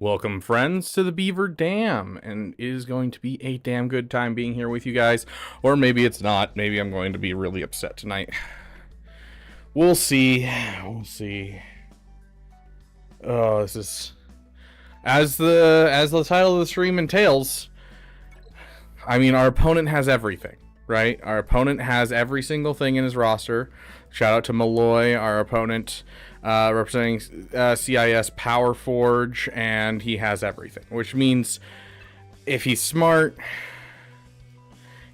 Welcome, friends, to the Beaver Dam, and it is going to be a damn good time being here with you guys, or maybe it's not. Maybe I'm going to be really upset tonight. We'll see. We'll see. Oh, this is as the title of the stream entails. I mean, our opponent has everything, right? Our opponent has every single thing in his roster. Shout out to Malloy, our opponent. Representing CIS Power Forge, and he has everything, which means if he's smart,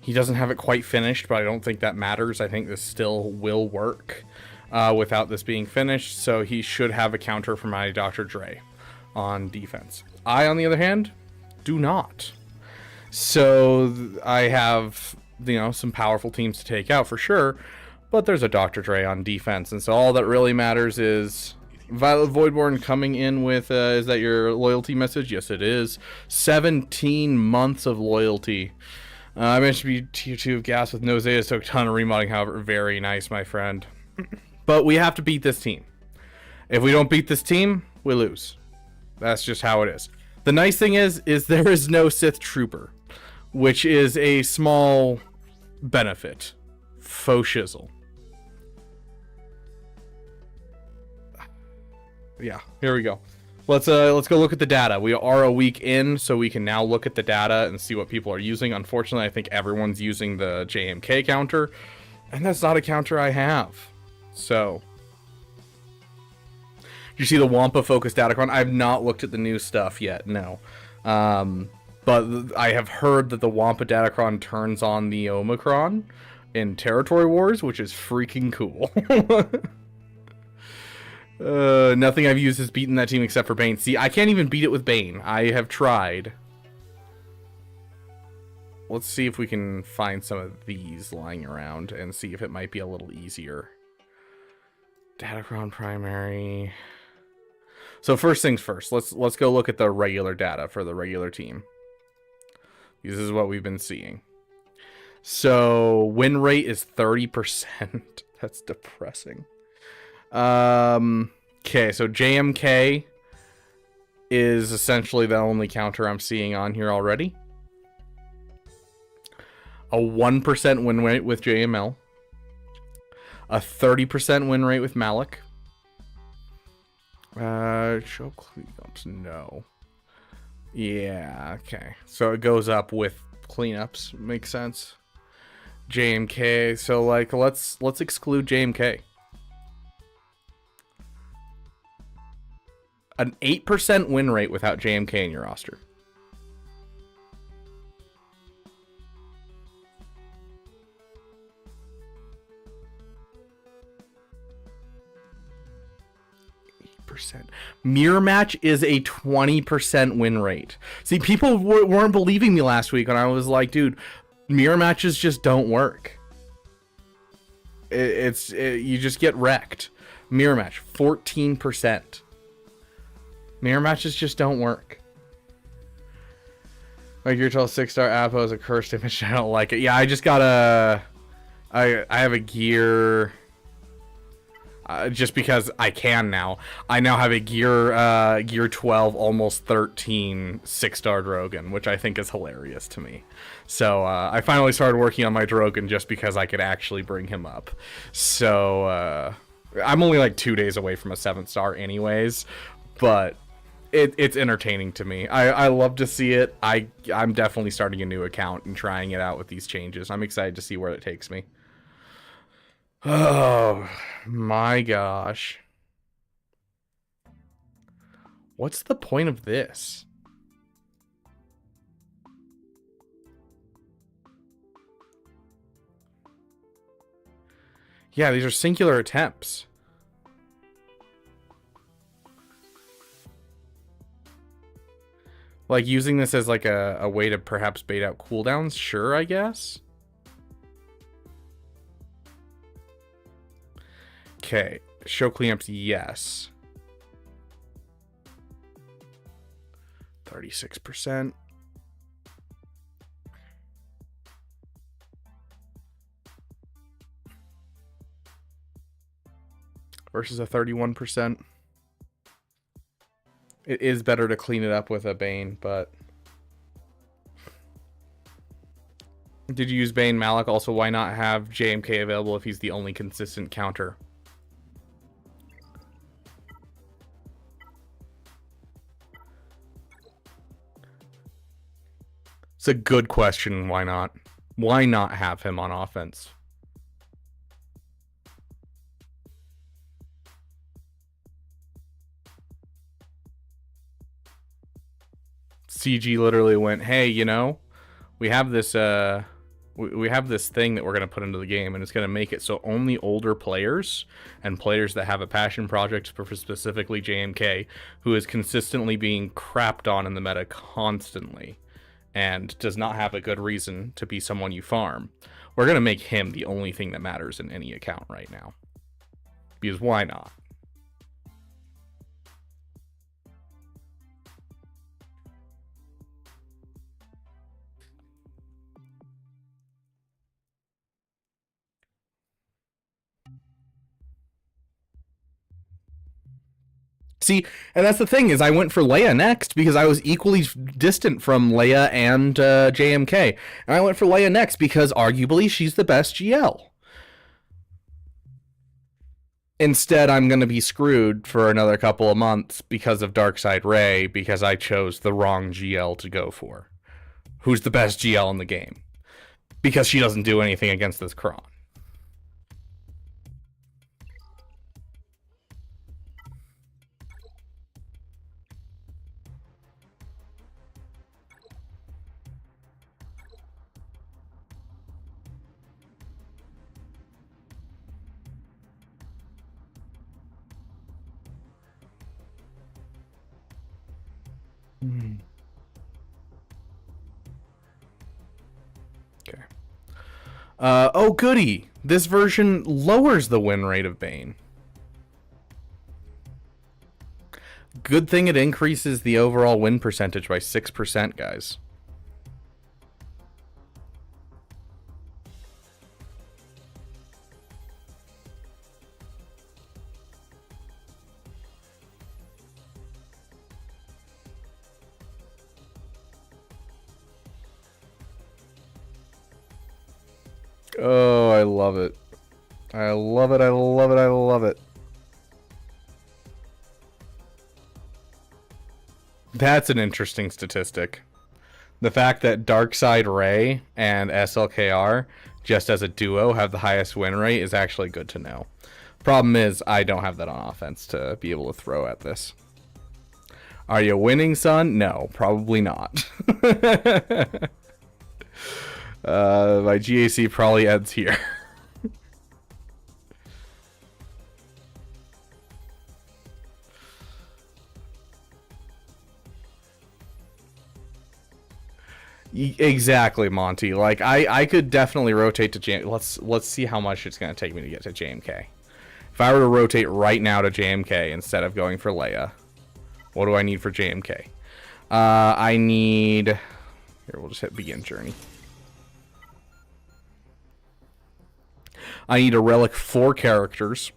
he doesn't have it quite finished, but I don't think that matters. I think this still will work without this being finished, so he should have a counter for my Dr. Dre on defense. I, on the other hand, do not. So I have, some powerful teams to take out for sure, but there's a Dr. Dre on defense, and so all that really matters is Violet Voidborn coming in with, is that your loyalty message? Yes, it is. 17 months of loyalty. I managed to be tier 2 of gas with no Zeta, so a ton of remodding, however. Very nice, my friend. But we have to beat this team. If we don't beat this team, we lose. That's just how it is. The nice thing is there is no Sith Trooper, which is a small benefit. Faux shizzle. Yeah, here we go. Let's go look at the data. We are a week in, so we can now look at the data and see what people are using. Unfortunately, I think everyone's using the JMK counter, and that's not a counter I have. So, you see the Wampa focused Datacron? I've not looked at the new stuff yet, no. But I have heard that the Wampa Datacron turns on the Omicron in Territory Wars, which is freaking cool. Nothing I've used has beaten that team except for BANE. See, I can't even beat it with BANE. I have tried. Let's see if we can find some of these lying around and see if it might be a little easier. Datacron primary. So first things first, let's go look at the regular data for the regular team. This is what we've been seeing. So win rate is 30%. That's depressing. Okay, so JMK is essentially the only counter I'm seeing on here already. A 1% win rate with JML. A 30% win rate with Malik. Show cleanups, no. Yeah, okay. So it goes up with cleanups, makes sense. JMK, so like let's exclude JMK. An 8% win rate without JMK in your roster. Mirror match is a 20% win rate. See, people weren't believing me last week when I was like, dude, mirror matches just don't work. You just get wrecked. Mirror match, 14%. Mirror matches just don't work. Like your 6-star Apo is a cursed image. I don't like it. Yeah, I just got a... I have a gear... just because I can now. I now have a gear 12, almost 13 6-star Drogon, which I think is hilarious to me. So I finally started working on my Drogon just because I could actually bring him up. So I'm only like 2 days away from a 7-star anyways, but it's entertaining to me. I love to see it. I'm definitely starting a new account and trying it out with these changes. I'm excited to see where it takes me. Oh my gosh. What's the point of this? Yeah, these are singular attempts. Like using this as like a way to perhaps bait out cooldowns? Sure, I guess. Okay, show cleanups, yes. 36%. Versus a 31%. It is better to clean it up with a Bane, but... Did you use Bane, Malik? Also, why not have JMK available if he's the only consistent counter? It's a good question. Why not? Why not have him on offense? CG literally went, hey, you know, we have this we have this thing that we're going to put into the game, and it's going to make it so only older players and players that have a passion project for specifically JMK, who is consistently being crapped on in the meta constantly and does not have a good reason to be someone you farm. We're going to make him the only thing that matters in any account right now. Because why not? See, and that's the thing, is I went for Leia next because I was equally distant from Leia and JMK. And I went for Leia next because arguably she's the best GL. Instead, I'm going to be screwed for another couple of months because of Darkside Rey, because I chose the wrong GL to go for. Who's the best GL in the game? Because she doesn't do anything against this Cron. Okay. Oh, goody. This version lowers the win rate of Bane. Good thing it increases the overall win percentage by 6%, guys. Oh, I love it. I love it, I love it, I love it. That's an interesting statistic. The fact that Darkside Rey and SLKR, just as a duo, have the highest win rate is actually good to know. Problem is, I don't have that on offense to be able to throw at this. Are you winning, son? No, probably not. My GAC probably ends here. Exactly, Monty. Like I could definitely rotate to JMK. Let's see how much it's gonna take me to get to JMK. If I were to rotate right now to JMK instead of going for Leia, what do I need for JMK? I need. Here, we'll just hit begin journey. I need a relic 4 characters,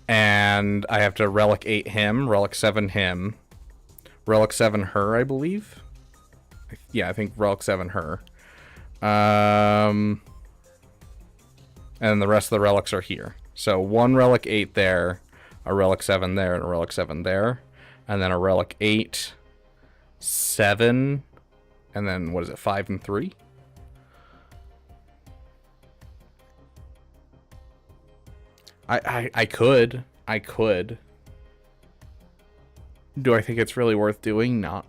and I have to relic 8 him, relic 7 him, relic 7 her, I believe. Yeah, I think relic 7 her. And the rest of the relics are here. So 1 relic 8 there, a relic 7 there, and a relic 7 there, and then a relic 8, 7, and then what is it, 5 and 3? I could. Do I think it's really worth doing? Not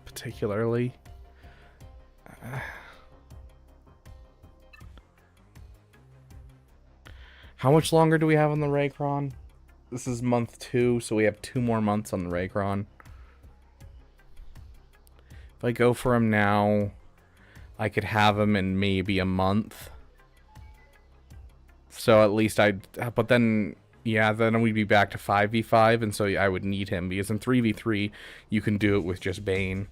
particularly. How much longer do we have on the Rey Cron? This is month 2, so we have 2 more months on the Rey Cron. If I go for him now, I could have him in maybe a month. So at least but then, yeah, then we'd be back to 5v5, and so I would need him, because in 3v3, you can do it with just Bane.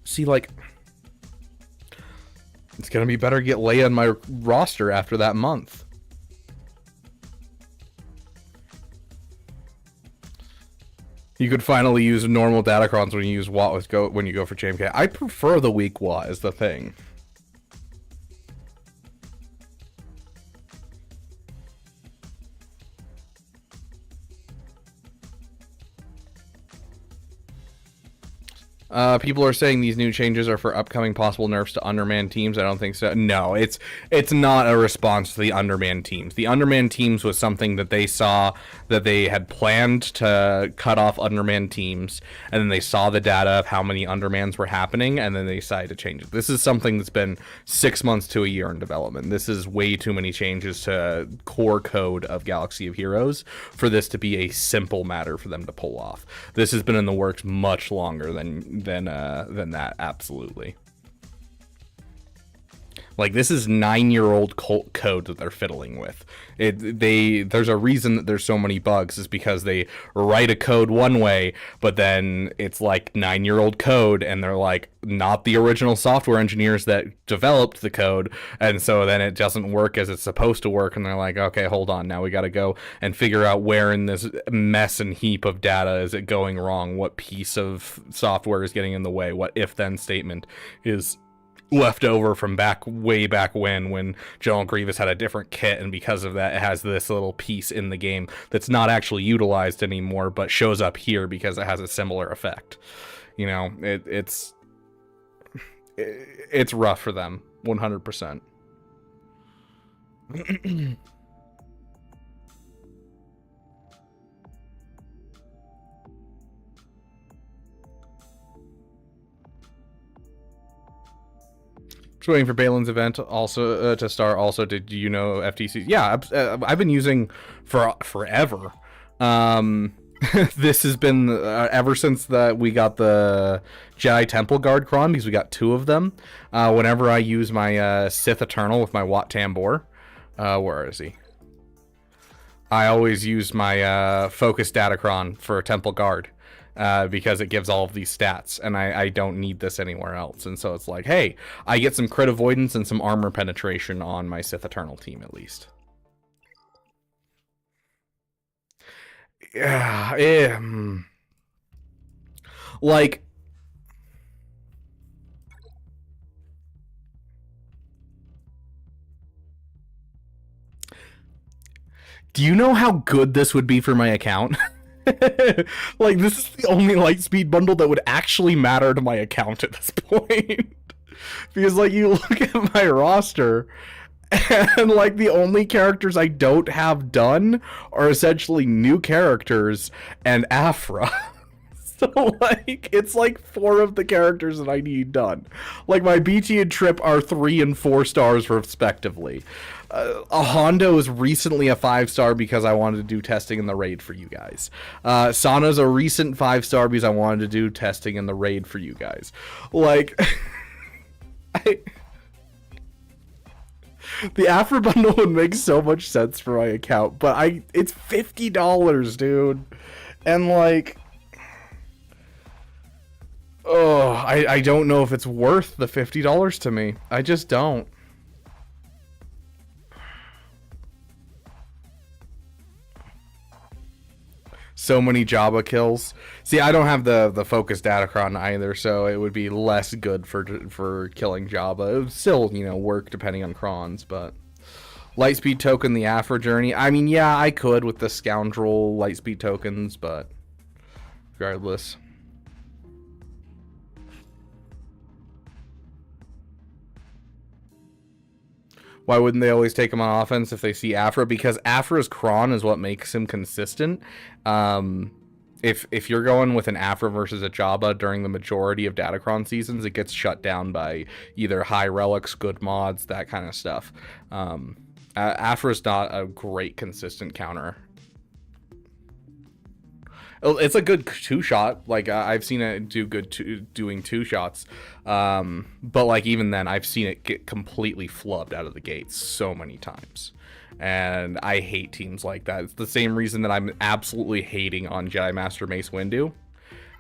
See, like, It's gonna be better to get Leia in my roster after that month. You could finally use normal datacrons when you use WAT with when you go for JMK. I prefer the weak WAT is the thing. People are saying these new changes are for upcoming possible nerfs to undermanned teams. I don't think so. No, it's not a response to the undermanned teams. The undermanned teams was something that they saw that they had planned to cut off undermanned teams, and then they saw the data of how many undermans were happening, and then they decided to change it. This is something that's been 6 months to a year in development. This is way too many changes to core code of Galaxy of Heroes for this to be a simple matter for them to pull off. This has been in the works much longer than that, absolutely. Like, this is 9-year-old code that they're fiddling with. There's a reason that there's so many bugs, is because they write a code one way, but then it's like 9-year-old code, and they're like not the original software engineers that developed the code, and so then it doesn't work as it's supposed to work, and they're like, okay, hold on, now we got to go and figure out where in this mess and heap of data is it going wrong, what piece of software is getting in the way, what if-then statement is left over from way back when General Grievous had a different kit, and because of that it has this little piece in the game that's not actually utilized anymore but shows up here because it has a similar effect. You know, it's rough for them, 100%. Just waiting for Balin's event also to start. Also, did you know FTC? Yeah, I've been using for forever. This has been ever since we got the Jedi Temple Guard Cron, because we got 2 of them. Whenever I use my Sith Eternal with my Wat Tambor, where is he? I always use my Focus Datacron for Temple Guard. Because it gives all of these stats, and I don't need this anywhere else. And so it's like, hey, I get some crit avoidance and some armor penetration on my Sith Eternal team, at least. Yeah, like, do you know how good this would be for my account? Like, this is the only Lightspeed bundle that would actually matter to my account at this point. Because, like, you look at my roster, and, like, the only characters I don't have done are essentially new characters and Aphra. So, like, it's like 4 of the characters that I need done. Like, my BT and Trip are 3 and 4 stars, respectively. A Hondo is recently a 5-star because I wanted to do testing in the raid for you guys. Sana's a recent 5-star because I wanted to do testing in the raid for you guys. Like, the Afro bundle would make so much sense for my account, but it's $50, dude. And, like, oh, I don't know if it's worth the $50 to me. I just don't. So many Jabba kills. See, I don't have the focus datacron either, so it would be less good for killing Jabba. It would still, you know, work depending on crons, but Lightspeed token the Afro journey. I mean, yeah, I could with the scoundrel Lightspeed tokens, but regardless. Why wouldn't they always take him on offense if they see Afra? Because Afra's Cron is what makes him consistent. If you're going with an Afra versus a Jabba during the majority of Datacron seasons, it gets shut down by either high relics, good mods, that kind of stuff. Afra's not a great consistent counter. It's a good 2-shot. Like, I've seen it do good doing 2 shots. But, like, even then, I've seen it get completely flubbed out of the gates so many times. And I hate teams like that. It's the same reason that I'm absolutely hating on Jedi Master Mace Windu.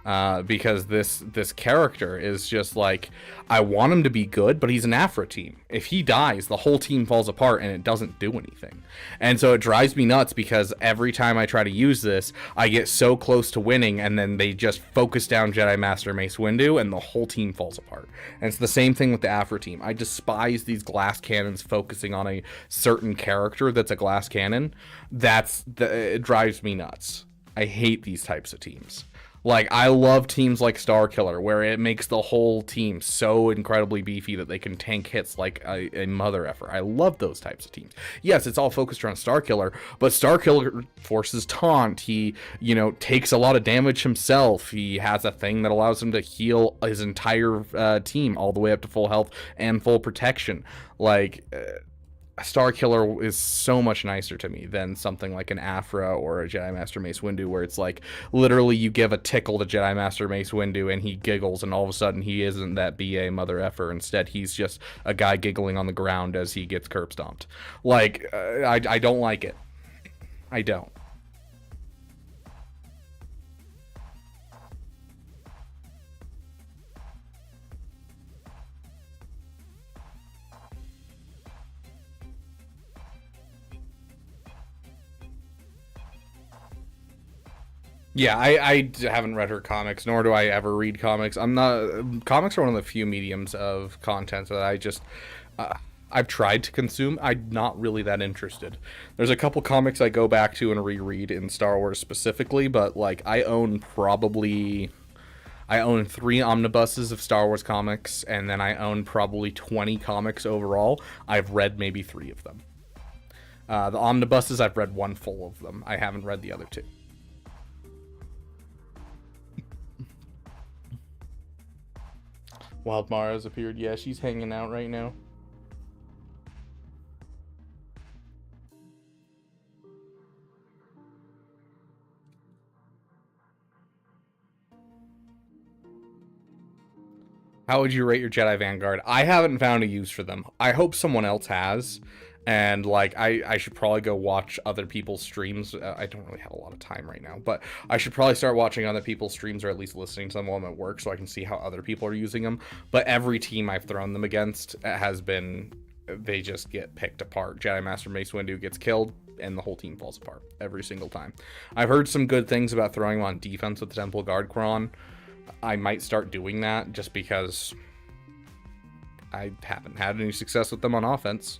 because this character is just like, I want him to be good, but he's an Aphra team. If he dies, the whole team falls apart and it doesn't do anything. And so it drives me nuts because every time I try to use this, I get so close to winning, and then they just focus down Jedi Master Mace Windu and the whole team falls apart. And it's the same thing with the Aphra team. I despise these glass cannons focusing on a certain character that's a glass cannon. It drives me nuts. I hate these types of teams. Like, I love teams like Starkiller, where it makes the whole team so incredibly beefy that they can tank hits like a mother effer. I love those types of teams. Yes, it's all focused around Starkiller, but Starkiller forces taunt. He, takes a lot of damage himself. He has a thing that allows him to heal his entire team all the way up to full health and full protection. Like, Starkiller is so much nicer to me than something like an Aphra or a Jedi Master Mace Windu, where it's like literally you give a tickle to Jedi Master Mace Windu and he giggles, and all of a sudden he isn't that BA mother effer. Instead, he's just a guy giggling on the ground as he gets curb stomped. Like, I don't like it. I don't. Yeah, I haven't read her comics, nor do I ever read comics. Comics are one of the few mediums of content that I just, I've tried to consume. I'm not really that interested. There's a couple comics I go back to and reread in Star Wars specifically, but like I own 3 omnibuses of Star Wars comics, and then I own probably 20 comics overall. I've read maybe 3 of them. The omnibuses, I've read 1 full of them. I haven't read the other 2. Wild Mara's appeared. Yeah, she's hanging out right now. How would you rate your Jedi Vanguard? I haven't found a use for them. I hope someone else has. And like, I should probably go watch other people's streams. I don't really have a lot of time right now, but I should probably start watching other people's streams, or at least listening to them while I'm at work, so I can see how other people are using them. But every team I've thrown them against has been, they just get picked apart. Jedi Master Mace Windu gets killed, and the whole team falls apart every single time. I've heard some good things about throwing him on defense with the Temple Guard Cron. I might start doing that just because I haven't had any success with them on offense.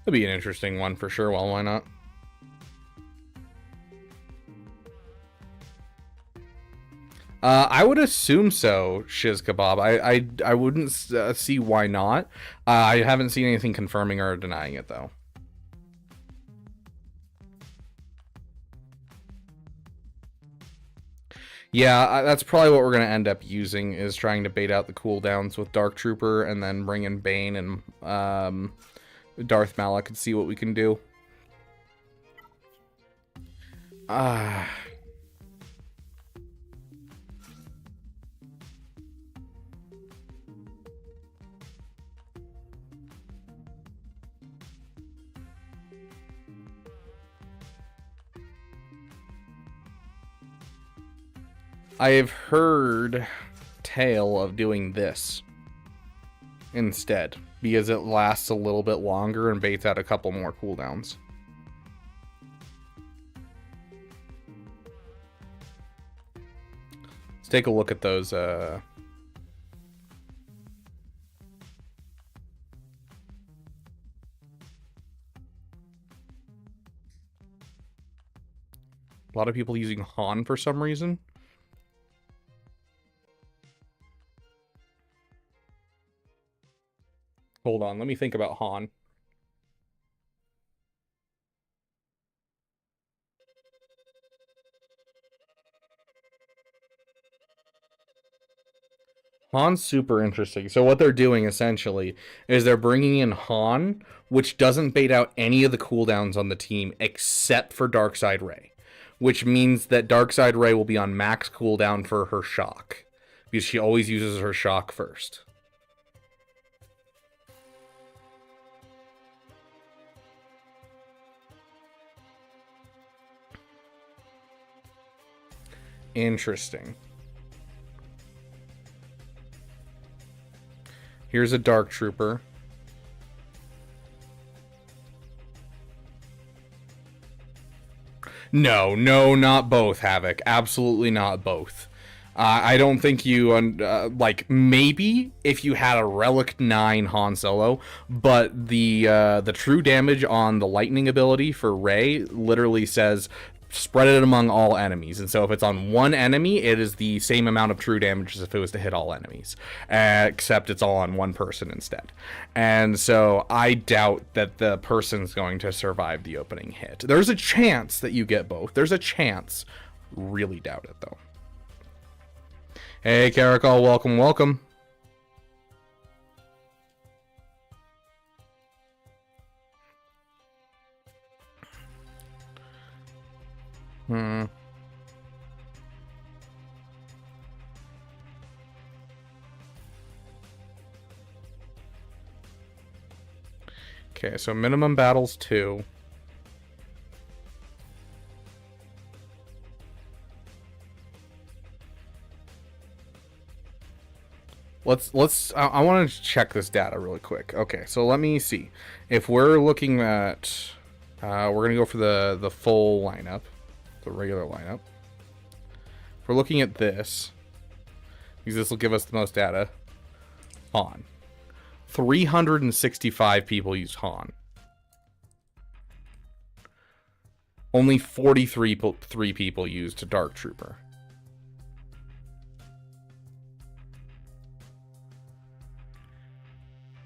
It'll be an interesting one for sure. Well, why not? I would assume so, Shiz Kebab. I wouldn't see why not. I haven't seen anything confirming or denying it, though. Yeah, that's probably what we're going to end up using, is trying to bait out the cooldowns with Dark Trooper and then bring in Bane and Darth Malak and see what we can do. A I've heard tale of doing this instead, because it lasts a little bit longer and baits out a couple more cooldowns. Let's take a look at those. A lot of people using Han for some reason. Hold on, let me think about Han. Han's super interesting. So what they're doing essentially is they're bringing in Han, which doesn't bait out any of the cooldowns on the team except for Darkside Rey, which means that Darkside Rey will be on max cooldown for her shock, because she always uses her shock first. Interesting. Here's a Dark Trooper. No, not both, Havoc. Absolutely not both. I don't think you, like, maybe if you had a Relic 9 Han Solo, but the true damage on the lightning ability for Rey literally says spread it among all enemies. And so if it's on one enemy, it is the same amount of true damage as if it was to hit all enemies, except it's all on one person instead. And so I doubt that the person's going to survive the opening hit. There's a chance that you get both. There's a chance. Really doubt it, though. Hey, Caracol, welcome, welcome. Okay, so minimum battles 2. I want to check this data really quick. Okay, so let me see. If we're looking at, we're gonna go for the full lineup, the regular lineup. If we're looking at this, because this will give us the most data. Han. 365 people used Han. Only 43 people used Dark Trooper.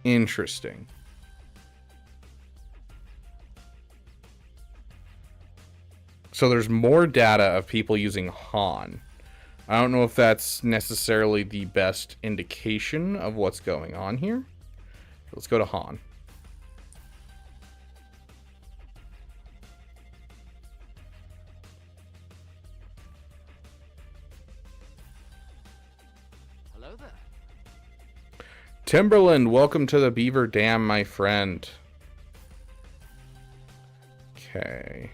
Interesting. So there's more data of people using Han. I don't know if that's necessarily the best indication of what's going on here. Let's go to Han. Hello there. Timberland, welcome to the Beaver Dam, my friend. Okay.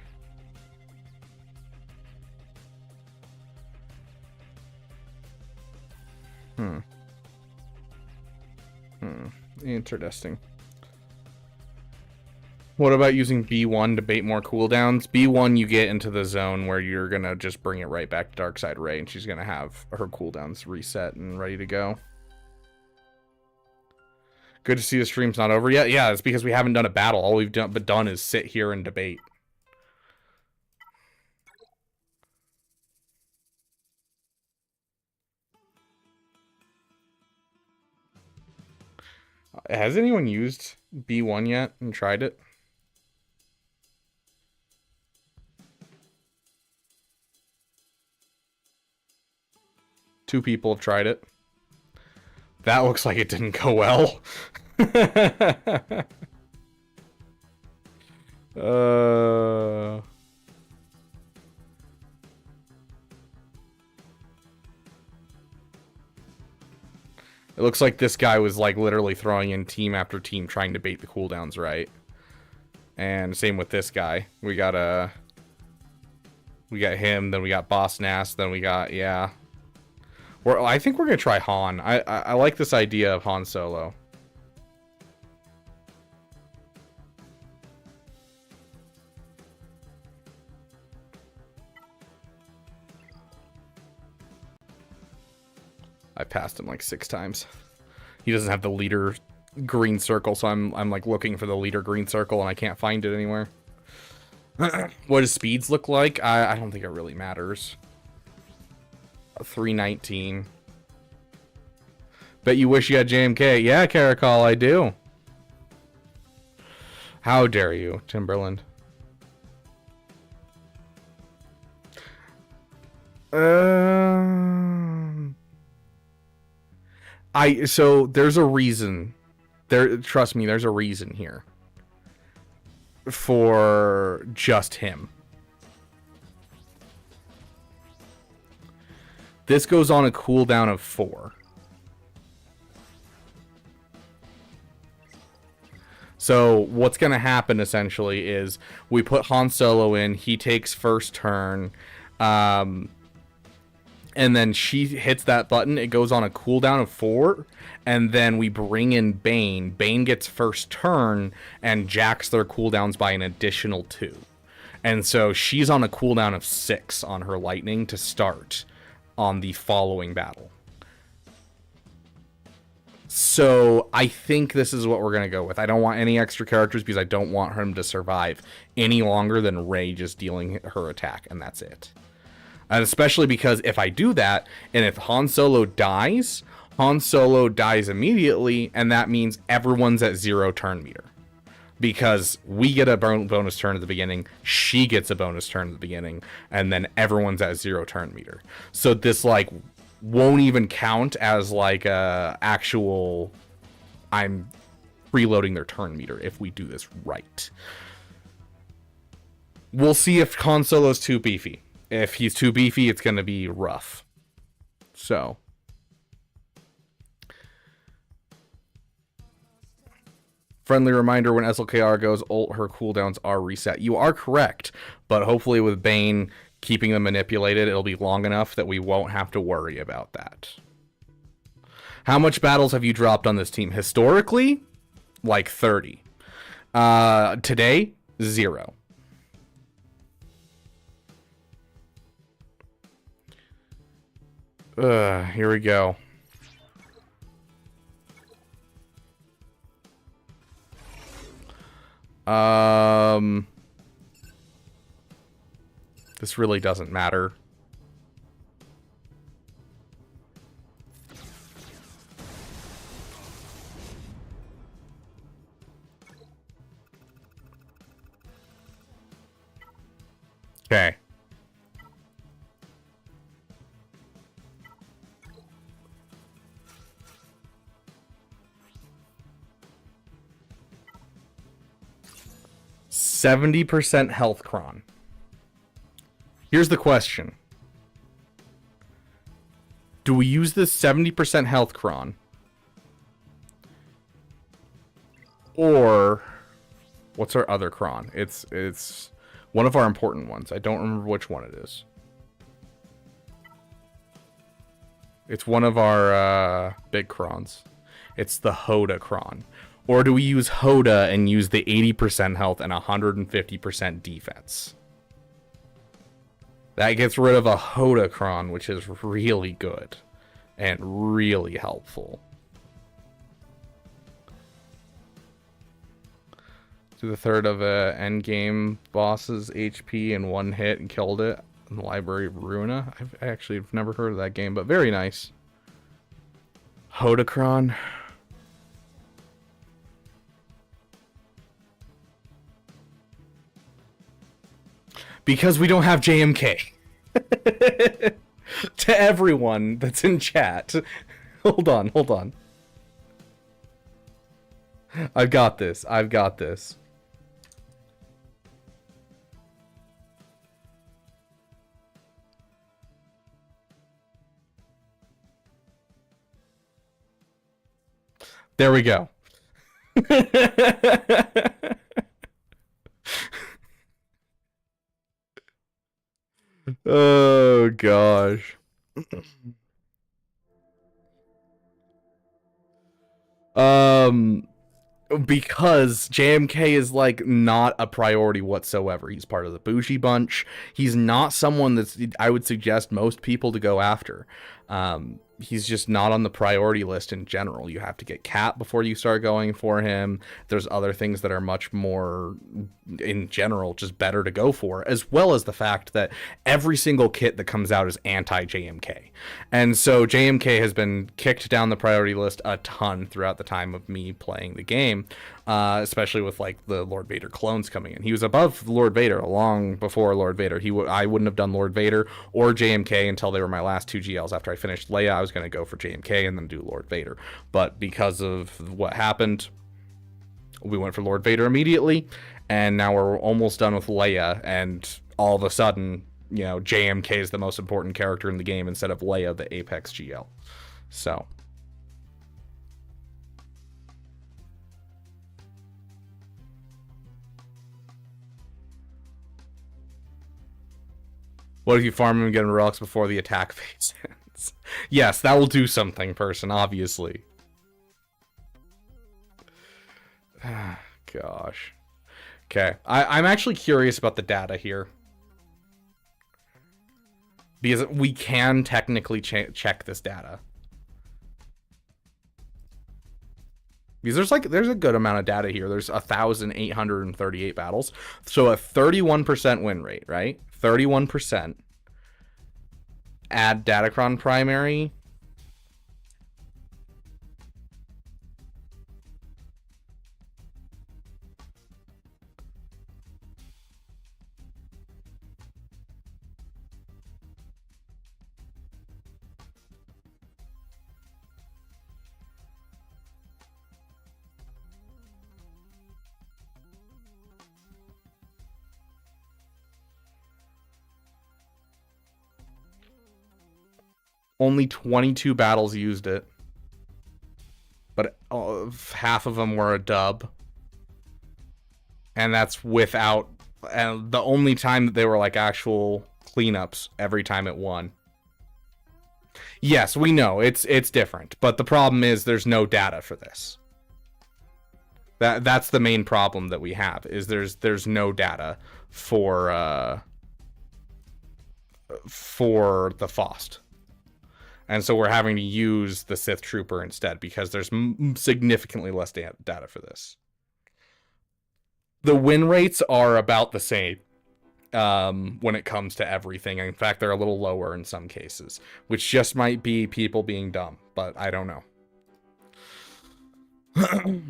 Interesting. What about using B1 to bait more cooldowns? B1, you get into the zone where you're gonna just bring it right back to Darkside Rey, and she's gonna have her cooldowns reset and ready to go. Good to see the stream's not over yet. Yeah, it's because we haven't done a battle. All we've done is sit here and debate. Has anyone used B1 yet and tried it? Two people have tried it. That looks like it didn't go well. It looks like this guy was like literally throwing in team after team trying to bait the cooldowns right. And same with this guy. We got him, then we got Boss Nass, then we got, yeah. I think we're gonna try Han. I like this idea of Han Solo. I passed him like 6 times. He doesn't have the leader green circle, so I'm like looking for the leader green circle and I can't find it anywhere. What does speeds look like? I don't think it really matters. 319. Bet you wish you had JMK. Yeah, Caracol, I do. How dare you, Timberland? So there's a reason. Trust me, there's a reason here. For just him. This goes on a cooldown of 4. So what's going to happen essentially is we put Han Solo in, he takes first turn, and then she hits that button. It goes on a cooldown of 4, and then we bring in Bane. Bane gets first turn and jacks their cooldowns by an additional 2. And so she's on a cooldown of 6 on her lightning to start on the following battle. So I think this is what we're going to go with. I don't want any extra characters because I don't want him to survive any longer than Rey just dealing her attack, and that's it. And especially because if I do that, and if Han Solo dies immediately, and that means everyone's at 0 turn meter. Because we get a bonus turn at the beginning, she gets a bonus turn at the beginning, and then everyone's at 0 turn meter. So this, like, won't even count as, like, a actual... I'm preloading their turn meter if we do this right. We'll see if Han Solo's too beefy. If he's too beefy, it's going to be rough. So. Friendly reminder, when SLKR goes ult, her cooldowns are reset. You are correct, but hopefully with Bane keeping them manipulated, it'll be long enough that we won't have to worry about that. How much battles have you dropped on this team? Historically, like 30. Today, 0. Here we go. This really doesn't matter. Okay. %70 health Cron. Here's the question. Do we use this 70% health Cron? Or what's our other Cron? It's one of our important ones. I don't remember which one it is. It's one of our big Crons. It's the Hoda Cron. Or do we use Hoda and use the 80% health and 150% defense? That gets rid of a Hoda Cron, which is really good and really helpful. To the third of a endgame boss's HP in one hit and killed it in the Library of Runa. I've actually never heard of that game, but very nice. Hoda Cron. Because we don't have JMK. To everyone that's in chat. Hold on. I've got this. There we go. Oh gosh. Because JMK is like not a priority whatsoever. He's part of the bougie bunch. He's not someone that's I would suggest most people to go after. He's just not on the priority list in general. You have to get Cap before you start going for him. There's other things that are much more, in general, just better to go for, as well as the fact that every single kit that comes out is anti-JMK. And so JMK has been kicked down the priority list a ton throughout the time of me playing the game, especially with like the Lord Vader clones coming in. He was above Lord Vader long before Lord Vader. I wouldn't have done Lord Vader or JMK until they were my last 2 GLs. After I finished Leia, I was going to go for JMK and then do Lord Vader. But because of what happened, we went for Lord Vader immediately, and now we're almost done with Leia, and all of a sudden, you know, JMK is the most important character in the game instead of Leia, the Apex GL. So What if you farm him and get him relics before the attack phase ends? Yes, that will do something, person, obviously. Gosh. Okay, I'm actually curious about the data here. Because we can technically check this data. Because there's a good amount of data here. There's 1,838 battles. So a 31% win rate, right? 31%. Add Datacron primary. Only 22 battles used it. But half of them were a dub. And that's without... And the only time that they were like actual cleanups, every time it won. Yes, we know, it's different. But the problem is there's no data for this. That's the main problem that we have, is there's no data for the Faust. And so we're having to use the Sith Trooper instead because there's significantly less data for this. The win rates are about the same when it comes to everything. In fact, they're a little lower in some cases, which just might be people being dumb, but I don't know. I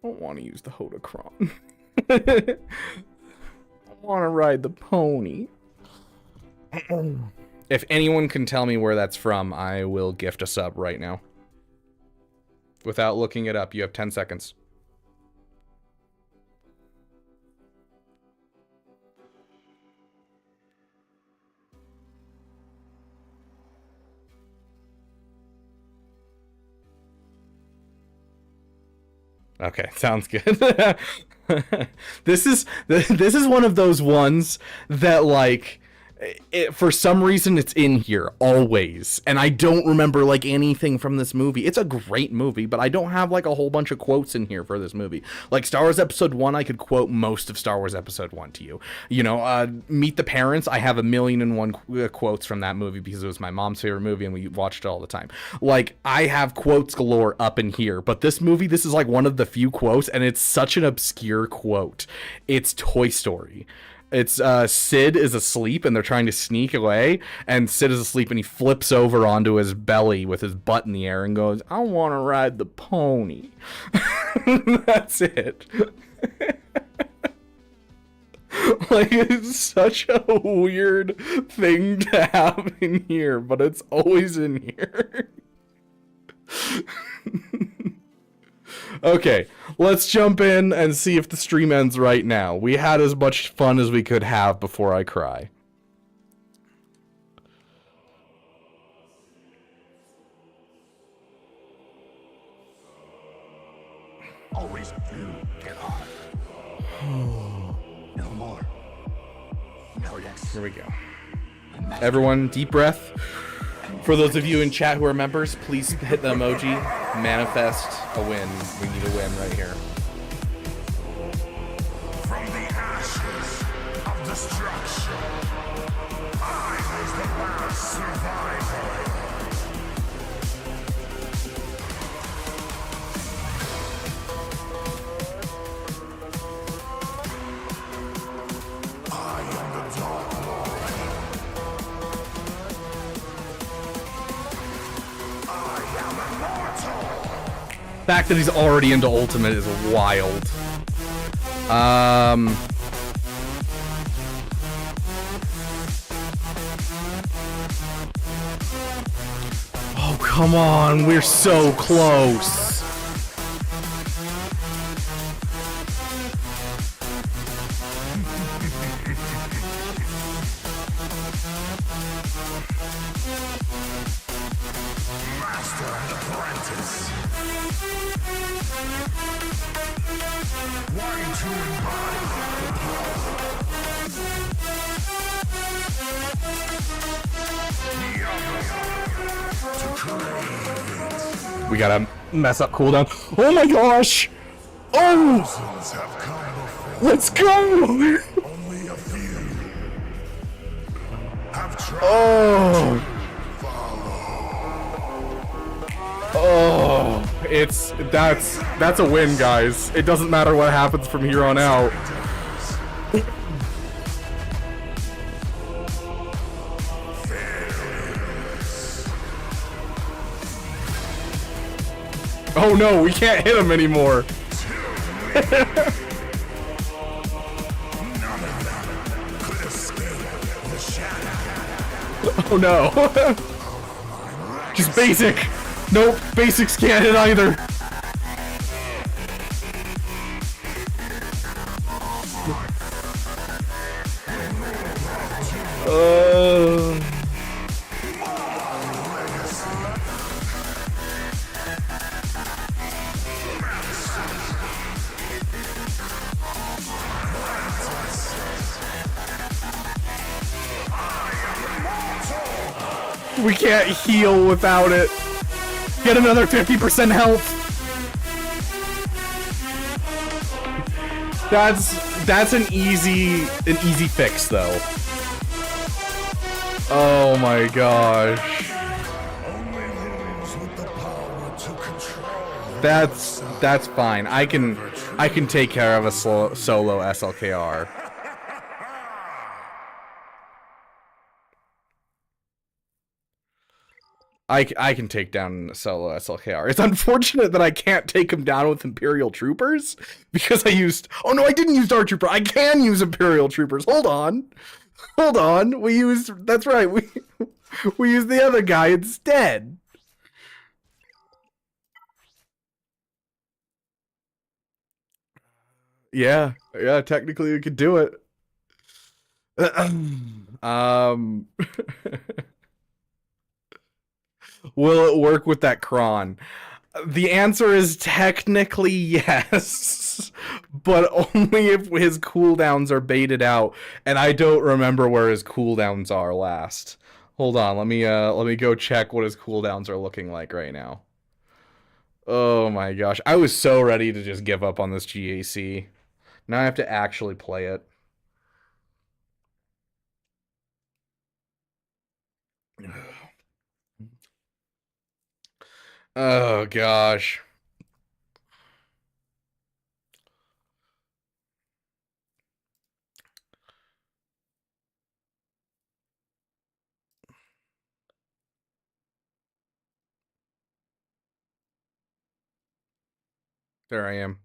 don't want to use the Hodocron. I want to ride the pony. If anyone can tell me where that's from, I will gift a sub right now. Without looking it up, you have 10 seconds. Okay, sounds good. This is one of those ones that, like, for some reason it's in here always, and I don't remember like anything from this movie. It's a great movie, but I don't have like a whole bunch of quotes in here for this movie. Like Star Wars Episode 1, I could quote most of Star Wars Episode 1 to you. You know, Meet the Parents, I have 1,000,001 quotes from that movie because it was my mom's favorite movie and we watched it all the time. Like, I have quotes galore up in here, but this movie, this is like one of the few quotes, and it's such an obscure quote. It's Toy Story. It's Sid is asleep and they're trying to sneak away, and Sid is asleep and he flips over onto his belly with his butt in the air and goes, "I want to ride the pony." That's it. Like, it's such a weird thing to have in here, but it's always in here. Okay, let's jump in and see if the stream ends right now. We had as much fun as we could have before I cry. Always get on. No more. No less. Here we go. Everyone, deep breath. For those of you in chat who are members, please hit the emoji. Manifest a win. We need a win right here. From the ashes of destruction, I was the last survivor. I am the Dark Lord. The fact that he's already into Ultimate is wild. Oh, come on. We're so close. Master and apprentice. One to embody the power. The other to crave it. We gotta mess up cooldown. Oh my gosh! Oh! Thousands have come before. Let's go! Only a few have tried Oh! to follow. Oh! That's a win, guys. It doesn't matter what happens from here on out. Oh no, we can't hit him anymore. None of them could escape the shadow. Oh no. Just basic. Nope, basics can't hit either. We can't heal without it. Get another 50% health. That's an easy fix though. Oh my gosh. Only those with the power to control. That's fine. I can take care of a solo SLKR. I can take down a solo SLKR. It's unfortunate that I can't take him down with Imperial Troopers because I used. Oh no, I didn't use Dark Trooper. I can use Imperial Troopers. Hold on. We used. That's right. We used the other guy instead. Yeah. Technically, we could do it. Will it work with that Cron? The answer is technically yes, but only if his cooldowns are baited out, and I don't remember where his cooldowns are last. Hold on, let me go check what his cooldowns are looking like right now. Oh my gosh, I was so ready to just give up on this GAC. Now I have to actually play it. Oh gosh. There I am.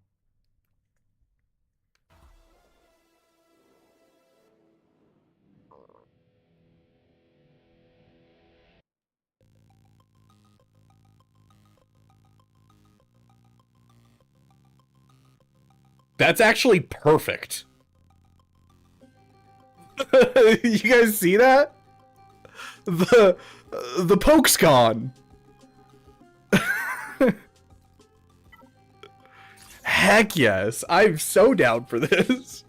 That's actually perfect. You guys see that? The poke's gone. Heck yes. I'm so down for this.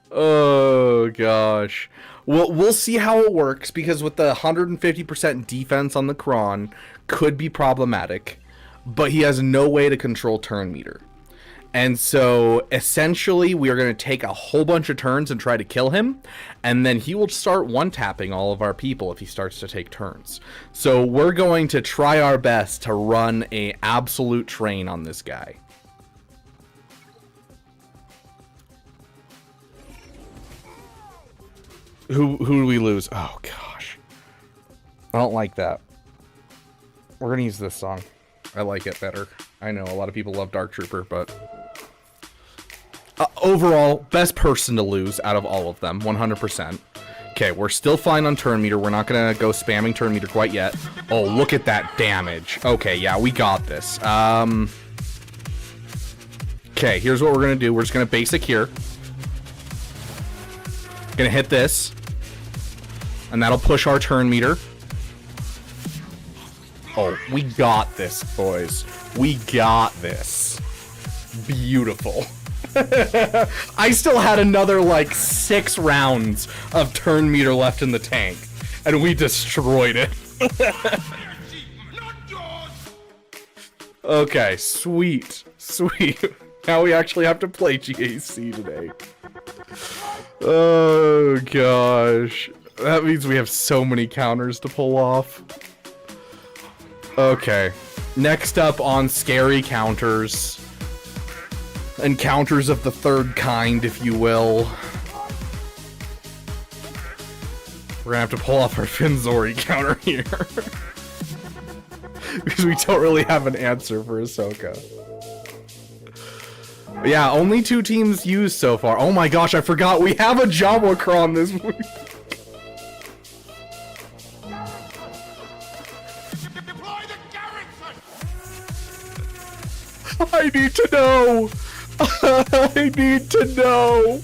Oh gosh. We'll see how it works, because with the 150% defense on the Cron could be problematic, but he has no way to control turn meter. And so, essentially, we are going to take a whole bunch of turns and try to kill him, and then he will start one-tapping all of our people if he starts to take turns. So, we're going to try our best to run a absolute train on this guy. Who do we lose? Oh, gosh. I don't like that. We're going to use this song. I like it better. I know a lot of people love Dark Trooper, but... overall, best person to lose out of all of them, 100%. Okay, we're still fine on turn meter. We're not gonna go spamming turn meter quite yet. Oh, look at that damage. Okay, yeah, we got this. Okay, here's what we're gonna do. We're just gonna basic here. Gonna hit this. And that'll push our turn meter. Oh, we got this, boys. We got this. Beautiful. I still had another, like, 6 rounds of turn meter left in the tank, and we destroyed it. Okay, sweet. Sweet. Now we actually have to play GAC today. Oh, gosh. That means we have so many counters to pull off. Okay. Next up on scary counters. And counters of the third kind, if you will. We're gonna have to pull off our Finn Zori counter here. Because we don't really have an answer for Ahsoka. But yeah, only 2 teams used so far. Oh my gosh, I forgot we have a JAWA Cron this week. I need to know. I need to know.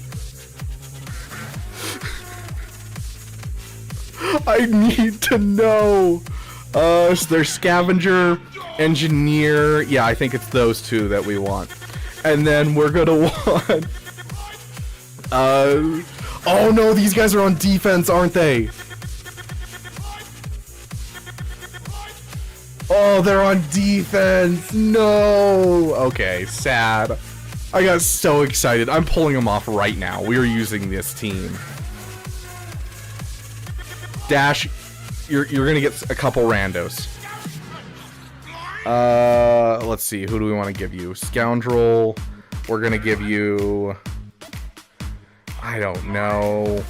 I need to know. So there's Scavenger, Engineer. Yeah, I think it's those 2 that we want. And then we're gonna want... oh no, these guys are on defense, aren't they? Oh, they're on defense. No. Okay, sad. I got so excited. I'm pulling them off right now. We are using this team. Dash, you're gonna get a couple randos. Let's see. Who do we want to give you? Scoundrel. We're gonna give you... I don't know.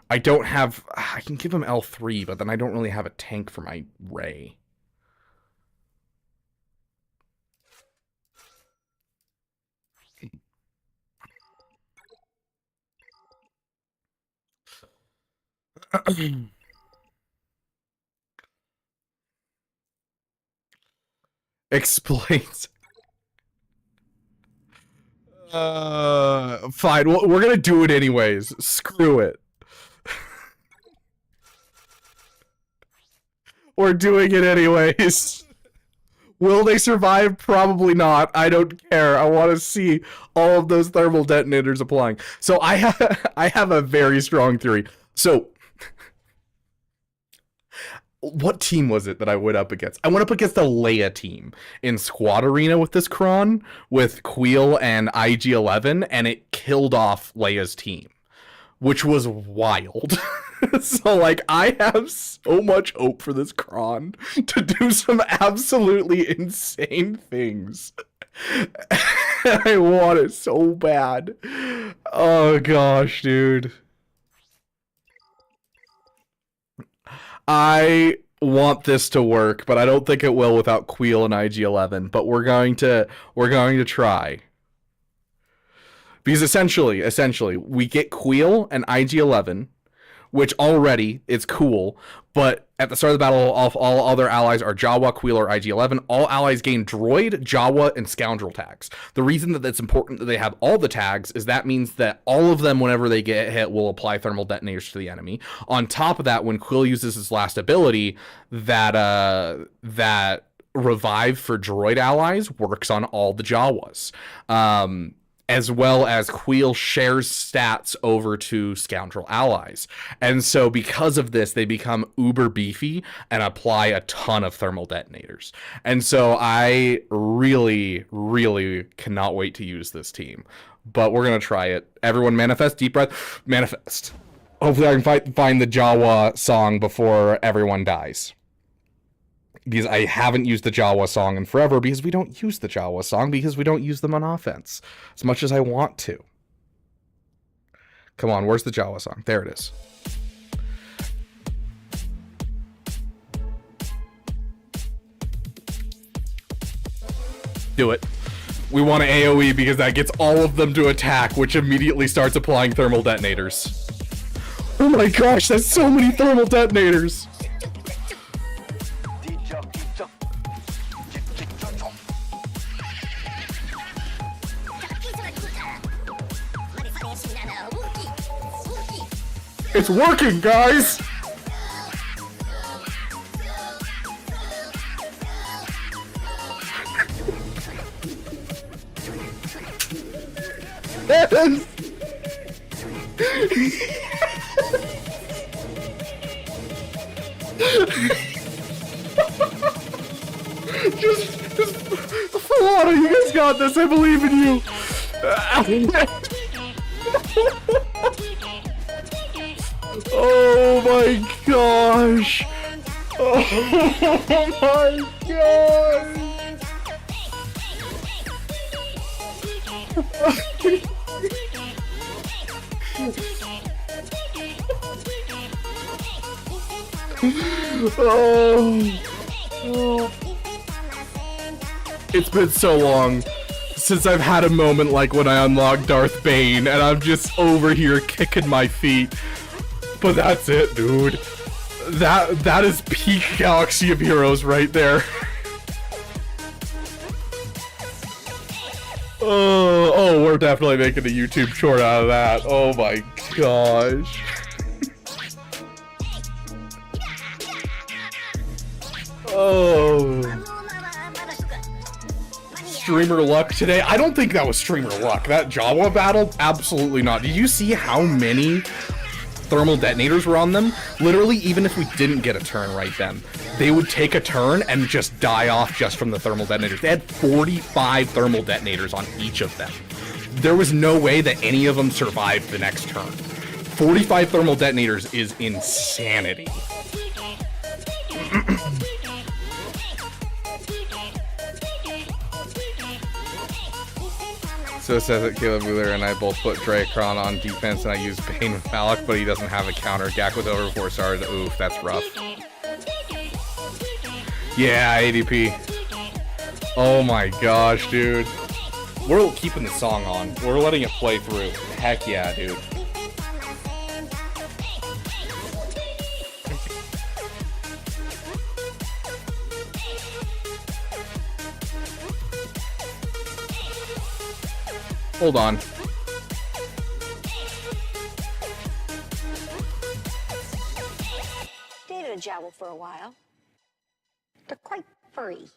I don't have... I can give him L3, but then I don't really have a tank for my Rey. Explains. Fine. Well, we're gonna do it anyways. Screw it. We're doing it anyways. Will they survive? Probably not. I don't care. I want to see all of those thermal detonators applying. So I have a very strong theory. So what team was it that I went up against? I went up against the Leia team in Squad Arena with this Cron, with Queel and IG-11, and it killed off Leia's team, which was wild. So, like, I have so much hope for this Cron to do some absolutely insane things. I want it so bad. Oh, gosh, dude. I want this to work, but I don't think it will without Queel and IG-11. But we're going to try. Because essentially, we get Queel and IG-11, which already is cool, but at the start of the battle, all other allies are JAWA, Queel, or IG-11. All allies gain Droid, JAWA, and Scoundrel tags. The reason that it's important that they have all the tags is that means that all of them, whenever they get hit, will apply thermal detonators to the enemy. On top of that, when Queel uses his last ability, that revive for Droid allies works on all the JAWAs. As well as Queel shares stats over to Scoundrel allies. And so because of this, they become uber beefy and apply a ton of thermal detonators. And so I really, really cannot wait to use this team. But we're going to try it. Everyone manifest, deep breath, manifest. Hopefully I can find the JAWA song before everyone dies. Because I haven't used the JAWA song in forever, because we don't use the JAWA song, because we don't use them on offense as much as I want to. Come on, where's the JAWA song? There it is. Do it. We want an AoE because that gets all of them to attack, which immediately starts applying thermal detonators. Oh my gosh, that's so many thermal detonators! It's working, guys! Yes! just Full you guys got this. I believe in you. Oh my gosh. Oh my gosh. Oh. It's been so long since I've had a moment like when I unlocked Darth Bane, and I'm just over here kicking my feet. But that's it, dude. That is peak Galaxy of Heroes right there. Oh, we're definitely making a YouTube short out of that. Oh my gosh. Oh. Streamer luck today? I don't think that was streamer luck. That JAWA battle? Absolutely not. Did you see how many thermal detonators were on them? Literally, even if we didn't get a turn right then, they would take a turn and just die off just from the thermal detonators. They had 45 thermal detonators on each of them. There was no way that any of them survived the next turn. 45 thermal detonators is insanity. So it says that Caleb Wheeler and I both put Dre Cron on defense, and I use Bane with Malak, but he doesn't have a counter. Gak was over 4 stars. Oof, that's rough. Yeah, ADP. Oh my gosh, dude. We're keeping the song on. We're letting it play through. Heck yeah, dude. Hold on. Dated a JAWA for a while. They're quite furry.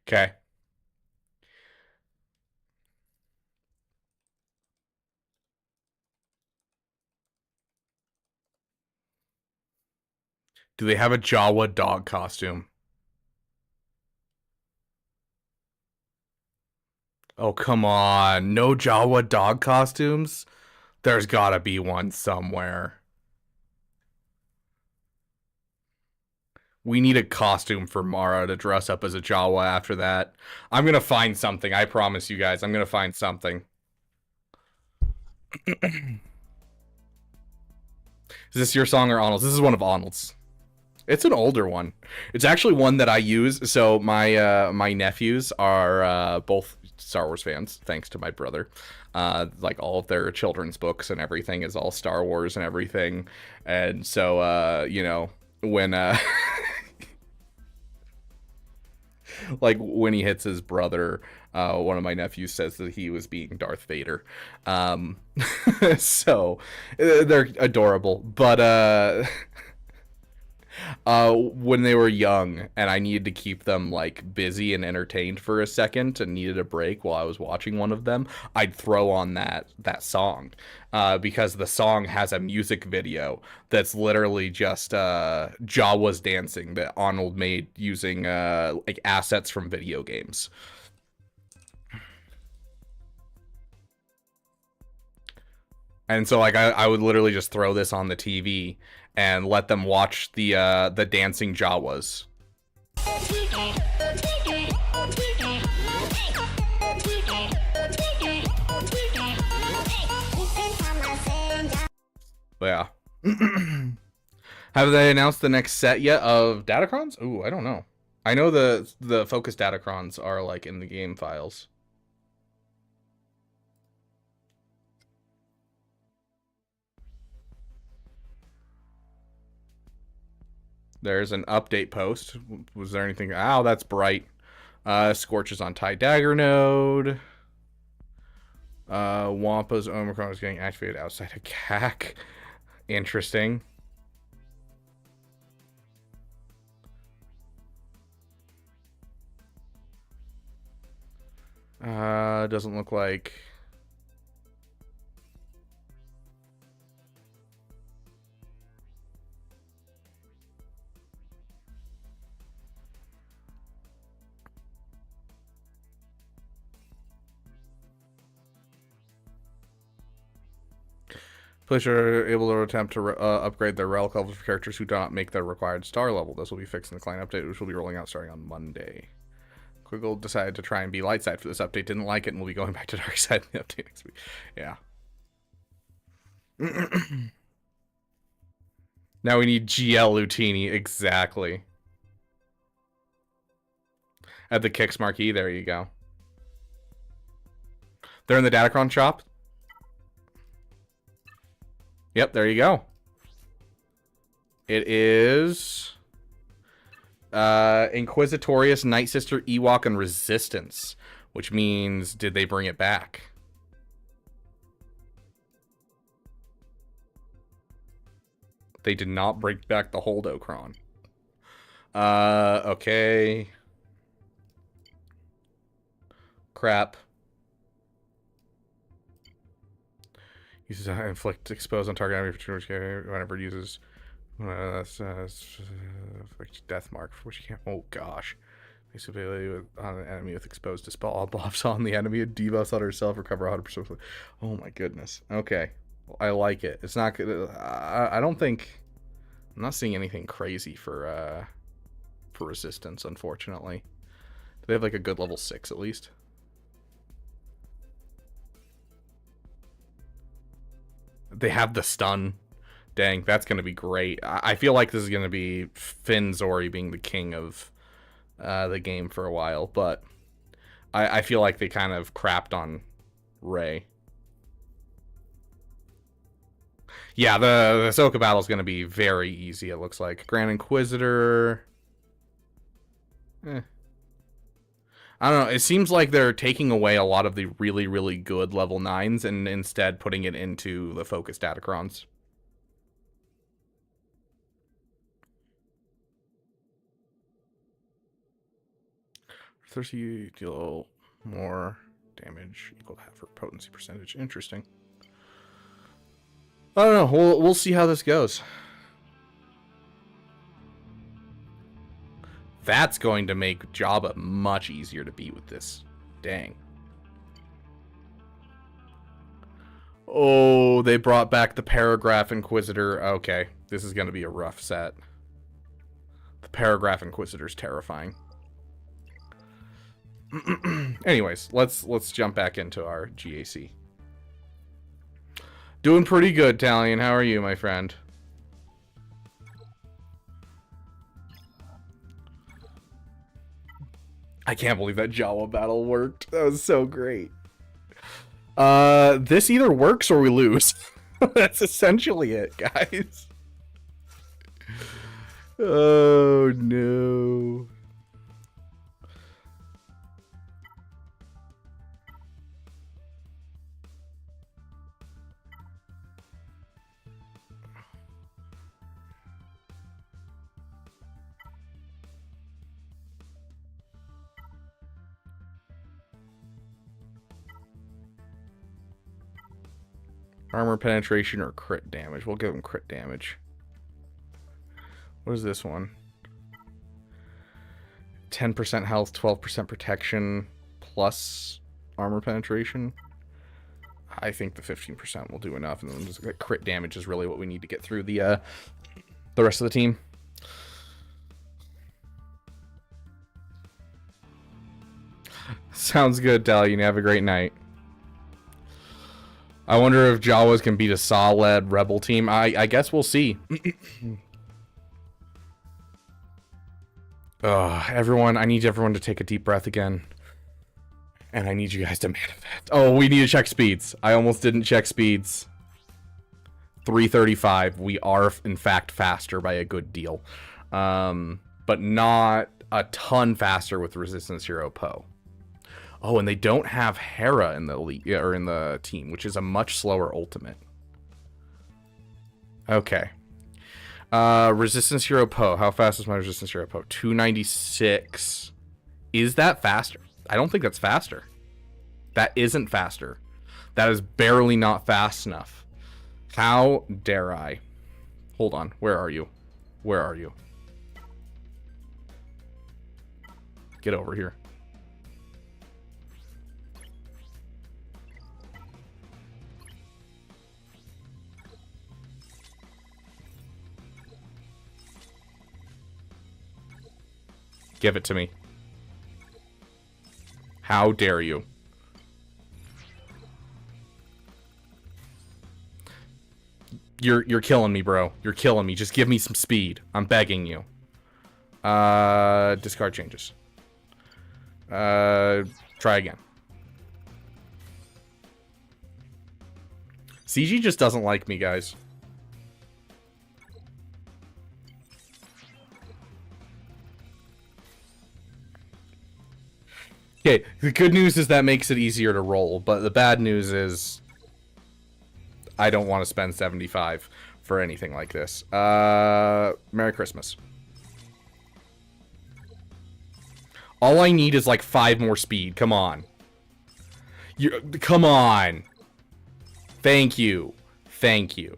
Okay. Do they have a JAWA dog costume? Oh, come on. No JAWA dog costumes? There's gotta be one somewhere. We need a costume for Mara to dress up as a JAWA after that. I'm gonna find something. I promise you guys. I'm gonna find something. Is this your song or Arnold's? This is one of Arnold's. It's an older one. It's actually one that I use. So my my nephews are both Star Wars fans, thanks to my brother. Like all of their children's books and everything is all Star Wars and everything. And so you know, when like when he hits his brother, one of my nephews says that he was being Darth Vader. So they're adorable, but when they were young and I needed to keep them like busy and entertained for a second and needed a break while I was watching one of them, I'd throw on that song, because the song has a music video that's literally just Jawa's dancing that Arnold made using like assets from video games. And so like I would literally just throw this on the TV and let them watch the dancing Jawas. But yeah. Have they announced the next set yet of Datacrons? Ooh, I don't know. I know the focus Datacrons are like in the game files. There's an update post. Was there anything? Oh, that's bright. Scorches on TIE Dagger node. Wampa's Omicron is getting activated outside of CAC. Interesting. Doesn't look like... Players are able to attempt to upgrade their relic level for characters who do not make their required star level. This will be fixed in the client update, which will be rolling out starting on Monday. Quiggle decided to try and be light side for this update, didn't like it, and will be going back to dark side in the update next week. Yeah. Now we need GL Lutini. Exactly. At the Kicks marquee, there you go. They're in the Datacron shop. Yep, there you go. It is Inquisitorius, Night Sister, Ewok, and Resistance, which means, did they bring it back? They did not bring back the Holdo Cron. Okay. Crap. Uses inflict expose on target enemy for 200 whenever it uses death mark, for which you can't. Oh gosh. Makes ability on an enemy with exposed dispel all buffs on the enemy and debuffs on herself, recover 100%. Oh my goodness. Okay. Well, I like it. It's not good. I don't think. I'm not seeing anything crazy for resistance, unfortunately. Do they have like a good level 6 at least? They have the stun. Dang, that's going to be great. I feel like this is going to be Finn Zori being the king of the game for a while, but I feel like they kind of crapped on Rey. Yeah, the Ahsoka battle is going to be very easy, it looks like. Grand Inquisitor. I don't know. It seems like they're taking away a lot of the really, really good level 9s and instead putting it into the focused Datacrons. Thirsty deal more damage equal to half her potency percentage. Interesting. I don't know. We'll see how this goes. That's going to make Jabba much easier to beat with this. Dang. Oh, they brought back the Paragraph Inquisitor. Okay, this is going to be a rough set. The Paragraph Inquisitor's terrifying. Anyways, let's jump back into our GAC. Doing pretty good, Talion. How are you, my friend? I can't believe that JAWA battle worked. That was so great. This either works or we lose. That's essentially it, guys. Oh, no. Armor penetration or crit damage. We'll give him crit damage. What is this one? 10% health, 12% protection, plus armor penetration. I think the 15% will do enough, and then just crit damage is really what we need to get through the rest of the team. Sounds good, Dalian. Have a great night. I wonder if Jawas can beat a Saw-led Rebel team. I guess we'll see. Everyone, I need everyone to take a deep breath again. And I need you guys to manifest. Oh, we need to check speeds. I almost didn't check speeds. 335. We are, in fact, faster by a good deal. but not a ton faster with Resistance Hero Poe. Oh, and they don't have Hera in the league, or in the team, which is a much slower ultimate. Okay. Resistance Hero Poe. How fast is my Resistance Hero Poe? 296. Is that faster? I don't think that's faster. That isn't faster. That is barely not fast enough. How dare I? Hold on. Where are you? Where are you? Get over here. Give it to me. How dare you? You're killing me, bro. You're killing me. Just give me some speed. I'm begging you. Discard changes. Try again. CG just doesn't like me, guys. Okay, the good news is that makes it easier to roll, but the bad news is I don't want to spend 75 for anything like this. Merry Christmas. All I need is like 5 more speed. Come on. Come on. Thank you. Thank you.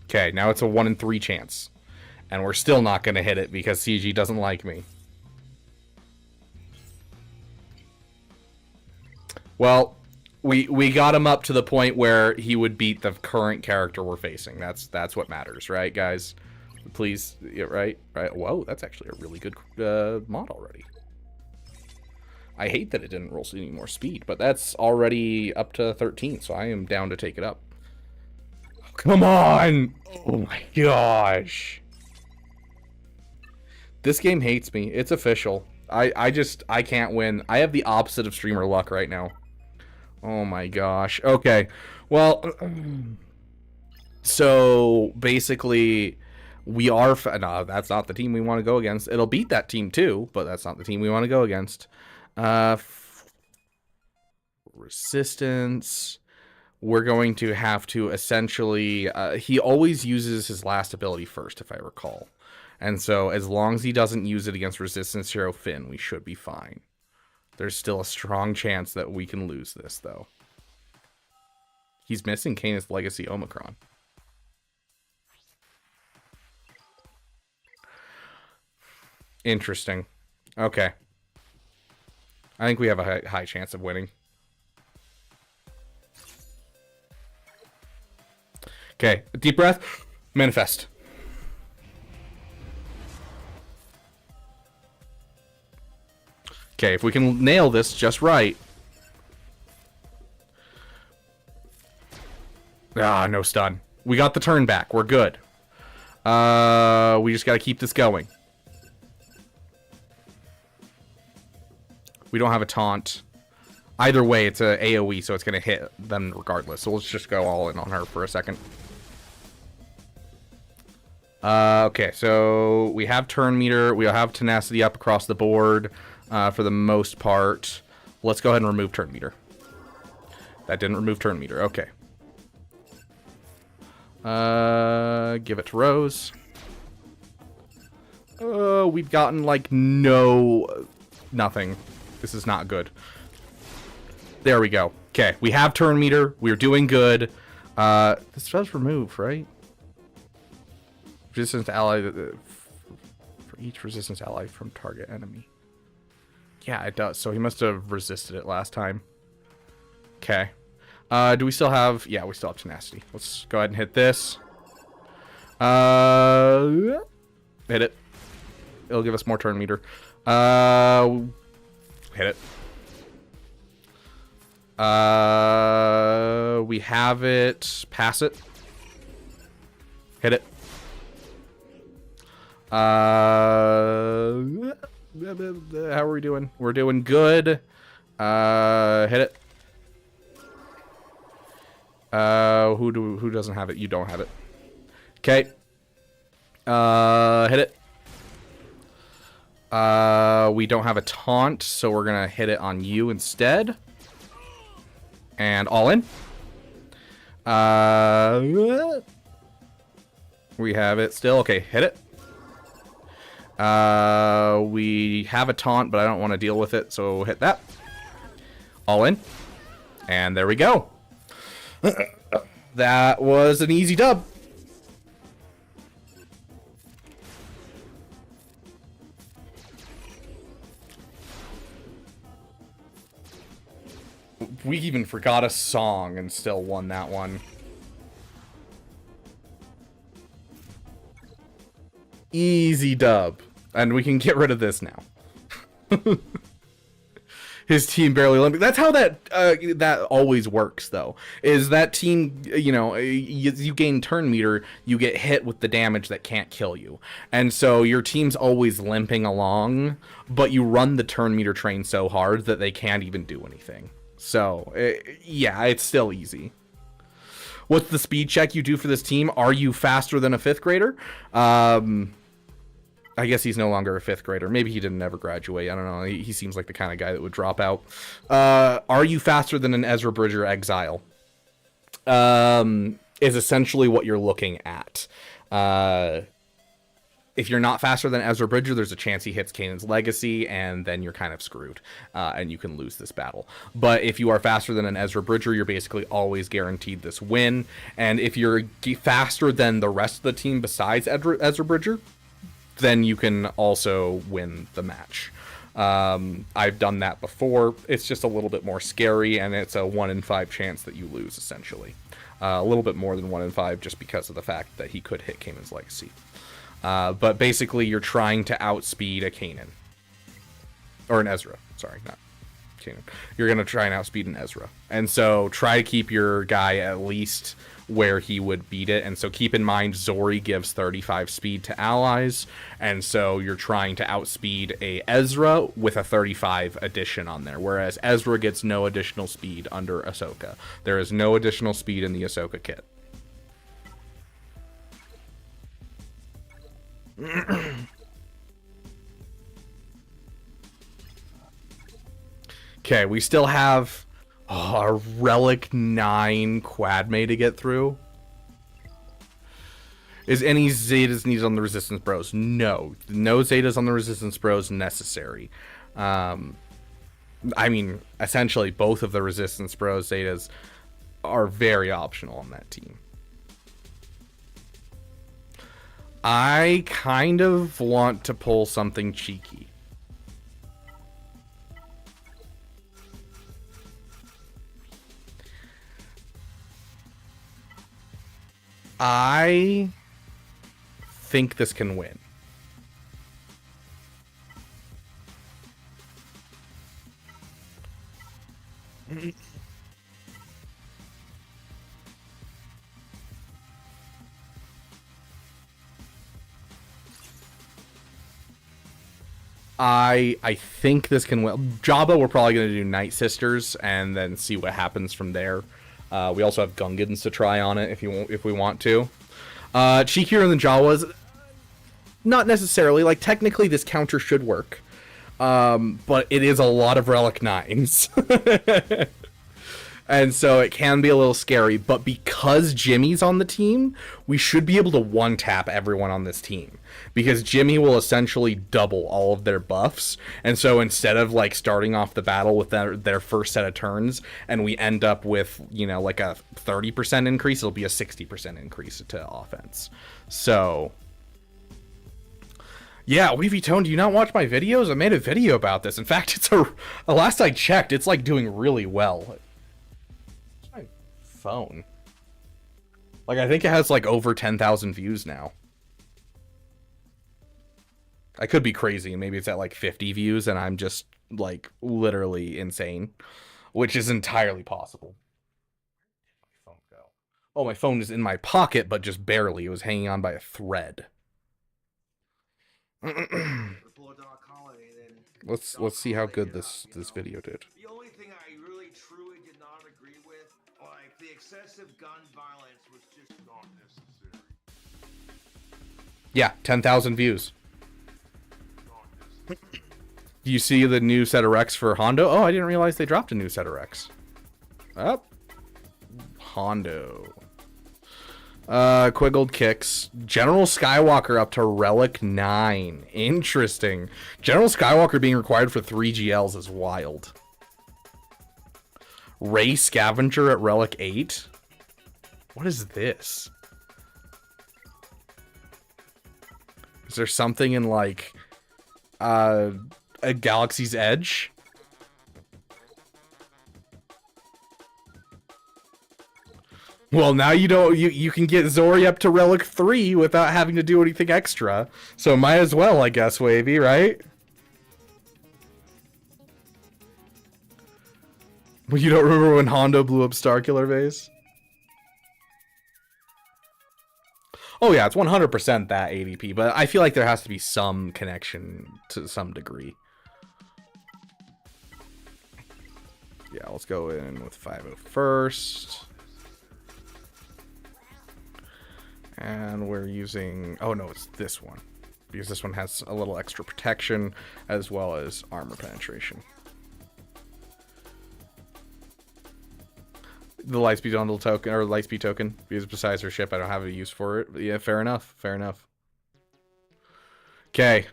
Okay, now it's a 1 in 3 chance. And we're still not going to hit it because CG doesn't like me. Well, we got him up to the point where he would beat the current character we're facing. That's what matters, right, guys? Please, yeah, right? Whoa, that's actually a really good mod already. I hate that it didn't roll any more speed, but that's already up to 13, so I am down to take it up. Come on! Oh my gosh. This game hates me. It's official. I can't win. I have the opposite of streamer luck right now. Oh my gosh. Okay. Well, so basically we are... No, that's not the team we want to go against. It'll beat that team too, but that's not the team we want to go against. Resistance... We're going to have to essentially... he always uses his last ability first, if I recall. And so, as long as he doesn't use it against Resistance Hero Finn, we should be fine. There's still a strong chance that we can lose this, though. He's missing Canis Legacy Omicron. Interesting. Okay. I think we have a high chance of winning. Okay, deep breath, manifest. Okay, if we can nail this just right. Ah, no stun. We got the turn back. We're good. We just got to keep this going. We don't have a taunt. Either way, it's a AoE, so it's going to hit them regardless. So let's just go all in on her for a second. Okay, so we have turn meter. We have tenacity up across the board for the most part. Let's go ahead and remove turn meter. That didn't remove turn meter. Okay. Give it to Rose. We've gotten like nothing. This is not good. There we go. Okay, we have turn meter. We're doing good. This does remove, right? Resistance to ally for each resistance ally from target enemy. Yeah, it does. So he must have resisted it last time. Okay. Do we still have... Yeah, we still have tenacity. Let's go ahead and hit this. Hit it. It'll give us more turn meter. Hit it. We have it. Pass it. Hit it. How are we doing? We're doing good. Hit it. Who doesn't have it? You don't have it. Okay. Hit it. We don't have a taunt, so we're gonna hit it on you instead. And all in. We have it still. Okay, hit it. We have a taunt, but I don't want to deal with it, so hit that. All in. And there we go. That was an easy dub. We even forgot a song and still won that one. Easy dub. And we can get rid of this now. His team barely limping. That's how that always works, though. Is that team, you know, you gain turn meter, you get hit with the damage that can't kill you. And so your team's always limping along, but you run the turn meter train so hard that they can't even do anything. So, yeah, it's still easy. What's the speed check you do for this team? Are you faster than a 5th grader? I guess he's no longer a 5th grader. Maybe he didn't ever graduate. I don't know. He seems like the kind of guy that would drop out. Are you faster than an Ezra Bridger Exile? Is essentially what you're looking at. If you're not faster than Ezra Bridger, there's a chance he hits Kanan's Legacy, and then you're kind of screwed, and you can lose this battle. But if you are faster than an Ezra Bridger, you're basically always guaranteed this win. And if you're faster than the rest of the team besides Ezra Bridger, then you can also win the match. I've done that before. It's just a little bit more scary, and it's a 1 in 5 chance that you lose, essentially. A little bit more than 1 in 5 just because of the fact that he could hit Kanan's Legacy. But basically, you're trying to outspeed a Kanan. Or an Ezra. Sorry, not Kanan. You're going to try and outspeed an Ezra. And so try to keep your guy at least where he would beat it. And so keep in mind, Zori gives 35 speed to allies. And so you're trying to outspeed a Ezra with a 35 addition on there. Whereas Ezra gets no additional speed under Ahsoka. There is no additional speed in the Ahsoka kit. Okay, we still have a Relic 9 Quadme to get through. Is any Zetas needed on the Resistance Bros? No. No Zetas on the Resistance Bros necessary. I mean, essentially both of the Resistance Bros Zetas are very optional on that team. I kind of want to pull something cheeky. I think this can win. I think this can win. Jabba, we're probably going to do Night Sisters and then see what happens from there. We also have Gungans to try on it if we want to. Cheekier than Jawas, not necessarily. Like, technically this counter should work. But it is a lot of Relic 9s. And so it can be a little scary, but because Jimmy's on the team, we should be able to one-tap everyone on this team. Because Jimmy will essentially double all of their buffs, and so instead of, like, starting off the battle with their first set of turns, and we end up with, you know, like a 30% increase, it'll be a 60% increase to offense. So, yeah, Weavy Tone, do you not watch my videos? I made a video about this. In fact, it's last I checked, it's, like, doing really well. Phone. Like, I think it has like over 10,000 views now. I could be crazy. Maybe it's at like 50 views and I'm just like literally insane, which is entirely possible. Where did my phone go? Oh, my phone is in my pocket, but just barely. It was hanging on by a thread. Let's see how good this video did. The only thing I really truly did not agree with, like the excessive gun violence, was just not necessary. Yeah, 10,000 views. Do you see the new set of Rex for Hondo? Oh, I didn't realize they dropped a new set of Rex. Up. Hondo. Quiggled kicks. General Skywalker up to Relic 9. Interesting. General Skywalker being required for 3 GLs is wild. Rey Scavenger at Relic 8. What is this? Is there something in like a Galaxy's Edge? Well, now you can get Zori up to Relic 3 without having to do anything extra. So might as well, I guess, Wavy, right? Well, you don't remember when Hondo blew up Starkiller Base? Oh yeah, it's 100% that ADP, but I feel like there has to be some connection to some degree. Yeah, let's go in with 5-0 first. And we're using... Oh no, it's this one. Because this one has a little extra protection as well as armor penetration. The Lightspeed Bundle token, or Lightspeed token, because besides her ship, I don't have a use for it. But yeah, fair enough. Fair enough. Okay.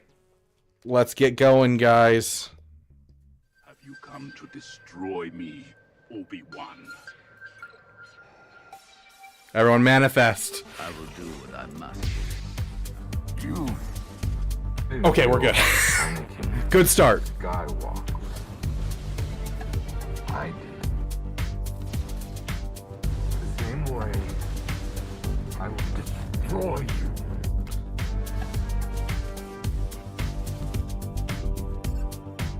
Let's get going, guys. Have you come to destroy me, Obi-Wan? Everyone manifest. I will do what I must. You. Okay, we're good. Good start. Skywalker. I did. The same way, I will destroy you.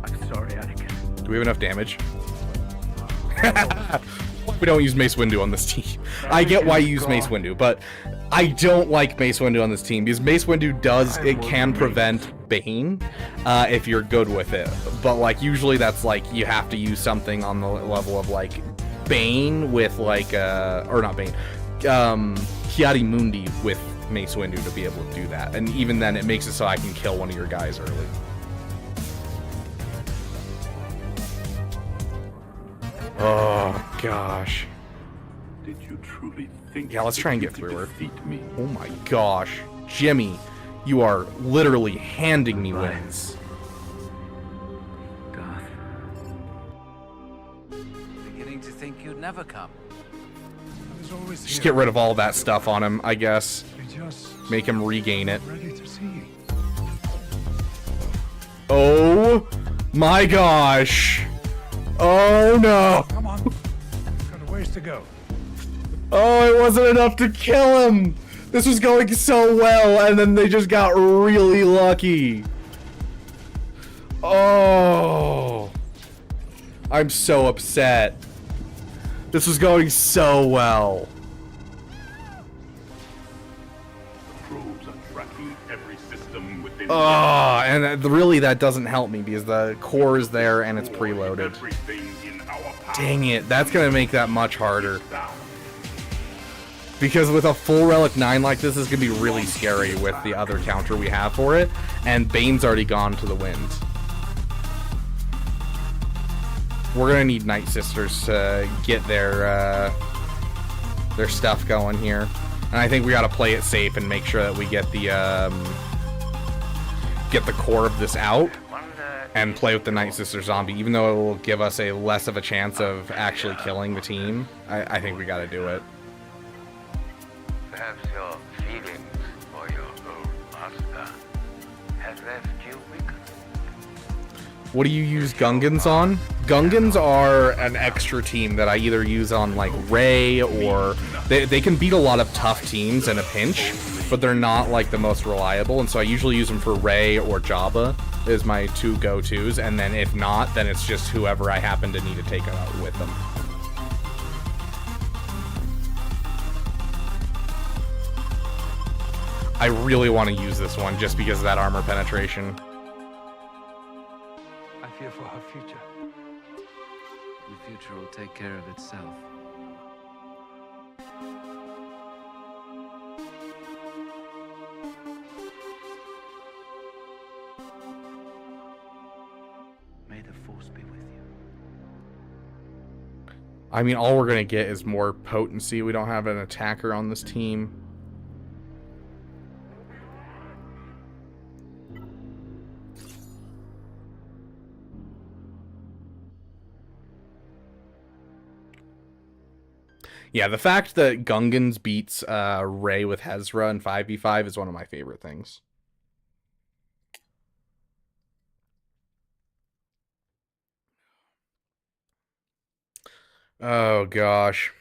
I'm sorry, Anakin. Do we have enough damage? We don't use Mace Windu on this team. I get why you use Mace Windu, but I don't like Mace Windu on this team because Mace Windu can prevent Bane if you're good with it. But like usually that's like you have to use something on the level of like Bane with like or not Bane, Kiadi Mundi with Mace Windu to be able to do that. And even then it makes it so I can kill one of your guys early. Oh gosh. Did you truly think? Yeah, let's try and get through her. Defeat me? Oh my gosh. Jimmy, you are literally handing me wins. Darth. Beginning to think you'd never come. I was always Just here. get rid of all that stuff on him, I guess. Just Make him regain it. ready to see. Oh my gosh. Oh no. Come on. Got a ways to go. Oh, it wasn't enough to kill him. This was going so well, and then they just got really lucky. Oh. I'm so upset. This was going so well. Probes are tracking every system within. Oh, and really that doesn't help me because the core is there and it's preloaded. Everything in our power. Dang it, that's gonna make that much harder. Because with a full Relic 9 like this, is gonna be really scary with the other counter we have for it, and Bane's already gone to the wind. We're gonna need Night Sisters to get their stuff going here. And I think we gotta play it safe and make sure that we get the core of this out and play with the Night Sister zombie, even though it will give us a less of a chance of actually killing the team. I think we gotta do it. Perhaps your feelings for your old master has left you weak. What do you use Gungans on? Gungans are an extra team that I either use on like Rey or they can beat a lot of tough teams in a pinch, but they're not like the most reliable, and so I usually use them for Rey or Jabba is my two go-tos, and then if not, then it's just whoever I happen to need to take out with them. I really want to use this one just because of that armor penetration. I fear for her future. The future will take care of itself. May the force be with you. I mean, all we're going to get is more potency. We don't have an attacker on this team. Yeah, the fact that Gungans beats Rey with Hezra in 5v5 is one of my favorite things. Oh, gosh.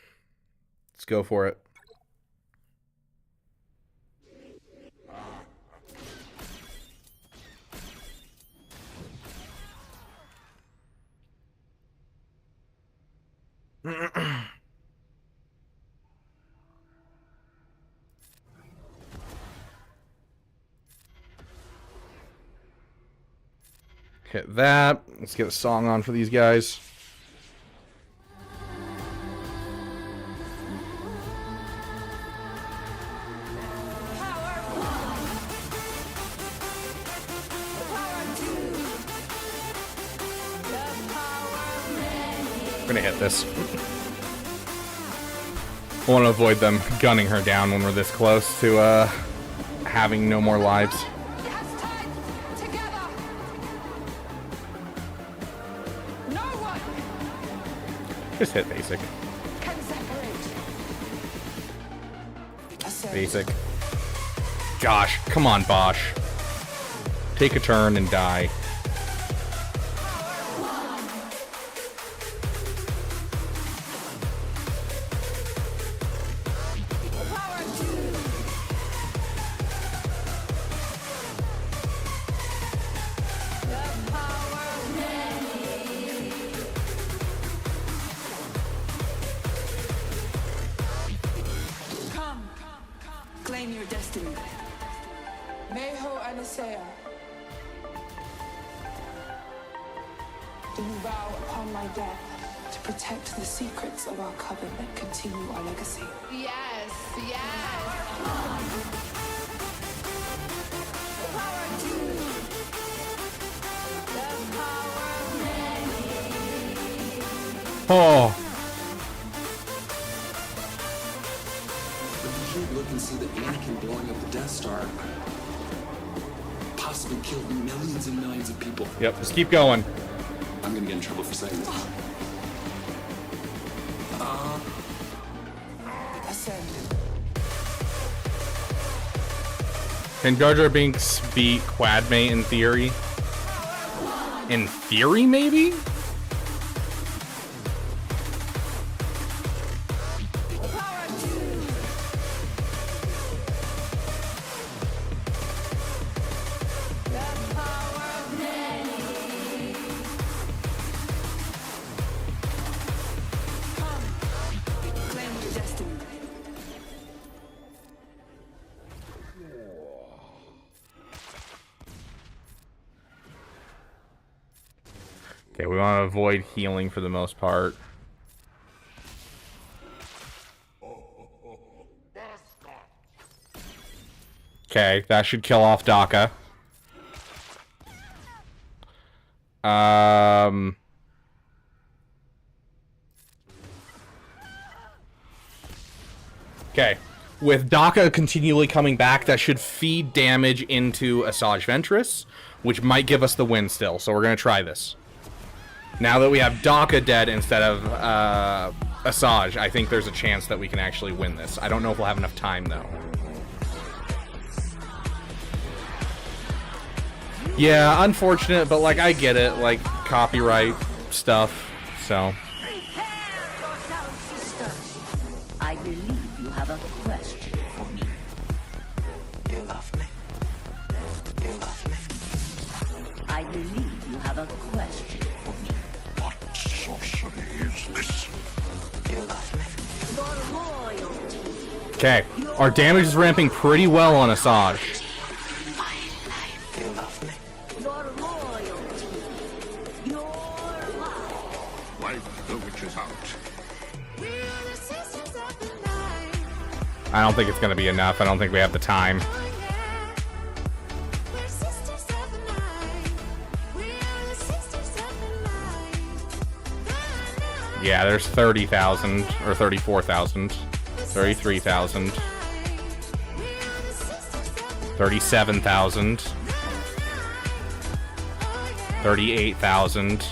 Let's go for it. Hit that. Let's get a song on for these guys. We're gonna hit this. I want to avoid them gunning her down when we're this close to having no more lives. Just hit basic. Basic. Josh, come on, Bosch. Take a turn and die. Oh. But you look and see that Anakin blowing up the Death Star possibly killed millions and millions of people. Yep, just keep going. I'm gonna get in trouble for saying this. Ascend. Can Jar Jar Binks beat Quadme in theory? In theory, maybe? Okay, we want to avoid healing for the most part. Okay, that should kill off Daka. Okay, with Daka continually coming back, that should feed damage into Asajj Ventress, which might give us the win still, so we're going to try this. Now that we have Daka dead instead of Asajj, I think there's a chance that we can actually win this. I don't know if we'll have enough time, though. Yeah, unfortunate, but, like, I get it. Like, copyright stuff, so... I believe you have a question for me. You love me. You love me. I believe you have a question for me. What sorcery is this? You love me. For royalty. Okay, our damage is ramping pretty well on Asajj. You love me. Your loyalty. Your life. Wipe the witches out. I don't think it's gonna be enough. I don't think we have the time. Yeah, there's 30,000 or 34,000, 33,000, 37,000, 38,000.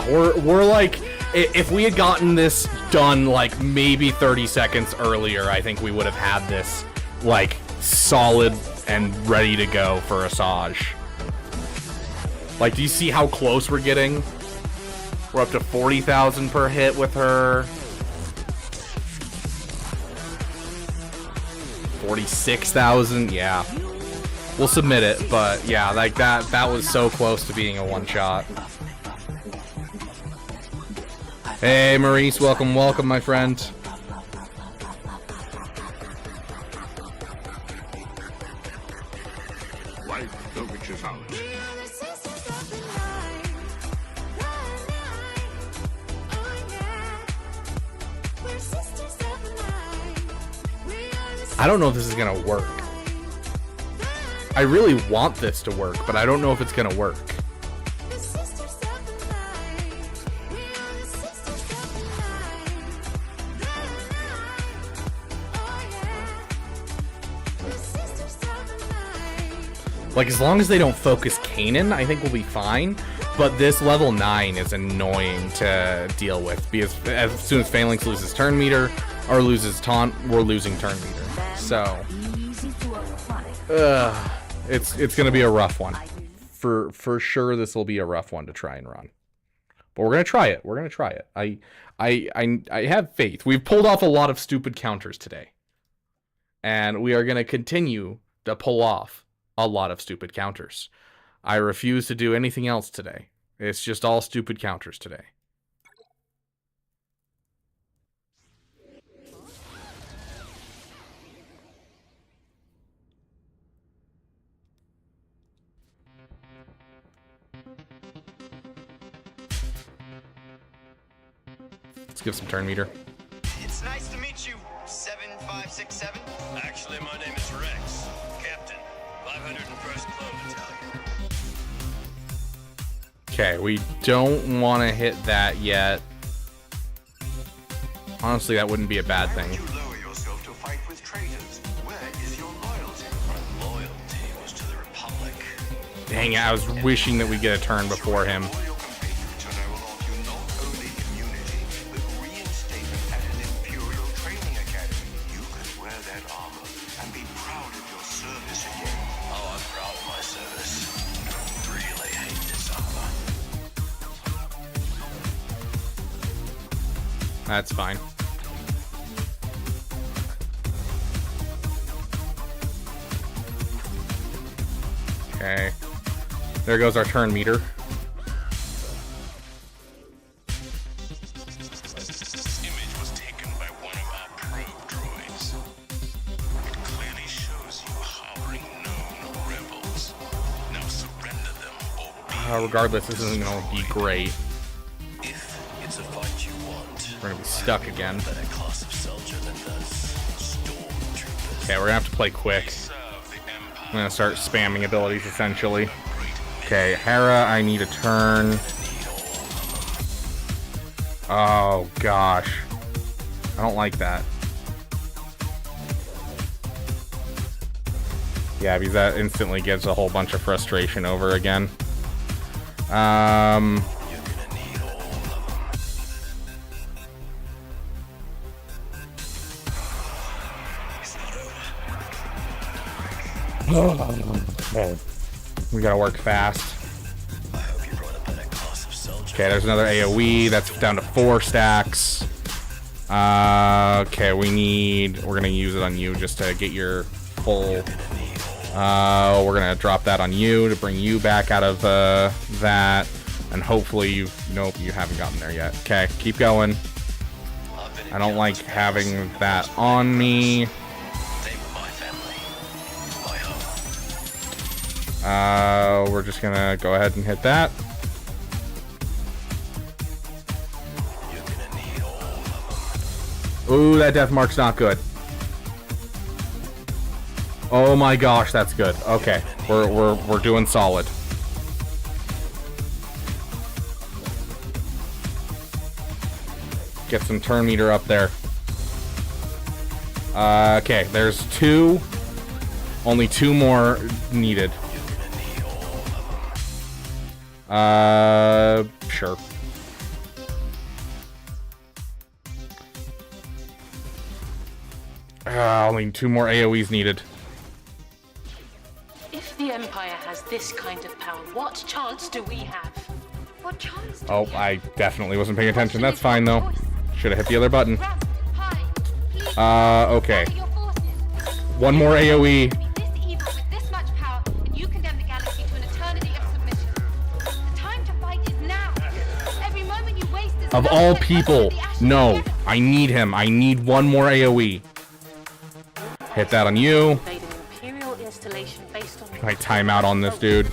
We're like, if we had gotten this done like maybe 30 seconds earlier, I think we would have had this like solid and ready to go for Asajj. Like, do you see how close we're getting? We're up to 40,000 per hit with her. 46,000, yeah. We'll submit it, but yeah, like that was so close to being a one-shot. Hey, Maurice, welcome, my friend. Wipe the witches out. I don't know if this is gonna work. I really want this to work, but I don't know if it's gonna work. Like, as long as they don't focus Kanan, I think we'll be fine. But this level 9 is annoying to deal with, because as soon as Phalanx loses turn meter or loses taunt, we're losing turn meter. So, it's gonna be a rough one. For sure, this will be a rough one to try and run. But we're gonna try it. We're gonna try it. I have faith. We've pulled off a lot of stupid counters today, and we are gonna continue to pull off a lot of stupid counters. I refuse to do anything else today. It's just all stupid counters today. Let's give some turn meter. It's nice to meet you, 7567. Actually, my name is Rex, Captain, 501st Clone Battalion. Okay, we don't want to hit that yet. Honestly, that wouldn't be a bad thing. Why would you lower yourself to fight with traitors? Where is your loyalty? My loyalty was to the Republic. Dang it, I was wishing that we'd get a turn before him. That's fine. Okay. There goes our turn meter. This image was taken by one of our probe droids. It clearly shows you harboring known rebels. Now surrender them or be Regardless, this isn't going to be great. If it's a fight you want, we're going to be stuck again. better class of soldier than those stormtroopers. Okay, we're going to have to play quick. I'm going to start spamming abilities, essentially. Okay, Hera, I need a turn. Oh, gosh. I don't like that. Yeah, because that instantly gives a whole bunch of frustration over again. We gotta work fast. Okay, there's another AoE. That's down to 4 stacks. Okay, we're gonna use it on you just to get your full. We're gonna drop that on you to bring you back out of that, and hopefully nope, you haven't gotten there yet. Okay, keep going. I don't like having that on me. We're just gonna go ahead and hit that. Ooh, that death mark's not good. Oh my gosh, that's good. Okay, we're doing solid. Get some turn meter up there. Okay, there's 2. Only 2 more needed. Sure. Only 2 more AoEs needed. If the Empire has this kind of power, what chance do we have? What chance do Oh, I definitely wasn't paying attention. That's fine, though. Should have hit the other button. Okay. 1 more AoE. Of all people, no. I need him. I need 1 more AoE. Hit that on you. Can I time out on this dude?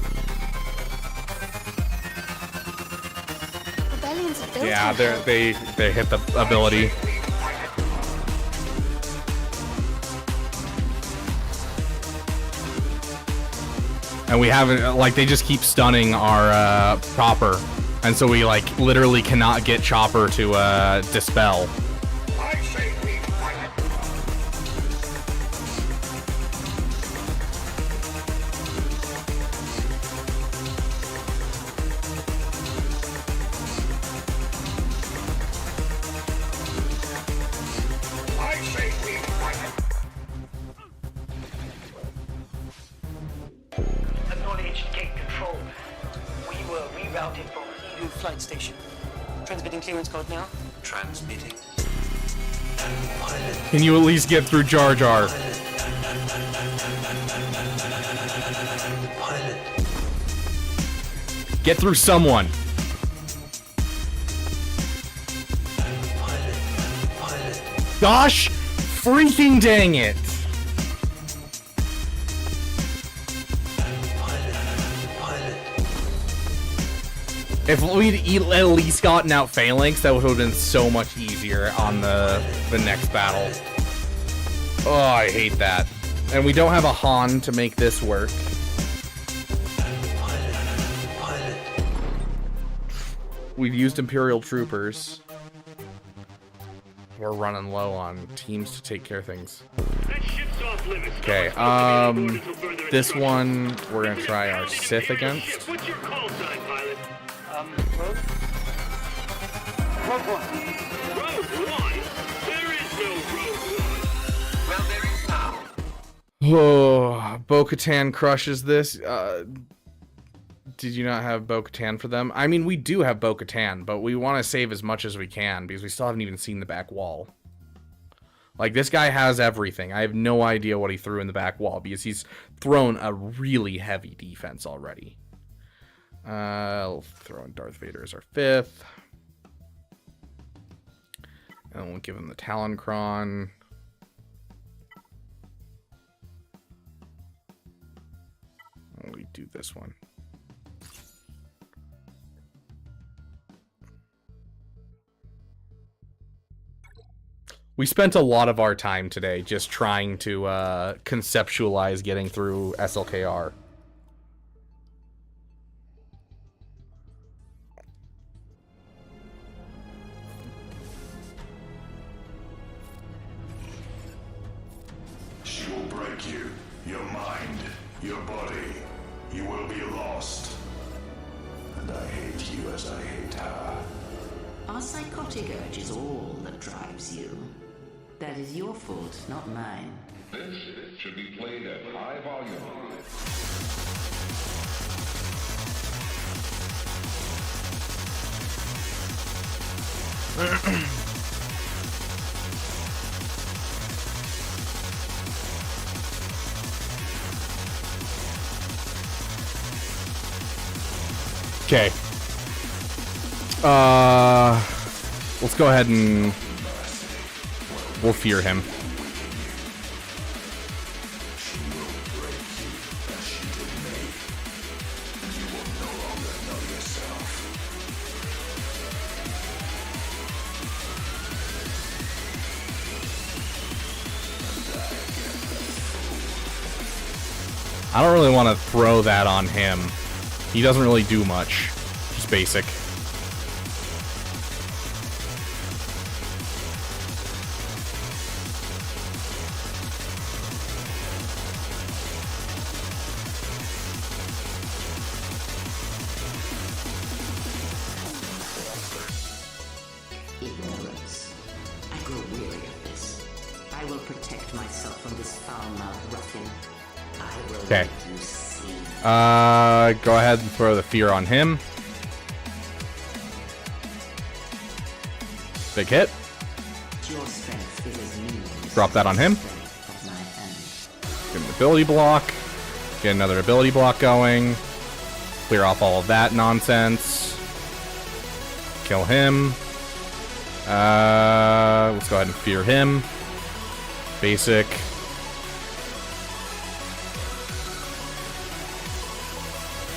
Yeah, they hit the ability. And we haven't, like, they just keep stunning our Chopper. And so we, like, literally cannot get Chopper to dispel. Acknowledge gate control. We were rerouted from EU flight station. Transmitting clearance code now. Transmitting. Can you at least get through Jar Jar? Get through someone. Gosh, freaking dang it. If we'd at least gotten out Phalanx, that would have been so much easier on the next battle. Oh, I hate that. And we don't have a Han to make this work. We've used Imperial Troopers. We're running low on teams to take care of things. Okay, this one we're gonna try our Sith against. What's your call sign, pilot? Rogue? Rogue One. Rogue One? There is no Rogue One. Well, there is now. Oh, Bo-Katan crushes this. Did you not have Bo-Katan for them? I mean, we do have Bo-Katan, but we want to save as much as we can because we still haven't even seen the back wall. Like, this guy has everything. I have no idea what he threw in the back wall because he's thrown a really heavy defense already. I'll throw in Darth Vader as our 5th. And we'll give him the Talon Cron. We do this one. We spent a lot of our time today just trying to conceptualize getting through SLKR. She will break you, your mind, your body. You will be lost. And I hate you as I hate her. Our psychotic urge is all that drives you. That is your fault, not mine. This should be played at high volume. Okay. Let's go ahead and We'll fear him. I don't really want to throw that on him. He doesn't really do much. Just basic. Ignorance. I grow weary of this. I will protect myself from this foul-mouthed ruffian. I will Okay. make you see. Go ahead and throw the fear on him. Big hit. Your strength is as mean as Drop that on him. the strength of my hand. Get an ability block. Get another ability block going. Clear off all of that nonsense. Kill him. Let's go ahead and fear him. Basic.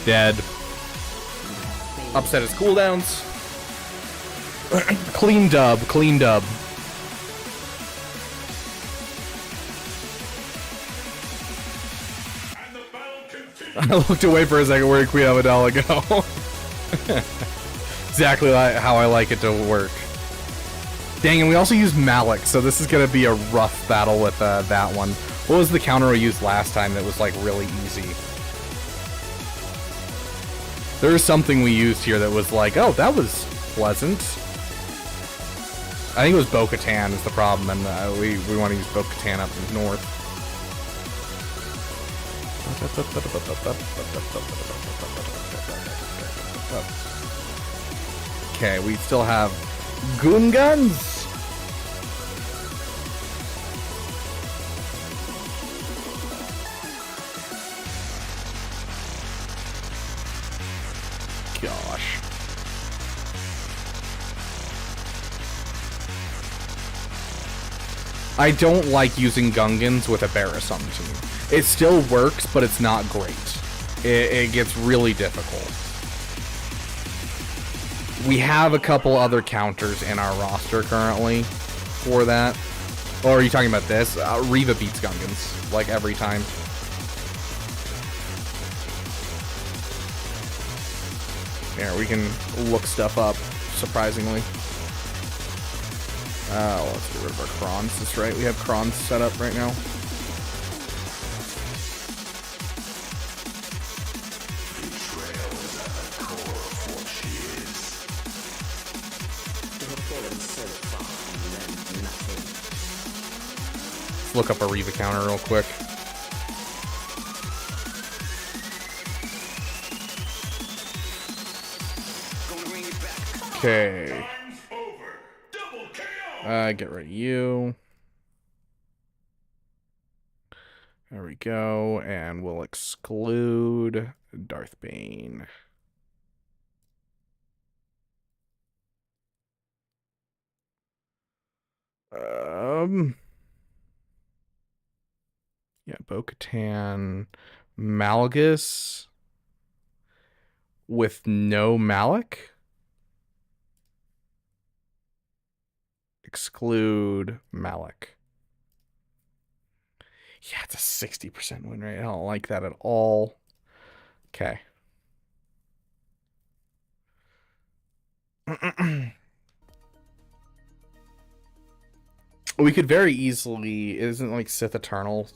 Dead. Upset his cooldowns. Clean dub. Clean dub. I looked away for a second. Where did Queen Amidala go? Exactly how I like it to work. Dang, and we also used Malik, so this is going to be a rough battle with that one. What was the counter we used last time that was, like, really easy? There was something we used here that was like, oh, that was pleasant. I think it was Bo-Katan is the problem, and we want to use Bo-Katan up north. Okay, we still have Gungans. Gosh. I don't like using Gungans with a Barris on the team. It still works, but it's not great. It gets really difficult. We have a couple other counters in our roster currently for that. Or are you talking about this? Reva beats Gungans, like, every time. There, we can look stuff up, surprisingly. Let's get rid of our Crons. That's right, we have Crons set up right now. Let's look up a Reva counter real quick. Okay. Get rid of you. There we go. And we'll exclude Darth Bane. Yeah, Bo-Katan, Malgus with no Malik. Exclude Malik. Yeah, it's a 60% win rate. I don't like that at all. Okay. We could very easily, isn't like Sith Eternal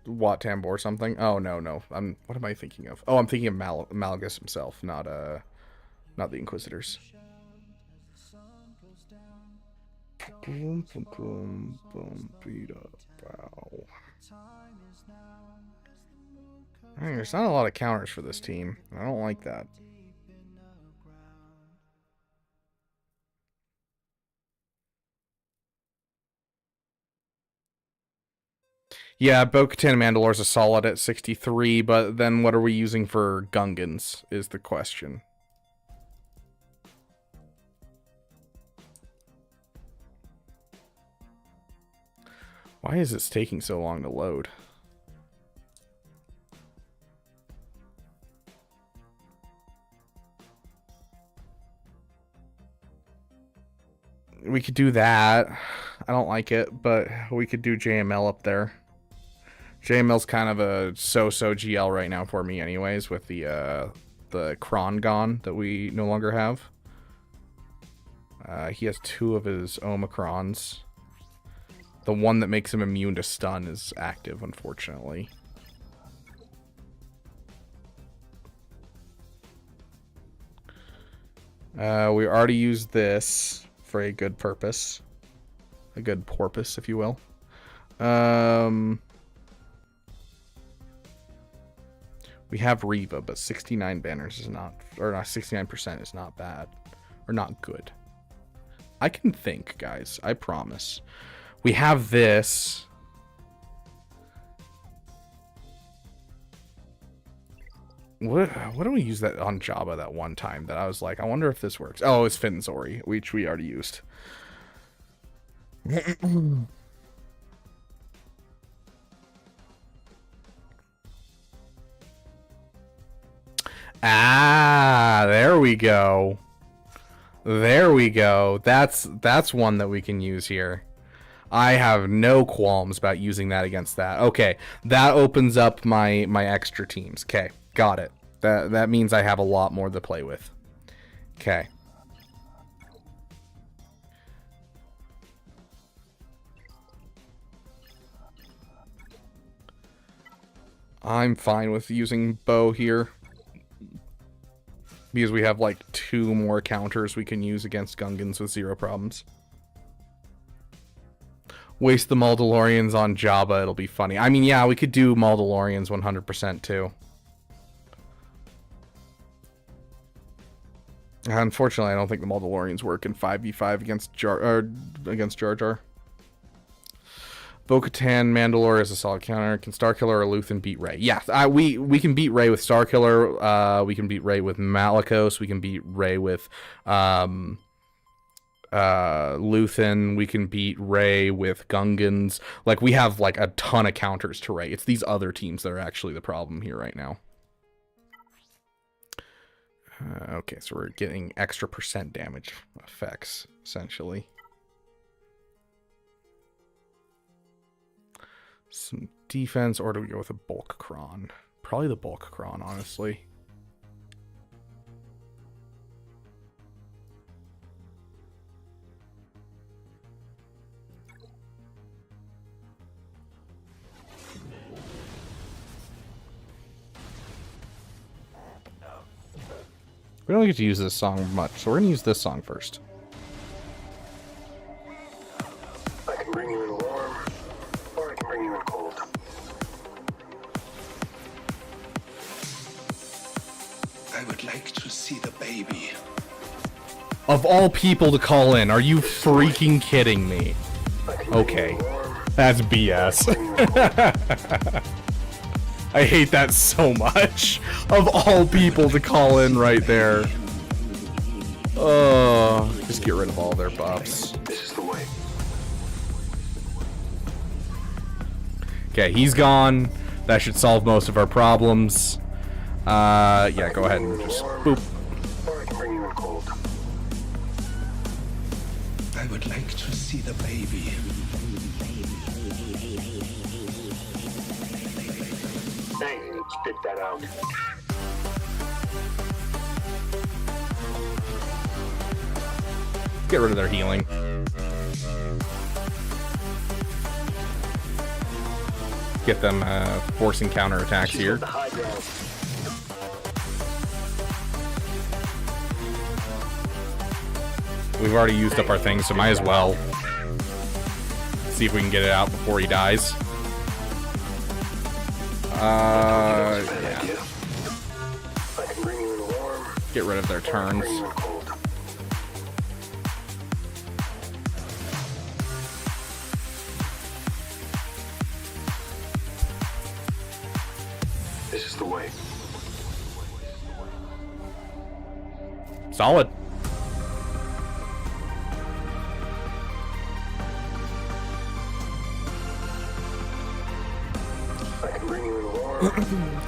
Wat Tambor or something? Oh no. What am I thinking of? Oh, I'm thinking of Malgus himself, not the Inquisitors. Boom, boom, boom, boom, beat up, wow. There's not a lot of counters for this team. I don't like that. Yeah, Bo-Katan and Mandalore's a solid at 63, but then what are we using for Gungans is the question. Why is this taking so long to load? We could do that. I don't like it, but we could do JML up there. JML's kind of a so-so GL right now for me anyways, with the Cron gone that we no longer have. He has 2 of his Omicrons. The one that makes him immune to stun is active, unfortunately. We already used this for a good purpose. A good porpoise, if you will. We have Reva, but 69 banners is not, or not 69% is not bad. Or not good. I can think, guys. I promise. We have this. What do we use that on Jabba that one time that I was like, I wonder if this works. Oh, it's Fit and Zori, which we already used. Ah, there we go. There we go. That's one that we can use here. I have no qualms about using that against that. Okay, that opens up my extra teams. Okay, got it. That means I have a lot more to play with. Okay. I'm fine with using bow here. Because we have like 2 more counters we can use against Gungans with 0 problems. Waste the Mandalorians on Jabba, it'll be funny. I mean, yeah, we could do Mandalorians 100% too. Unfortunately, I don't think the Mandalorians work in 5v5 against Jar Jar. Bo-Katan, Mandalore is a solid counter. Can Starkiller or Luthen beat Rey? Yeah, we can beat Rey with Starkiller. We can beat Rey with Malicos. We can beat Rey with Luthen. We can beat Rey with Gungans. Like, we have like a ton of counters to Rey. It's these other teams that are actually the problem here right now. Okay, so we're getting extra % damage effects, essentially. Some defense, or do we go with a bulk Cron? Probably the bulk Cron, honestly. We don't get to use this song much, so we're going to use this song first. I can bring you in warm, or I can bring you in cold. I would like to see the baby. Of all people to call in, are you freaking kidding me? Okay, that's BS. I hate that so much. Of all people to call in right there. Oh, just get rid of all their buffs. This is the way. Okay, he's gone. That should solve most of our problems. Yeah, go ahead and just boop. Or I can bring you in cold. I would like to see the baby. Hey, spit that out. Get rid of their healing. Get them forcing counter attacks here. We've already used up our thing, so might as well see if we can get it out before he dies. Yeah. Get rid of their turns. This is the way. Solid.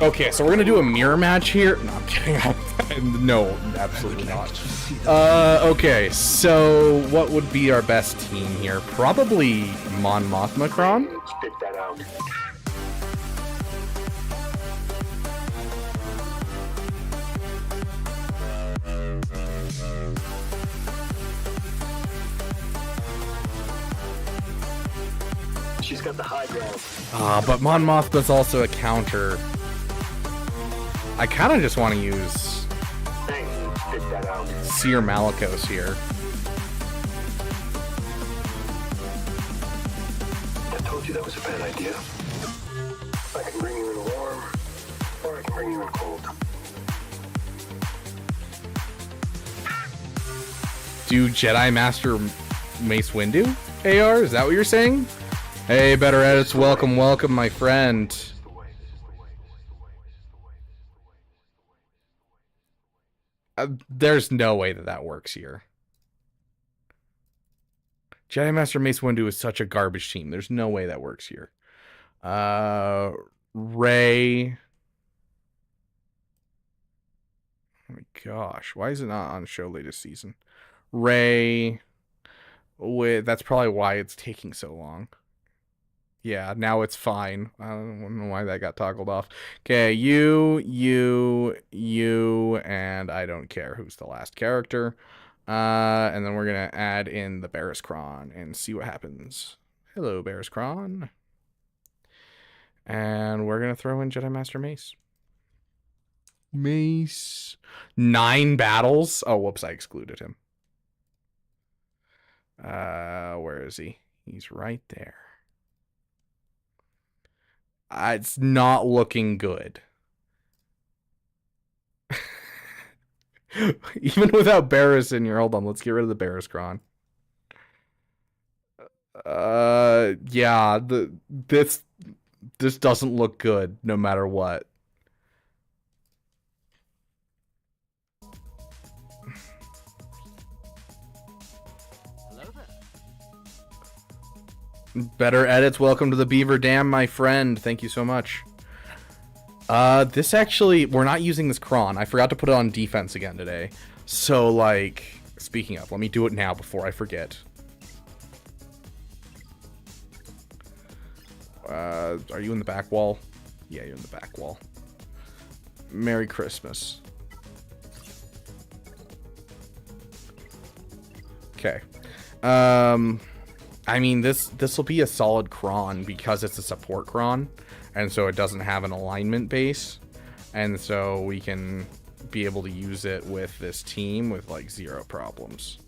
Okay, so we're gonna do a mirror match here. No, I'm kidding. No, absolutely not. Okay, so what would be our best team here? Probably Mothma Cron. Spit that out. She's got the high ground. But Mon Mothma's also a counter. I kind of just want to use Spit that out. Cere Malicos here. I told you that was a bad idea. I can bring you in warm, or I can bring you in cold. Do Jedi Master Mace Windu AR? Is that what you're saying? Hey, Better Edits, welcome, welcome, my friend. There's no way that that works here. Jedi Master Mace Windu is such a garbage team. There's no way that works here. Rey. Oh my gosh, why is it not on show latest season? Rey. That's probably why it's taking so long. Yeah, now it's fine. I don't know why that got toggled off. Okay, you, and I don't care who's the last character. And then we're going to add in the Barris Cron and see what happens. Hello, Barris Cron. And we're going to throw in Jedi Master Mace. Mace. 9 battles. Oh, whoops, I excluded him. Where is he? He's right there. It's not looking good. Even without Barris in here. Hold on, let's get rid of the Barris Cron. Yeah, this doesn't look good no matter what. Better Edits, welcome to the Beaver Dam, my friend. Thank you so much. This actually, we're not using this Cron. I forgot to put it on defense again today. So, like, speaking of, let me do it now before I forget. Are you in the back wall? Yeah, you're in the back wall. Merry Christmas. Okay. I mean, this will be a solid Cron because it's a support Cron, and so it doesn't have an alignment base, and so we can be able to use it with this team with like 0 problems,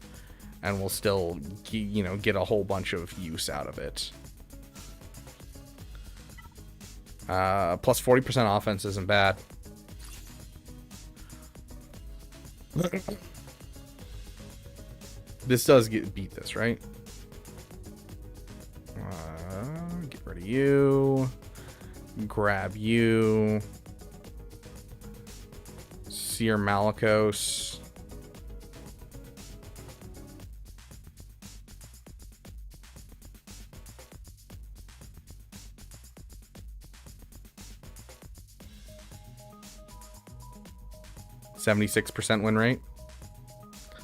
and we'll still, you know, get a whole bunch of use out of it. Plus 40% offense isn't bad. This does beat this, right? Get rid of you. Grab you. Cere Malicos. .76% win rate.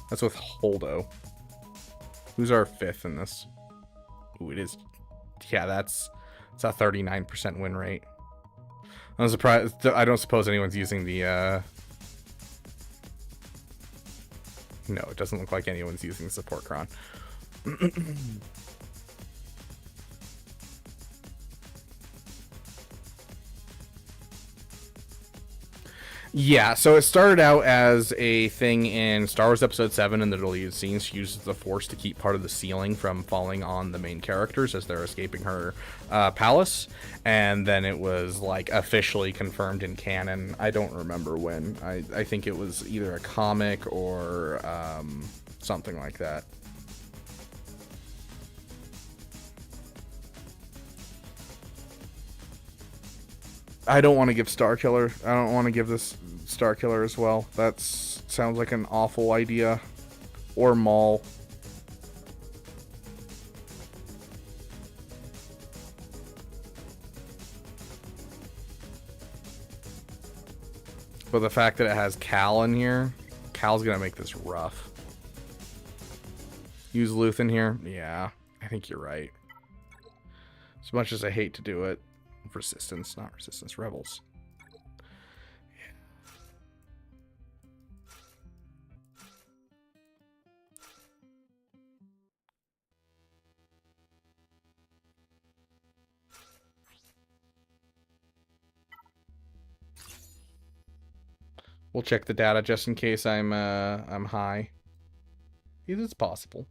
That's with Holdo. Who's our 5th in this? Ooh, it is. Yeah, it's a 39% win rate. I'm surprised. I don't suppose anyone's using the. No, it doesn't look like anyone's using the support Cron. Yeah, so it started out as a thing in Star Wars Episode 7 in the deleted scenes. She uses the Force to keep part of the ceiling from falling on the main characters as they're escaping her palace. And then it was, like, officially confirmed in canon. I don't remember when. I think it was either a comic or something like that. I don't want to give Starkiller. I don't want to give this Starkiller as well. That sounds like an awful idea. Or Maul. But the fact that it has Cal in here, Cal's gonna make this rough. Use Luthen here? Yeah, I think you're right. As much as I hate to do it. Resistance, not Resistance, Rebels. We'll check the data just in case I'm high. It's possible.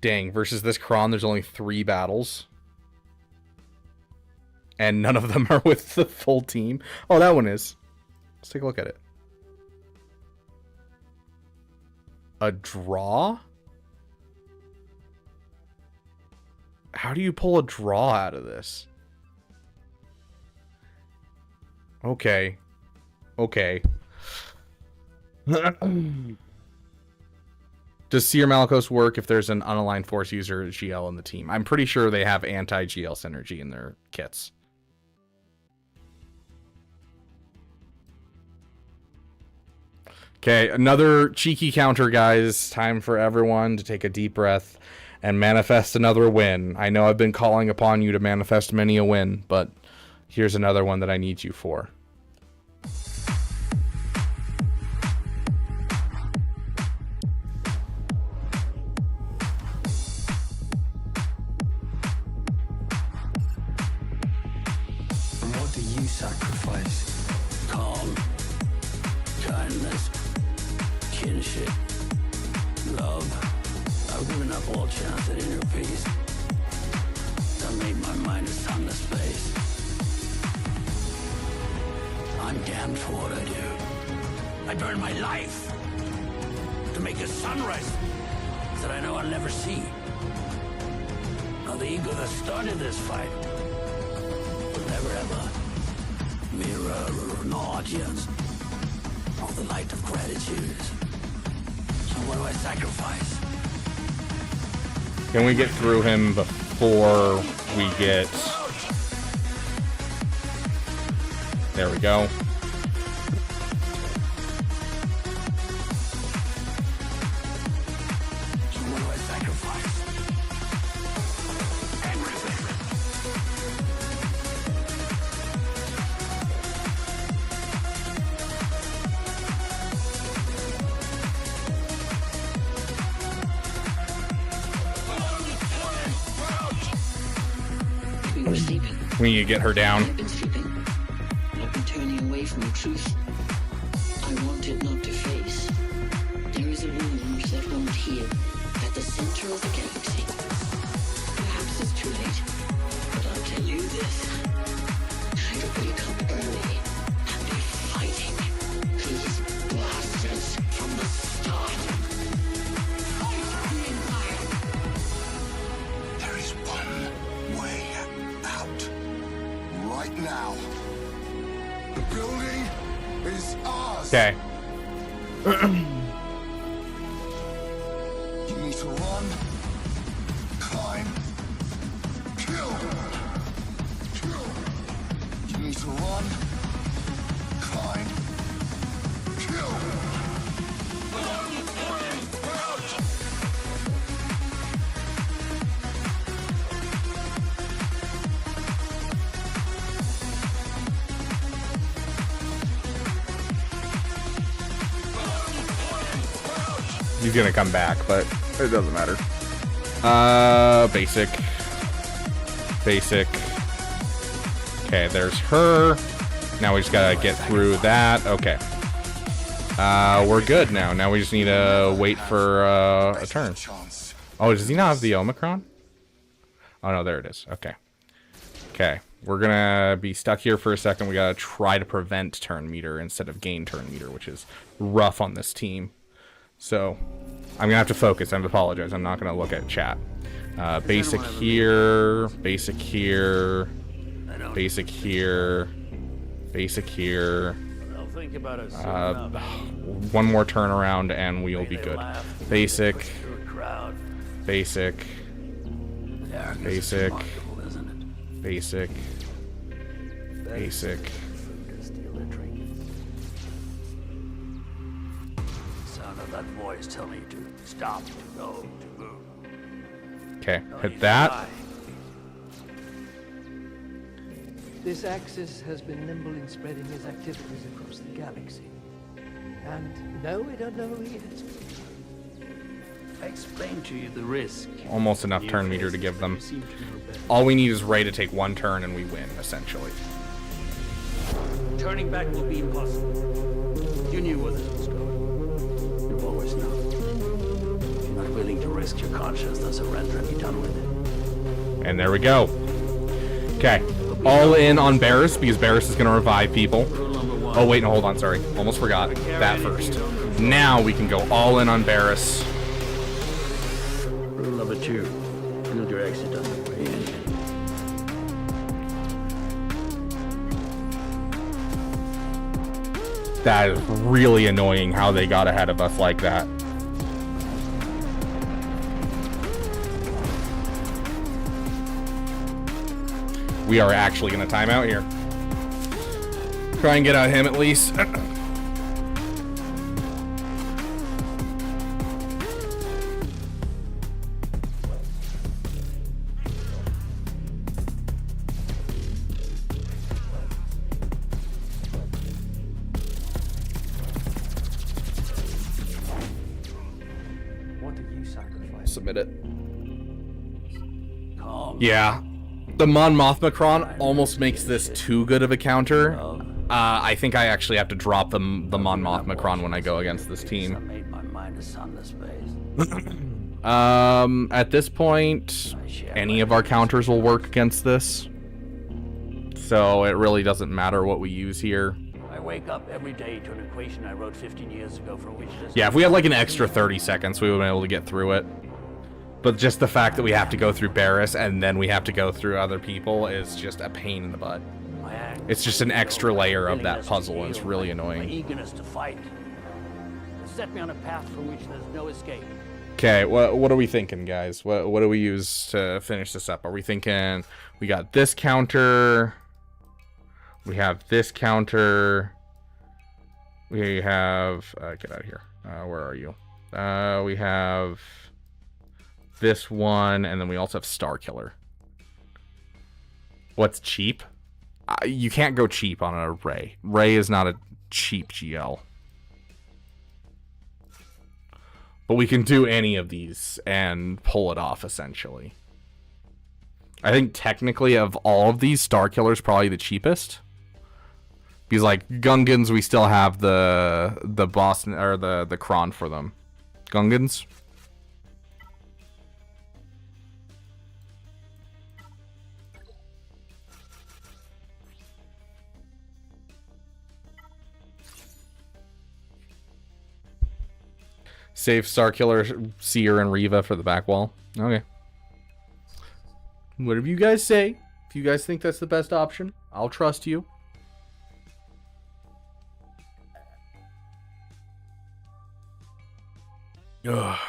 Dang, versus this Cron, there's only 3 battles. And none of them are with the full team. Oh, that one is. Let's take a look at it. A draw? How do you pull a draw out of this? Okay. Okay. Does Cere Malicos work if there's an unaligned Force user GL in the team? I'm pretty sure they have anti-GL synergy in their kits. Okay, another cheeky counter, guys. Time for everyone to take a deep breath and manifest another win. I know I've been calling upon you to manifest many a win, but here's another one that I need you for. And what do you sacrifice? Calm, kindness, kinship, love. I've given up all chance at inner peace. I made my mind a sunless space. I'm damned for what I do. I burn my life to make a sunrise that I know I'll never see. Now the ego that started this fight will never have a mirror or an audience or the light of gratitude. So what do I sacrifice? Can we get through him before we get... There we go. So what do I sacrifice? Everything. We were sleeping. We need to get her down. I've been sleeping. I've been turning away from the truth. I wanted not to face. There is a wound that won't heal at the center of the galaxy. Perhaps it's too late, but I'll tell you this. I'd wake up early and be fighting these bastards from the start. There is one way out. Right now. The building is ours. Okay. You need to run, climb, kill. Kill. You need to run, climb, kill. He's gonna come back, but it doesn't matter. Basic. Basic. Okay, there's her. Now we just gotta get through that. Okay. We're good now. Now we just need to wait for a turn. Oh, does he not have the Omicron? Oh no, there it is. Okay. Okay. We're gonna be stuck here for a second. We gotta try to prevent turn meter instead of gain turn meter, which is rough on this team. So I'm gonna have to focus. I apologize. I'm not gonna look at chat. Basic here, basic here, basic here, basic here. One more turnaround and we'll be good. Basic, basic, basic, basic, basic. Sound of that voice telling me to stop, to go, to move. Okay, hit that. This Axis has been nimble in spreading his activities across the galaxy. And no, we don't know who he is. I explained to you the risk. Almost enough turn meter to give them. All we need is Rey to take one turn and we win, essentially. Turning back will be impossible. You knew where this was going. You've always known. You're not willing to risk your conscience, then surrender and be done with it. And there we go. Okay. All in on Barris, because Barris is going to revive people. Oh, wait, no, hold on, sorry. Almost forgot that first. Now we can go all in on Barris. Rule number 2. Build your exit on the way in. That is really annoying how they got ahead of us like that. We are actually going to time out here. Try and get out him at least. What did you sacrifice? Submit it. Yeah. The Mothma Cron almost makes this too good of a counter. I think I actually have to drop the Mothma Cron when I go against this team. At this point, any of our counters will work against this. So it really doesn't matter what we use here. I wake up every day to an equation I wrote 15 years ago for which this. Yeah, if we had like an extra 30 seconds, we would have been able to get through it. But just the fact that we have to go through Barris and then we have to go through other people is just a pain in the butt. It's just an extra layer of that puzzle, and it's really My annoying. eagerness to fight. Set me on a path from which there's no escape. Okay, what are we thinking, guys? What do we use to finish this up? Are we thinking we got this counter? We have this counter. We have get out of here. Where are you? We have this one, and then we also have Star Killer. What's cheap? You can't go cheap on a Rey. Rey is not a cheap GL. But we can do any of these and pull it off, essentially. I think technically of all of these, Star Killer's probably the cheapest. Because like Gungans, we still have the Boston or the Cron for them. Gungans. Save Starkiller, Cere, and Reva for the back wall. Okay. Whatever you guys say. If you guys think that's the best option, I'll trust you. Ugh.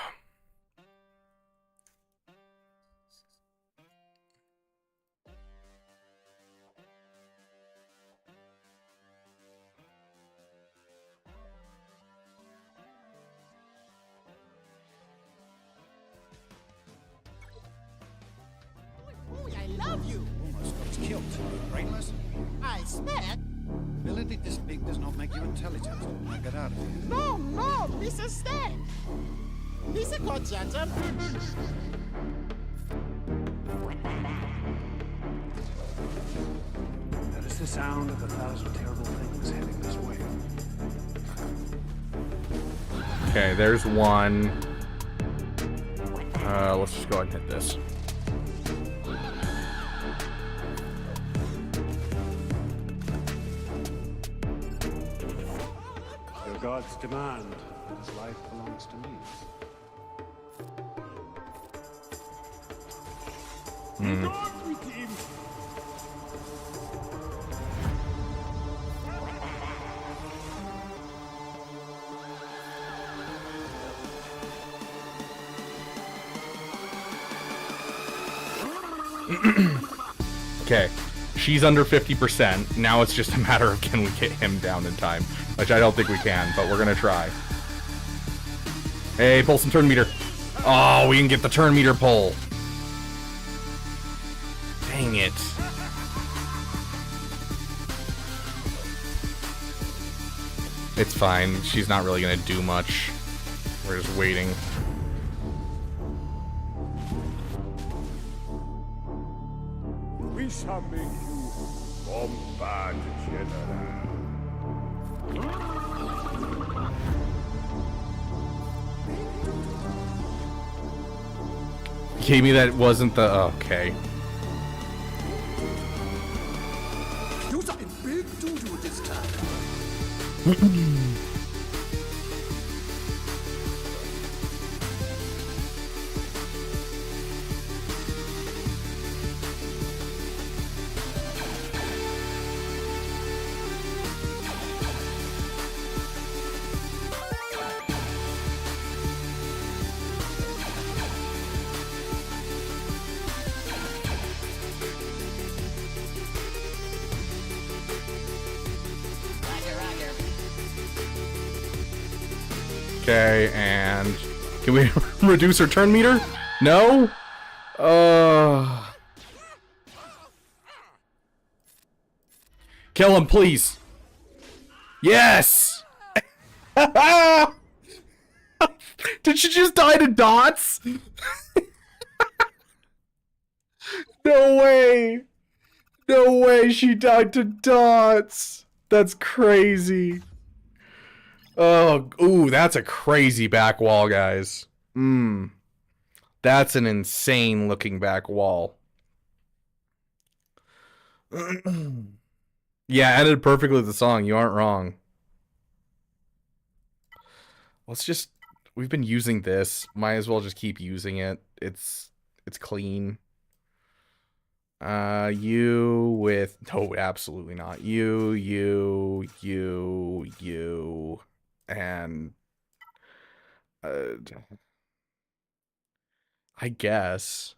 I love you. Almost got killed. Brainless? I expect. Ability this big does not make you intelligent. Now get out of here. No, no, Mr. Stan. Mr. Johnson. That is the sound of 1,000 terrible things heading this way. Okay, there's one. Let's just go ahead and hit this. Your gods demand His life belongs to me. Okay, she's under 50%. Now it's just a matter of can we get him down in time, which I don't think we can, but we're gonna try. Hey, pull some turn meter. Oh, we can get the turn meter pull. Dang it. It's fine. She's not really gonna do much. We're just waiting. We shall make you bombard general. Gave me that wasn't the okay. Do something big doo-doo this time. Okay, and can we reduce her turn meter? No? Kill him, please. Yes! Did she just die to dots? No way. No way she died to dots. That's crazy. Oh, ooh, that's a crazy back wall, guys. That's an insane looking back wall. Yeah, ended perfectly with the song. You aren't wrong. Let's just, we've been using this. Might as well just keep using it. It's clean. You with, no, absolutely not. You. And I guess,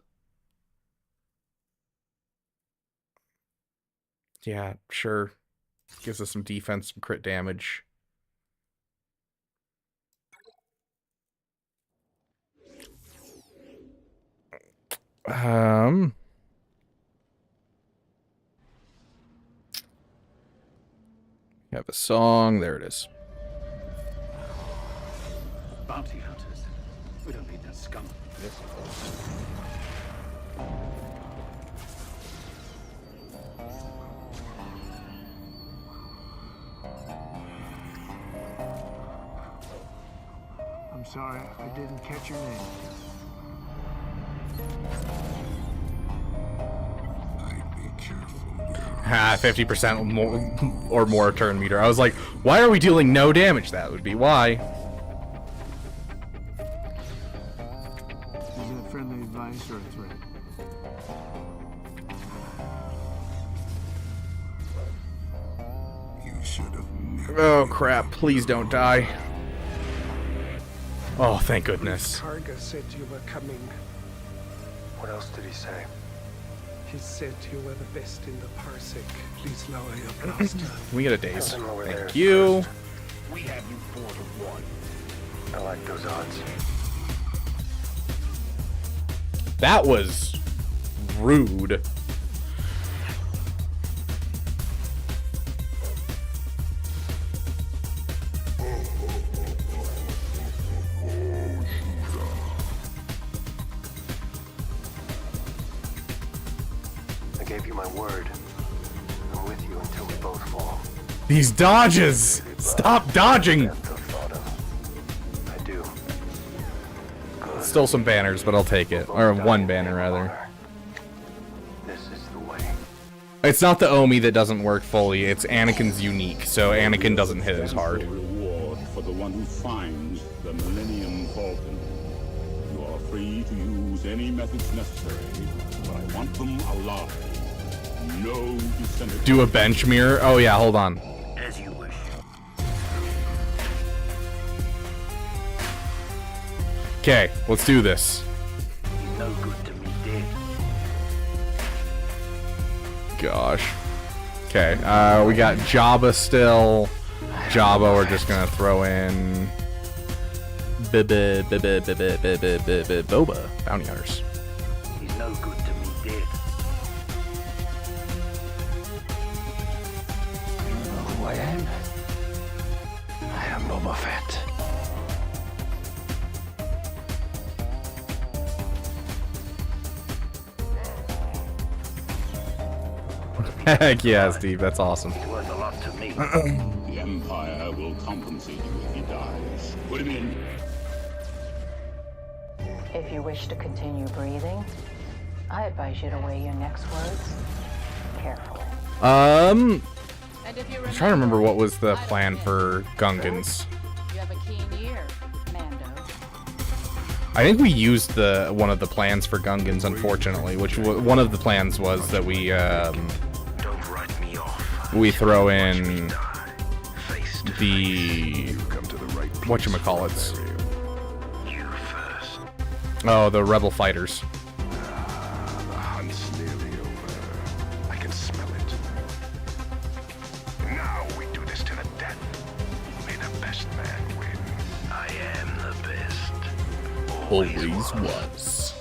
yeah, sure, gives us some defense, some crit damage. Have a song, there it is. Bounty hunters. We don't need that scum. Yes. I'm sorry, I didn't catch your name. 50% more or more turn meter. I was like, why are we dealing no damage? That would be why. Is that friendly advice or a threat? You should have never. Oh crap, please don't die. Oh, thank goodness. Karga said you were coming. What else did he say? He said you were the best in the parsec. Please lower your blaster. We get a daze. Thank you. We have you 4-1. I like those odds. That was rude. I gave you my word. I'm with you until we both fall. These dodges! Stop dodging! I do. Still some banners, but I'll take it. Or one banner, rather. This is the way. It's not the Omi that doesn't work fully, it's Anakin's unique, so Anakin doesn't hit as hard. Reward for the one who finds ready to use any methods necessary, but I want them alive. No disintegration. Do a bench mirror? Oh yeah, hold on. As you wish. Okay, let's do this. He's no good to me dead. Gosh. Okay, we got Jabba still. Jabba, we're just gonna throw in Boba, bounty hunters. He's no good to me dead. You know who I am? I am Boba Fett. Heck yeah, Steve, that's awesome. He's worth a lot to me. The Empire will compensate you if he dies. Put him in. If you wish to continue breathing, I advise you to weigh your next words carefully. I'm trying to remember what was the plan for Gungans. You have a keen ear, Mando. I think we used one of the plans for Gungans, unfortunately, which one of the plans was that we throw in the whatchamacallits. Oh, the rebel fighters. The hunt's nearly over. I can smell it. Now we do this to the death. May the best man win. I am the best. Always was.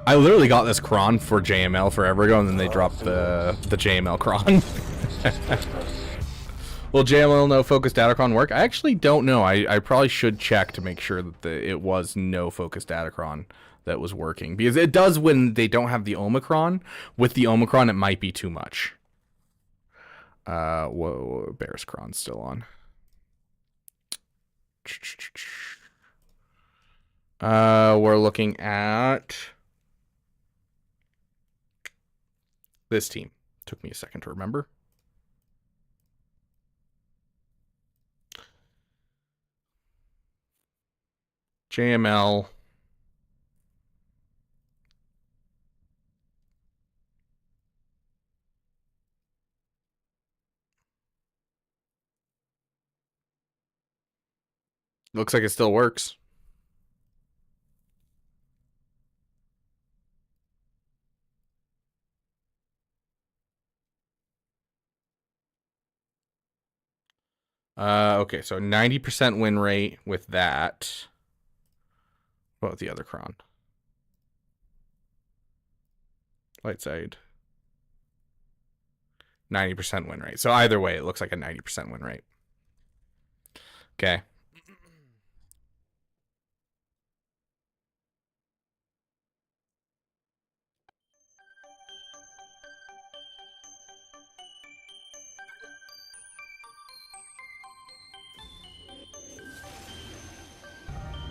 I literally got this Cron for JML forever ago, and then they dropped the JML Cron. Will JML no focused Datacron work? I actually don't know. I probably should check to make sure that it was no focused Datacron that was working, because it does when they don't have the Omicron. With the Omicron, it might be too much. Whoa, Bear's Cron's still on. We're looking at this team. Took me a second to remember. JML. Looks like it still works. Okay, so 90% win rate with that. What about the other Cron? Light side. 90% win rate. So either way, it looks like a 90% win rate. Okay.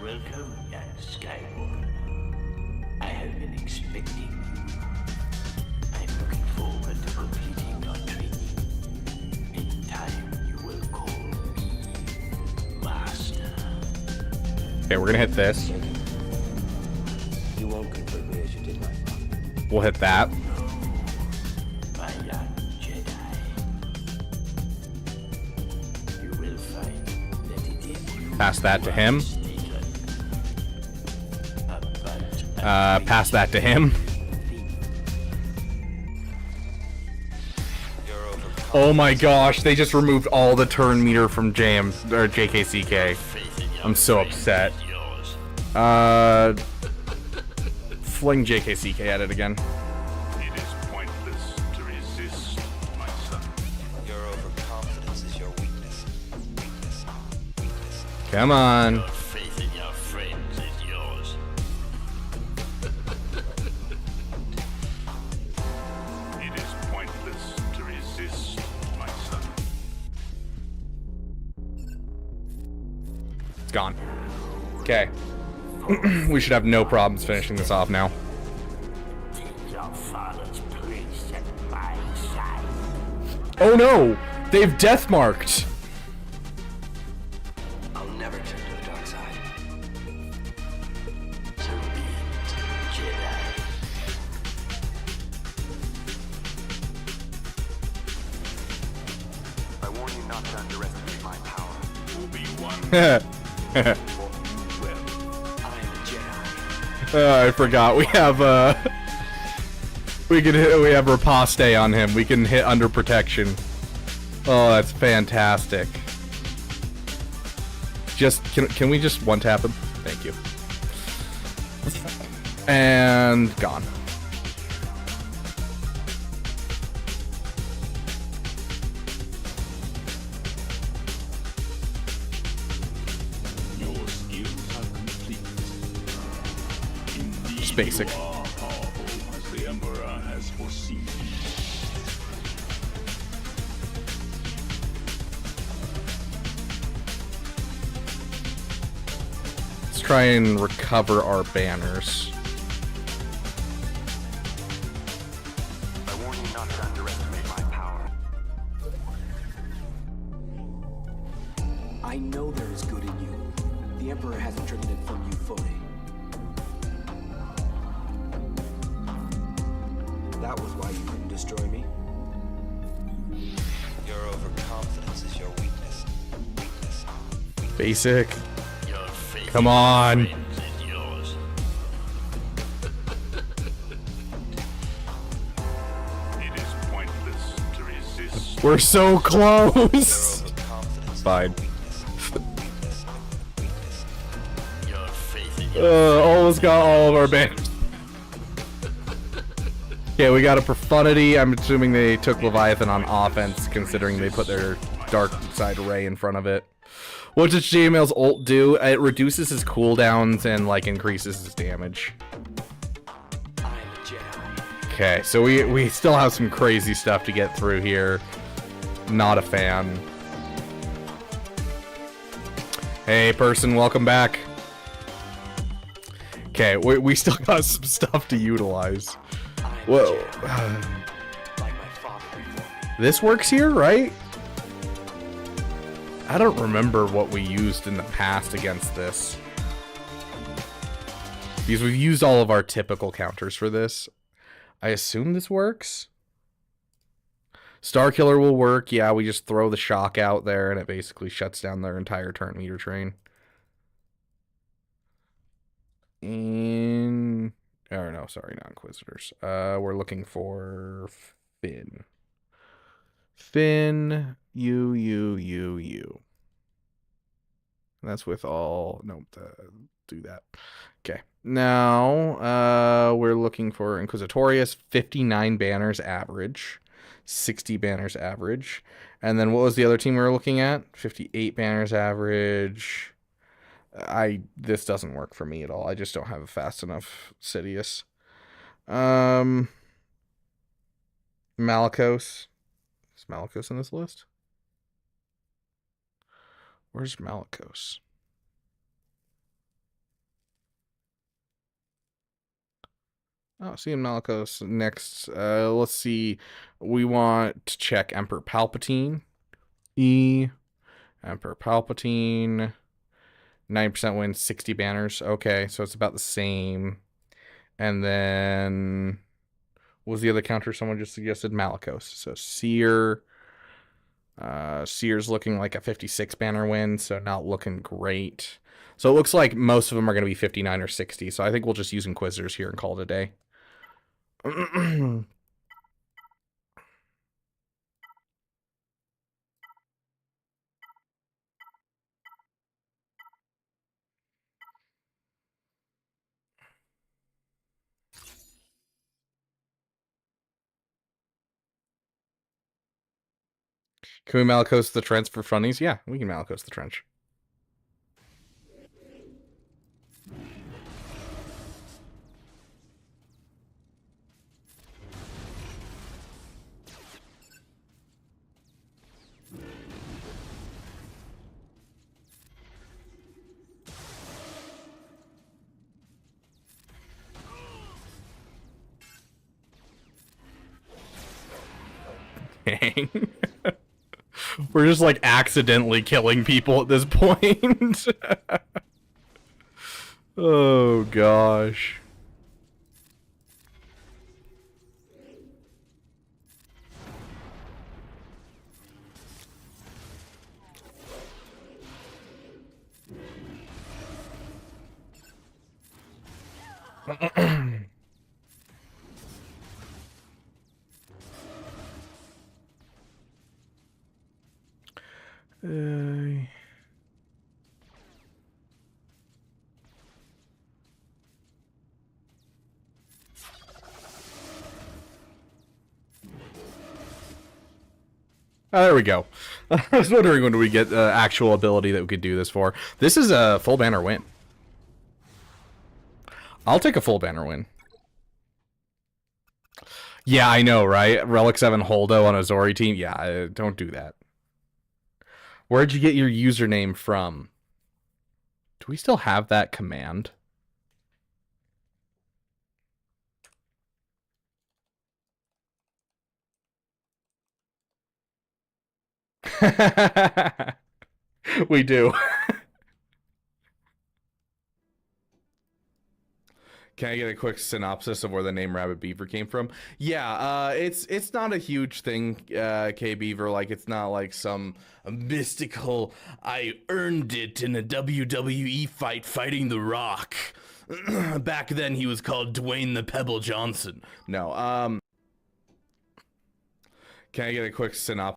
Welcome, young Skywalker. I have been expecting you. I'm looking forward to completing your training. In time, you will call me Master. Okay, we're gonna hit this. You won't conclude me as you did my father. We'll hit that. My young Jedi. You will find that it is you. Pass that to him. Pass that to him. Oh my gosh, they just removed all the turn meter from JKCK. I'm so upset. Fling JKCK at it again. It is pointless to resist, my son. Your overconfidence is your weakness. Come on. Faith in your friends is yours. It is pointless to resist, my son. It's gone. Okay. We should have no problems finishing this off now. Your father's place at my side. Oh no! They've death marked! I'll never turn to the dark side. I warn you not to underestimate my power. I forgot. We have we have riposte on him. We can hit under protection. Oh, that's fantastic. Just can we just one tap him? Thank you. And gone. Your skills are complete. Indeed, Just basic. you are powerful, as the Emperor has foreseen. Let's try and recover our banners. I warn you not to underestimate my power. I know there is good in you. The Emperor hasn't driven it from you fully. That was why you couldn't destroy me? Your overconfidence is your weakness. Basic. Come on. It is pointless to resist. We're so close. Fine. Almost got all of our banners. Okay, we got a Profundity. I'm assuming they took Leviathan on offense, considering they put their Dark Side Rey in front of it. What does JML's ult do? It reduces his cooldowns and like increases his damage. Okay, so we still have some crazy stuff to get through here. Not a fan. Hey person, welcome back. Okay, we still got some stuff to utilize. Whoa. This works here, right? I don't remember what we used in the past against this. Because we've used all of our typical counters for this. I assume this works. Starkiller will work. Yeah, we just throw the shock out there and it basically shuts down their entire turn meter train. Or no, sorry, not Inquisitors. We're looking for Finn. Finn, you. That's with all. Nope, do that. Okay. Now, we're looking for Inquisitorius, 59 banners average, 60 banners average. And then what was the other team we were looking at? 58 banners average. This doesn't work for me at all. I just don't have a fast enough Sidious. Malicos. Is Malicos in this list? Where's Malicos? Oh, see Malicos next. Let's see. We want to check Emperor Palpatine. Emperor Palpatine. 9% win, 60 banners. Okay, so it's about the same. And then what was the other counter someone just suggested? Malicos. So Cere. Cere's looking like a 56 banner win, so not looking great. So it looks like most of them are going to be 59 or 60. So I think we'll just use Inquisitors here and call it a day. Can we Malicos the Trench for funnies? Yeah, we can Malicos the Trench. Dang. We're just like accidentally killing people at this point. Oh gosh. Oh, there we go. I was wondering when do we get actual ability that we could do this for. This is a full banner win. I'll take a full banner win. Yeah, I know, right? Relic 7 Holdo on a Zori team? Yeah, don't do that. Where'd you get your username from? Do we still have that command? We do. Can I get a quick synopsis of where the name Rabbit Beaver came from? Yeah, it's not a huge thing, K Beaver. Like, it's not like some mystical, I earned it in a WWE fight fighting The Rock. Back then he was called Dwayne the Pebble Johnson. No, can I get a quick synopsis?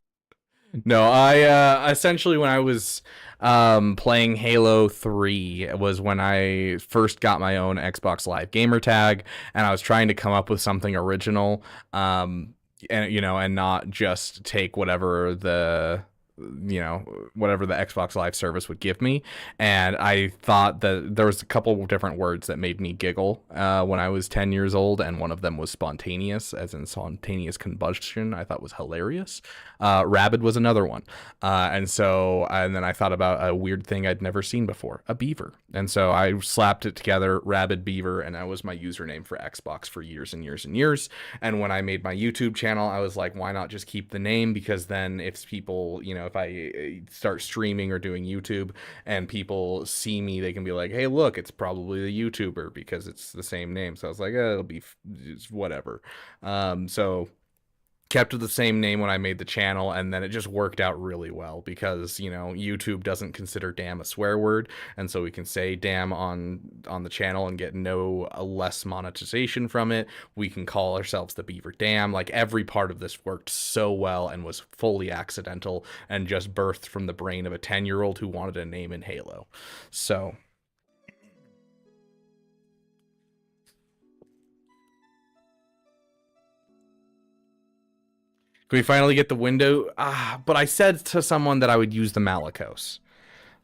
No, I essentially when I was playing Halo 3 was when I first got my own Xbox Live gamer tag, and I was trying to come up with something original, and and not just take whatever the Xbox Live service would give me. And I thought that there was a couple of different words that made me giggle when I was 10 years old, and one of them was spontaneous, as in spontaneous combustion. I thought was hilarious. Rabid was another one. And then I thought about a weird thing I'd never seen before, a beaver. And so I slapped it together, Rabid Beaver, and that was my username for Xbox for years and years and years. And when I made my YouTube channel, I was like, why not just keep the name? Because then if people, if I start streaming or doing YouTube and people see me, they can be like, hey, look, it's probably the YouTuber because it's the same name. So I was like, it'll be whatever. So kept the same name when I made the channel, and then it just worked out really well because YouTube doesn't consider damn a swear word, and so we can say damn on the channel and get no less monetization from it. We can call ourselves the Beaver Dam. Like, every part of this worked so well and was fully accidental and just birthed from the brain of a 10-year-old who wanted a name in Halo. So can we finally get the window? But I said to someone that I would use the Malicos.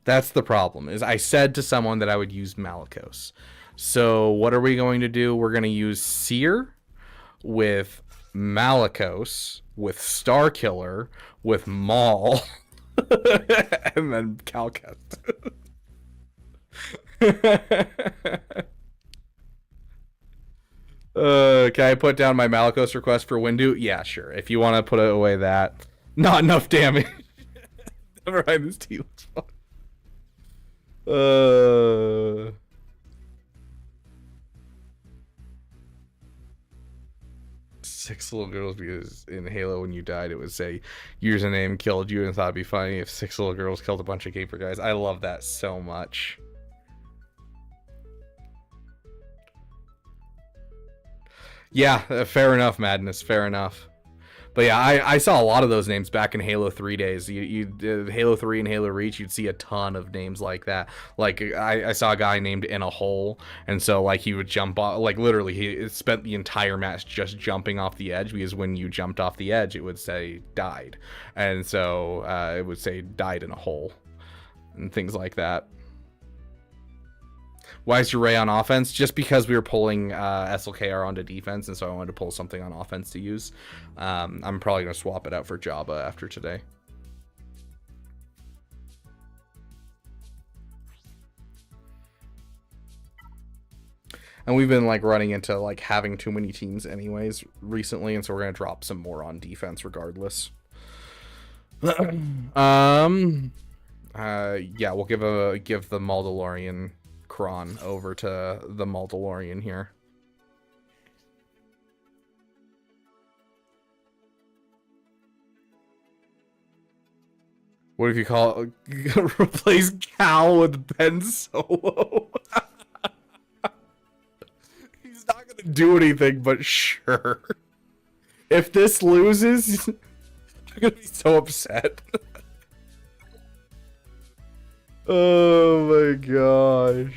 That's the problem, is I said to someone that I would use Malicos. So what are we going to do? We're going to use Cere with Malicos, with Starkiller, with Maul, and then Calcast. Can I put down my Malicos request for Windu? Yeah, sure. If you want to put away that. Not enough damage. Never mind, this team is fun. 6 little girls, because in Halo when you died it would say username killed you, and thought it'd be funny if 6 little girls killed a bunch of caper guys. I love that so much. Yeah, fair enough, Madness, fair enough. But yeah, I saw a lot of those names back in Halo 3 days. You Halo 3 and Halo Reach, you'd see a ton of names like that. Like, I saw a guy named In a Hole, and so, like, he would jump off, like, literally, he spent the entire match just jumping off the edge, because when you jumped off the edge, it would say died. And so, it would say died in a hole, and things like that. Why is your Rey on offense? Just because we were pulling SLKR onto defense, and so I wanted to pull something on offense to use. I'm probably going to swap it out for Jabba after today. And we've been like running into like having too many teams anyways recently, and so we're going to drop some more on defense regardless. Yeah, we'll give the Mandalorian Cron over to the Mandalorian here. What if you call replace Cal with Ben Solo? do anything, but sure. If this loses, I'm gonna be so upset. Oh my gosh.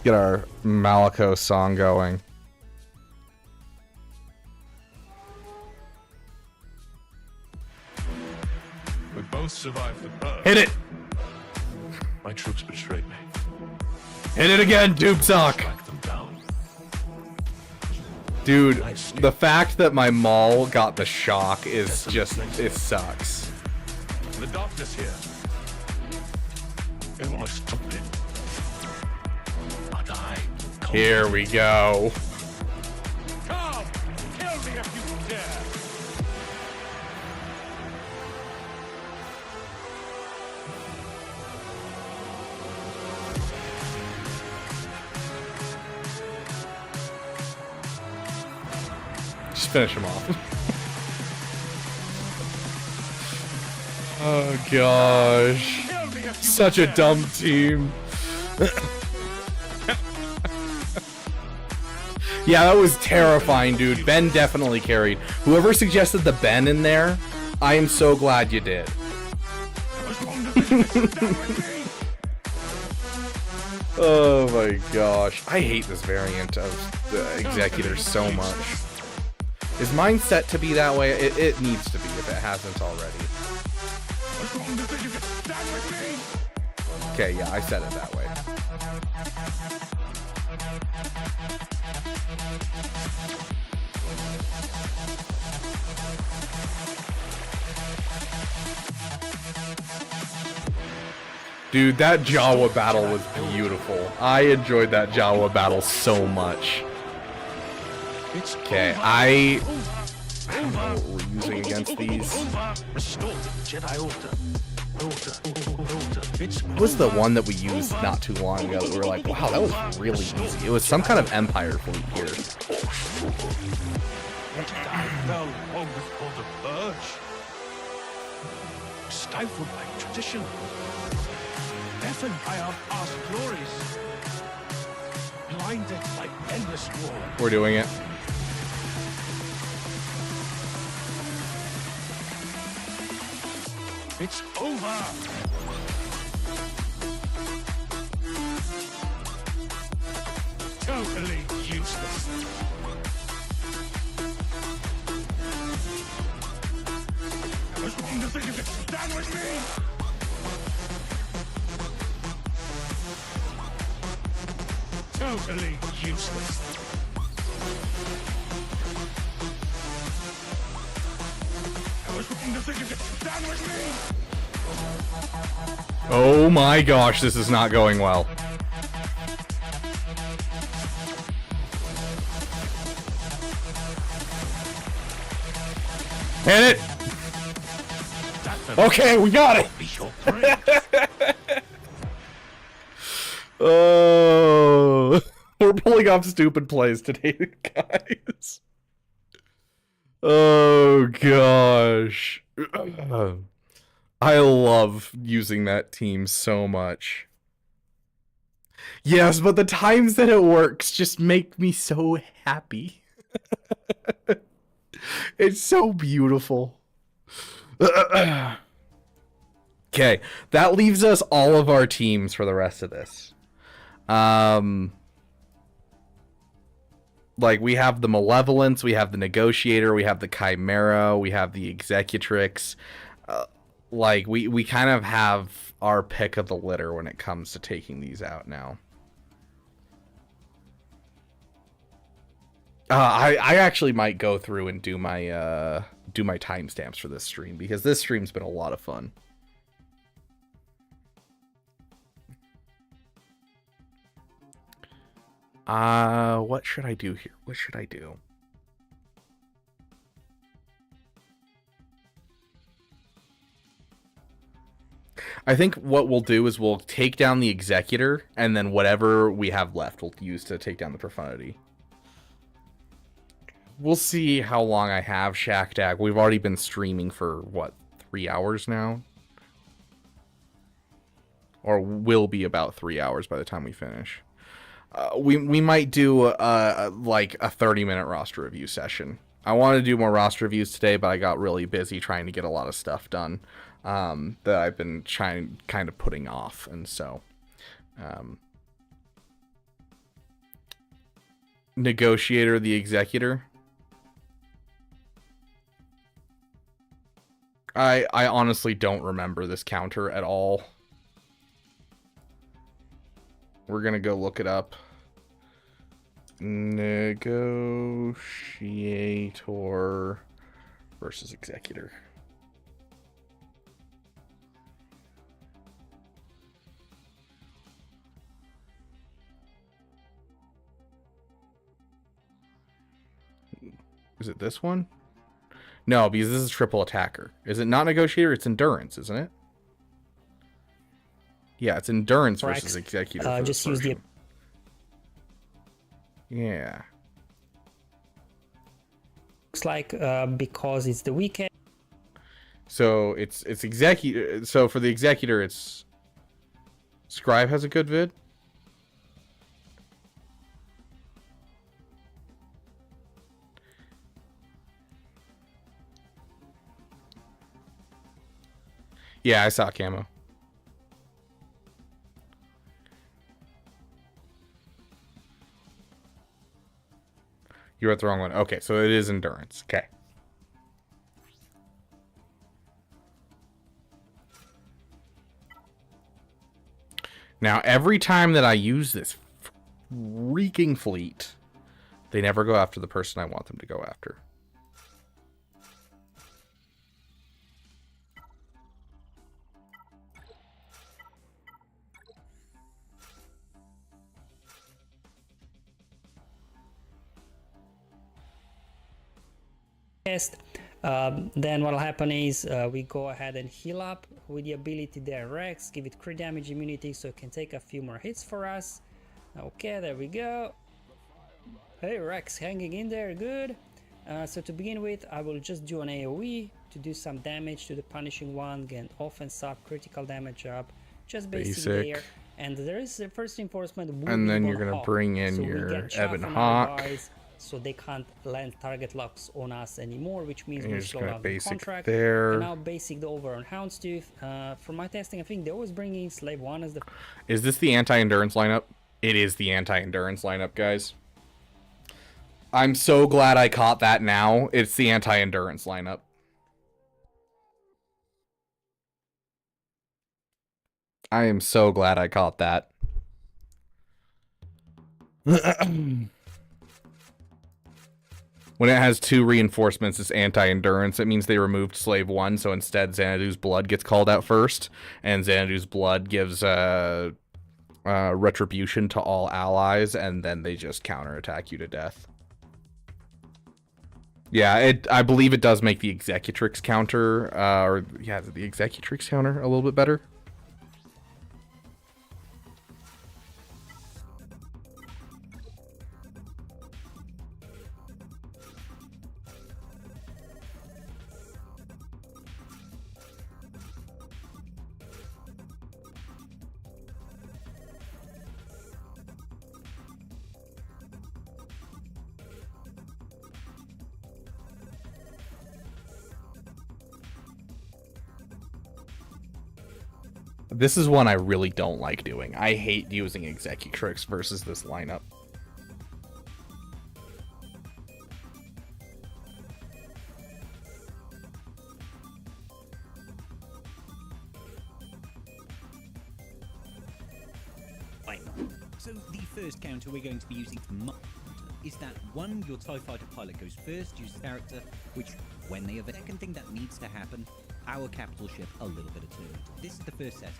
Get our Malako song going. We both survived the burn. Hit it! My troops betrayed me. Hit it again, Dupe Sock! Track them down. Dude, the fact that my Maul got the shock is just, it sucks. The doctor's here. They want to stop it. But I can't. Here we go. Come! Kill me if you dare! Just finish him off. Oh gosh. Such a dumb team. Yeah, that was terrifying, dude. Ben definitely carried. Whoever suggested the Ben in there, I am so glad you did. Oh my gosh. I hate this variant of the Executor so much. Is mine set to be that way? It needs to be if it hasn't already. Okay, yeah, I set it that way. Dude, that JAWA battle was beautiful. I enjoyed that JAWA battle so much. Okay, I don't know what we're using against these. What was the one that we used not too long ago that we were like, wow, that was really easy? It was some kind of Empire fleet here. Stifled by tradition. Deafened by our past glories. Blinded by endless war. We're doing it. It's over! Totally useless. I was wrong to think of it. Stand with me! Totally useless. I was wrong to think of it. Stand with me! Oh my gosh, this is not going well. Hit it! Okay, we got it! Oh, we're pulling off stupid plays today, guys. Oh gosh. I love using that team so much. Yes, but the times that it works just make me so happy. It's so beautiful. Okay, that leaves us all of our teams for the rest of this. Like, we have the Malevolence, we have the Negotiator, we have the Chimera, we have the Executrix. Like, we kind of have our pick of the litter when it comes to taking these out now. I actually might go through and do my timestamps for this stream, because this stream's been a lot of fun. What should I do here? What should I do? I think what we'll do is we'll take down the Executor, and then whatever we have left we'll use to take down the Profundity. we'll see how long I have Shack Tag. We've already been streaming for what, 3 hours now, or will be about 3 hours by the time we finish. We might do like a 30-minute roster review session. I wanted to do more roster reviews today, but I got really busy trying to get a lot of stuff done that I've been kind of putting off, and so Negotiator the Executor. I honestly don't remember this counter at all. We're gonna go look it up. Negotiator versus Executor. Is it this one? No, because this is triple attacker. Is it not Negotiator? It's Endurance, isn't it? Yeah, it's Endurance versus Executor. Just use the... Yeah. Looks like because it's the weekend. So it's Executor. So for the Executor, it's Scribe has a good vid. Yeah, I saw camo. You're at the wrong one. Okay, so it is Endurance. Okay. Now, every time that I use this freaking fleet, they never go after the person I want them to go after. Then what will happen is we go ahead and heal up with the ability there, Rex, give it crit damage immunity so it can take a few more hits for us. Okay, there we go. Hey, Rex hanging in there, good. So to begin with, I will just do an AoE to do some damage to the punishing one, get offense up, critical damage up, just basic there. And there is the first reinforcement. And then you're going to bring in so your Ebon Hawk. So they can't land target locks on us anymore, which means we slow down the contract. There. And now basic the over on Houndstooth. From my testing, I think they always bring in Slave 1 as the... Is this the anti-endurance lineup? It is the anti-endurance lineup, guys. I'm so glad I caught that now. It's the anti-endurance lineup. I am so glad I caught that. When it has 2 reinforcements, it's anti-endurance. It means they removed Slave 1, so instead Xanadu's blood gets called out first, and Xanadu's blood gives retribution to all allies, and then they just counterattack you to death. Yeah, I believe it does make the Executrix counter, the Executrix counter a little bit better. This is one I really don't like doing. I hate using Executrix versus this lineup. So the first counter we're going to be using is that one, your TIE Fighter pilot goes first, use the character, which when they have a second thing that needs to happen, our capital ship a little bit of turn. This is the first setup.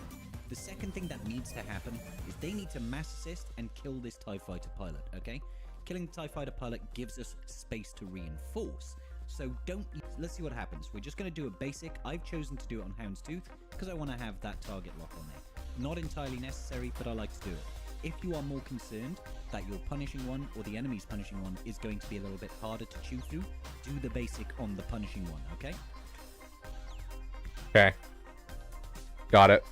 The second thing that needs to happen is they need to mass assist and kill this TIE Fighter pilot, okay? Killing the TIE Fighter pilot gives us space to reinforce. So let's see what happens. We're just going to do a basic. I've chosen to do it on Houndstooth because I want to have that target lock on there. Not entirely necessary, but I like to do it. If you are more concerned that your punishing one or the enemy's punishing one is going to be a little bit harder to chew through, do the basic on the punishing one, okay? Okay. Got it.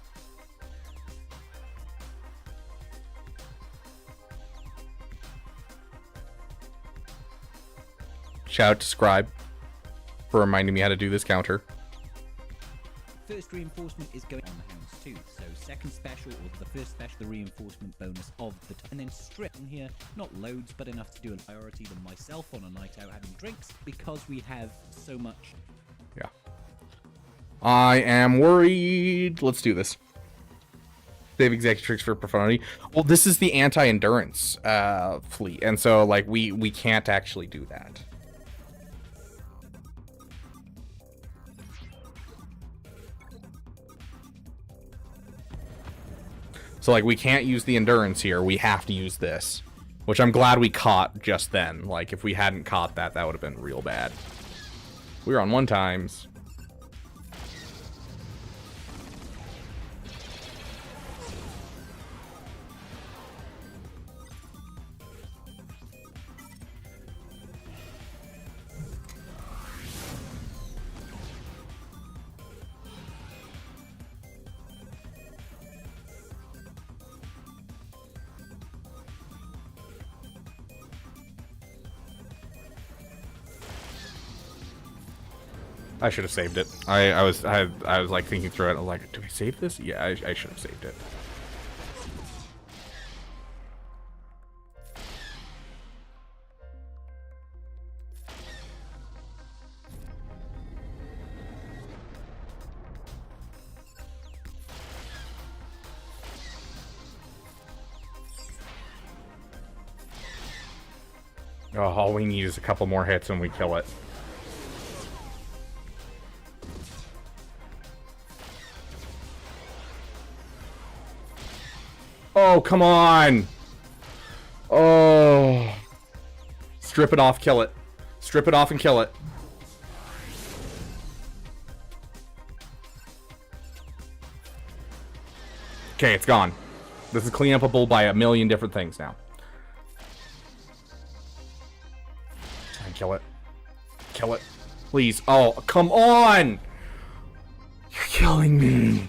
Shout out to Scribe for reminding me how to do this counter. First reinforcement is going on the hounds too, so second special or the first special, the reinforcement bonus of the and then strip in here, not loads but enough to do a priority than myself on a night out having drinks because we have so much. Yeah. I am worried. Let's do this. Save Executrix for Profundity. Well, this is the anti-endurance fleet, and so like we can't actually do that. So, like, we can't use the endurance here. We have to use this. Which I'm glad we caught just then. Like, if we hadn't caught that, that would have been real bad. We were on 1x. I should have saved it. I was like thinking through it. I was like, do we save this? Yeah, I should have saved it. Oh, all we need is a couple more hits and we kill it. Oh, come on. Oh. Strip it off, kill it. Strip it off and kill it. Okay, it's gone. This is cleanupable by a million different things now. And kill it. Kill it. Please. Oh, come on. You're killing me.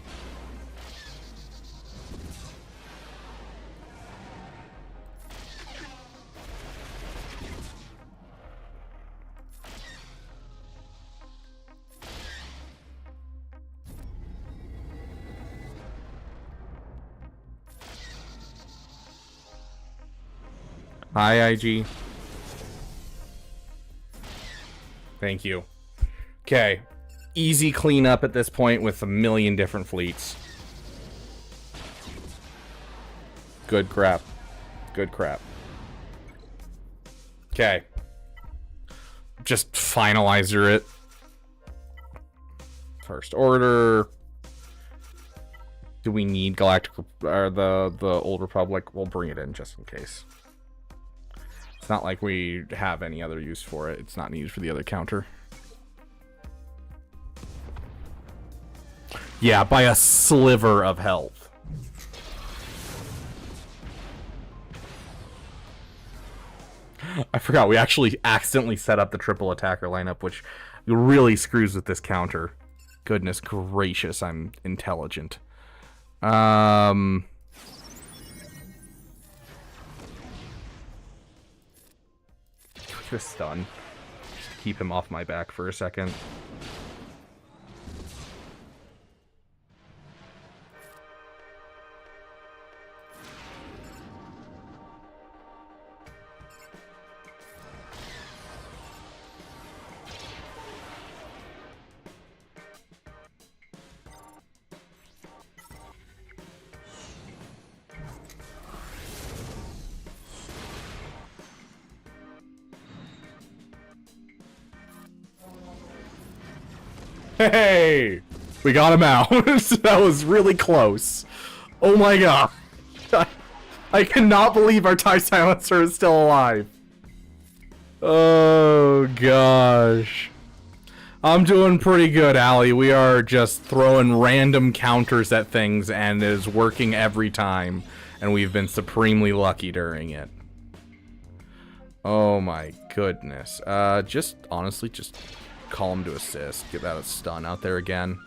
Hi, IG. Thank you. Okay. Easy cleanup at this point with a million different fleets. Good crap. Good crap. Okay. Just finalizer it. First Order. Do we need Galactic or the Old Republic? We'll bring it in just in case. It's not like we have any other use for it. It's not needed for the other counter. Yeah, by a sliver of health. I forgot, we actually accidentally set up the triple attacker lineup, which really screws with this counter. Goodness gracious, I'm intelligent. Just stun. Just keep him off my back for a second. Hey! We got him out. That was really close. Oh my god. I cannot believe our TIE Silencer is still alive. Oh gosh. I'm doing pretty good, Allie. We are just throwing random counters at things and it is working every time. and we've been supremely lucky during it. Oh my goodness. Just honestly, just call him to assist. Get that stun out there again.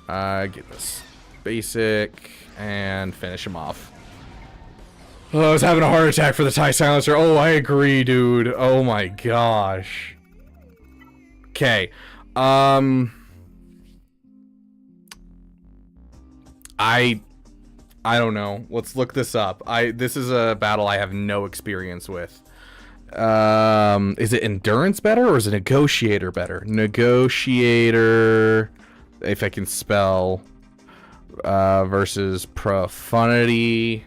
Get this basic and finish him off. Oh, I was having a heart attack for the TIE Silencer. Oh, I agree, dude. Oh my gosh. Okay. I don't know. Let's look this up. This is a battle I have no experience with. Is it endurance better or is it negotiator better? Negotiator, if I can spell, versus profundity.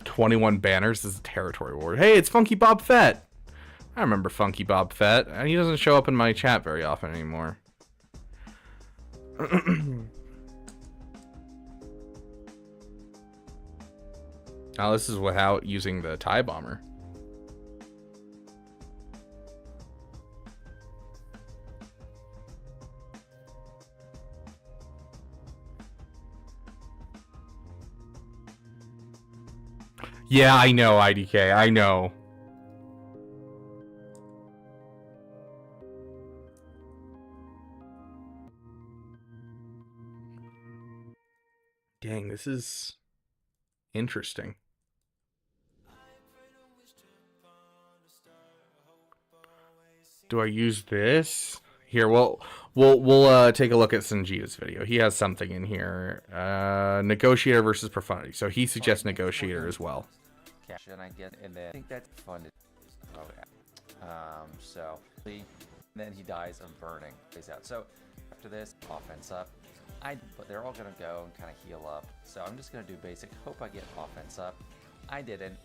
21 banners. This is territory war. Hey, it's Funky Bob Fett. I remember Funky Bob Fett. He doesn't show up in my chat very often anymore. Now this is without using the TIE bomber. Yeah, I know, IDK. I know. Dang, this is interesting. Do I use this? Here, we'll take a look at Sanjita's video. He has something in here. Negotiator versus Profundity. So he suggests Negotiator as well. And I get, and then I think that's fun. So then he dies of burning. Plays out. So after this, offense up. But they're all gonna go and kind of heal up. So I'm just gonna do basic. Hope I get offense up. I didn't.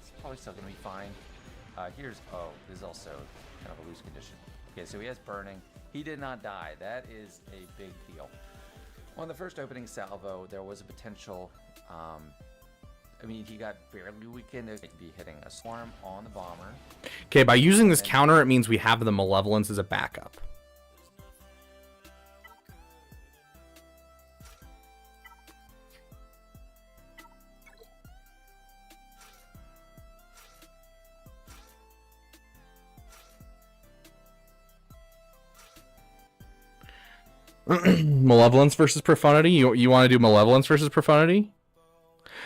It's probably still gonna be fine. This is also kind of a loose condition. Okay, so he has burning. He did not die. That is a big deal. On the first opening salvo, there was a potential. I mean, he got barely weakened. It could be hitting a swarm on the bomber. Okay, by using this counter, it means we have the Malevolence as a backup. Malevolence versus Profundity. You want to do Malevolence versus Profundity?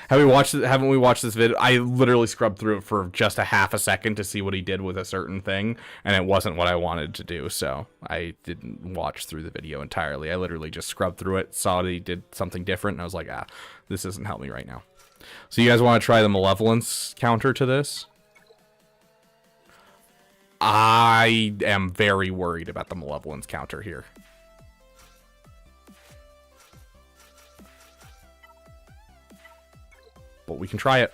Haven't we watched this video? I literally scrubbed through it for just a half a second to see what he did with a certain thing, and it wasn't what I wanted to do, so I didn't watch through the video entirely. I literally just scrubbed through it, saw that he did something different, and I was like, this doesn't help me right now. So you guys want to try the Malevolence counter to this? I am very worried about the Malevolence counter here. But we can try it.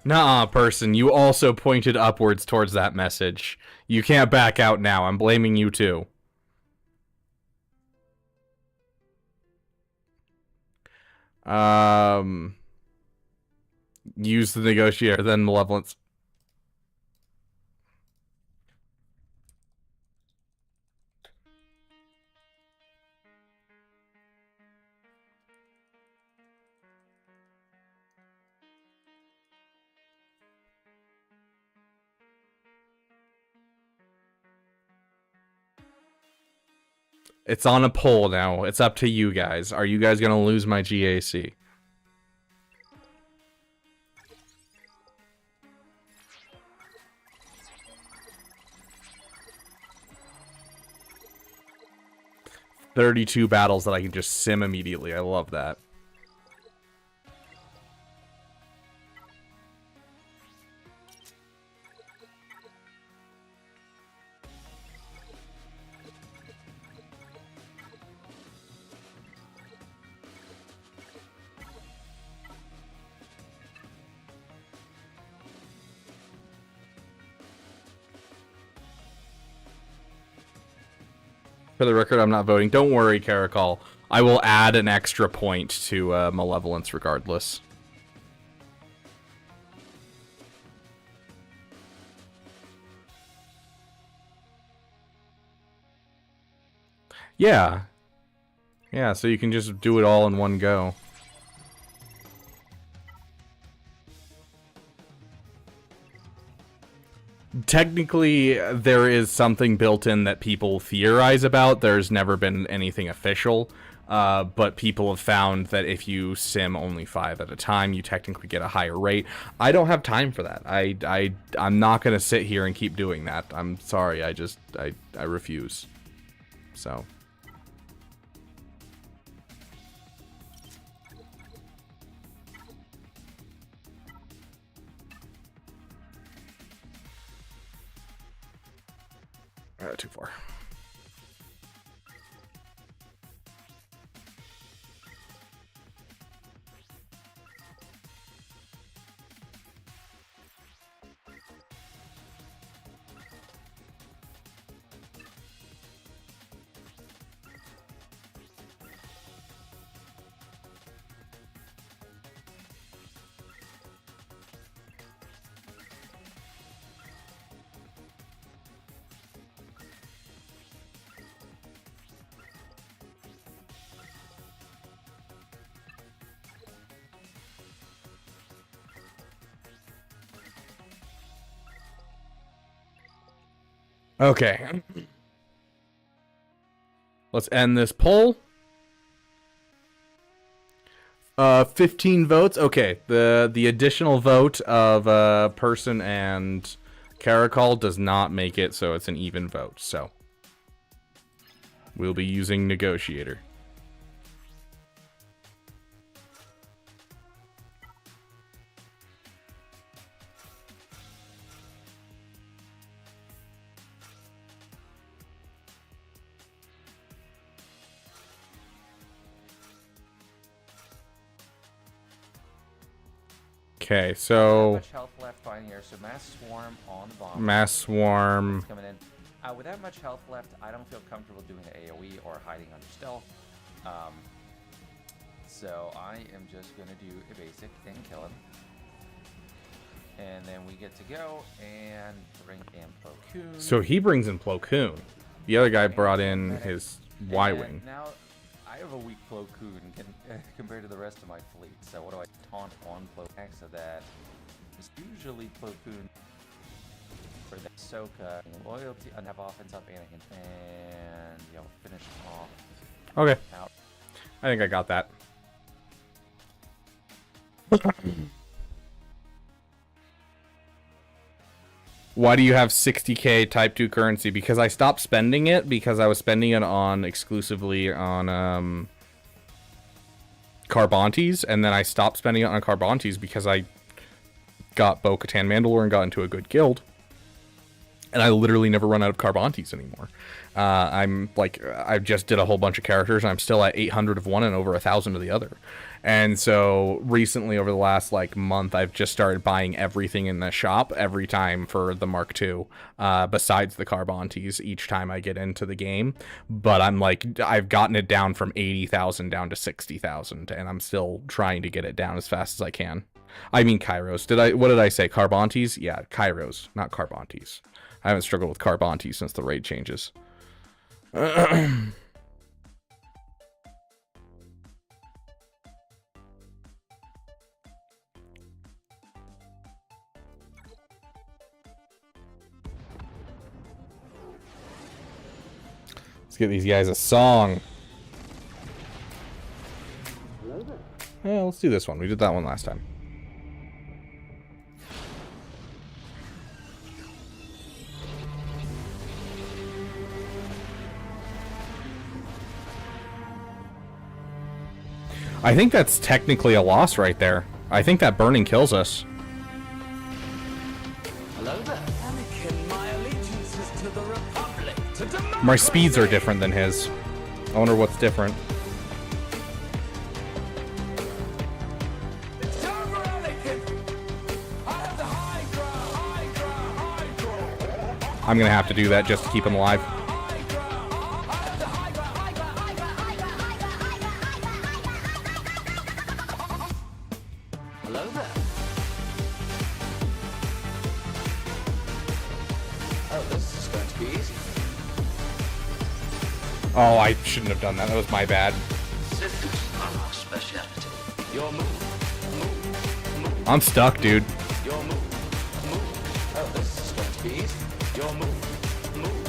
Nuh-uh, person. You also pointed upwards towards that message. You can't back out now. I'm blaming you too. Use the Negotiator, then Malevolence. It's on a poll now. It's up to you guys. Are you guys going to lose my GAC? "32 battles that I can just sim immediately." I love that. For the record, I'm not voting. Don't worry, Caracol. I will add an extra point to Malevolence regardless. Yeah. Yeah, so you can just do it all in one go. Technically, there is something built in that people theorize about. There's never been anything official, but people have found that if you sim only 5 at a time, you technically get a higher rate. I don't have time for that. I'm not going to sit here and keep doing that. I'm sorry. I refuse. So... too far. Okay. Let's end this poll. 15 votes. Okay, the additional vote of Person and Caracol does not make it, so it's an even vote. So we'll be using Negotiator. Okay, so much health left fine here. So mass swarm on the bomb. Mass swarm. Coming in. With that much health left, I don't feel comfortable doing the AOE or hiding under stealth. So I am just gonna do a basic and kill him, and then we get to go and bring in Plo Koon. So he brings in Plo Koon. The other guy brought in his Y-wing. Now I have a weak Plo Koon compared to the rest of my fleet. So what do I taunt on Plo Koon? So that is usually Plo Koon for the Ahsoka loyalty and have offense up Anakin and finish off. Okay. I think I got that. Why do you have 60k Type 2 currency? Because I stopped spending it because I was spending it on exclusively on Carbontes, and then I stopped spending it on Carbontes because I got Bo-Katan Mandalore and got into a good guild. And I literally never run out of Carbontes anymore. I just did a whole bunch of characters, and I'm still at 800 of one and over 1,000 of the other. And so recently, over the last month, I've just started buying everything in the shop every time for the Mark II, besides the Carbontes each time I get into the game. But I've gotten it down from 80,000 down to 60,000, and I'm still trying to get it down as fast as I can. I mean Kairos. What did I say? Carbontes? Yeah, Kairos, not Carbontes. I haven't struggled with Carbontes since the raid changes. Let's get these guys a song. Yeah, let's do this one. We did that one last time. I think that's technically a loss right there. I think that burning kills us. Hello there. Anakin, my allegiance is to the Republic. To democracy. My speeds are different than his. I wonder what's different. It's time for Anakin. I have the high ground. I'm gonna have to do that just to keep him alive. Oh, I shouldn't have done that. That was my bad. I'm stuck, dude. Oh, this is going to be easy. Your move, move,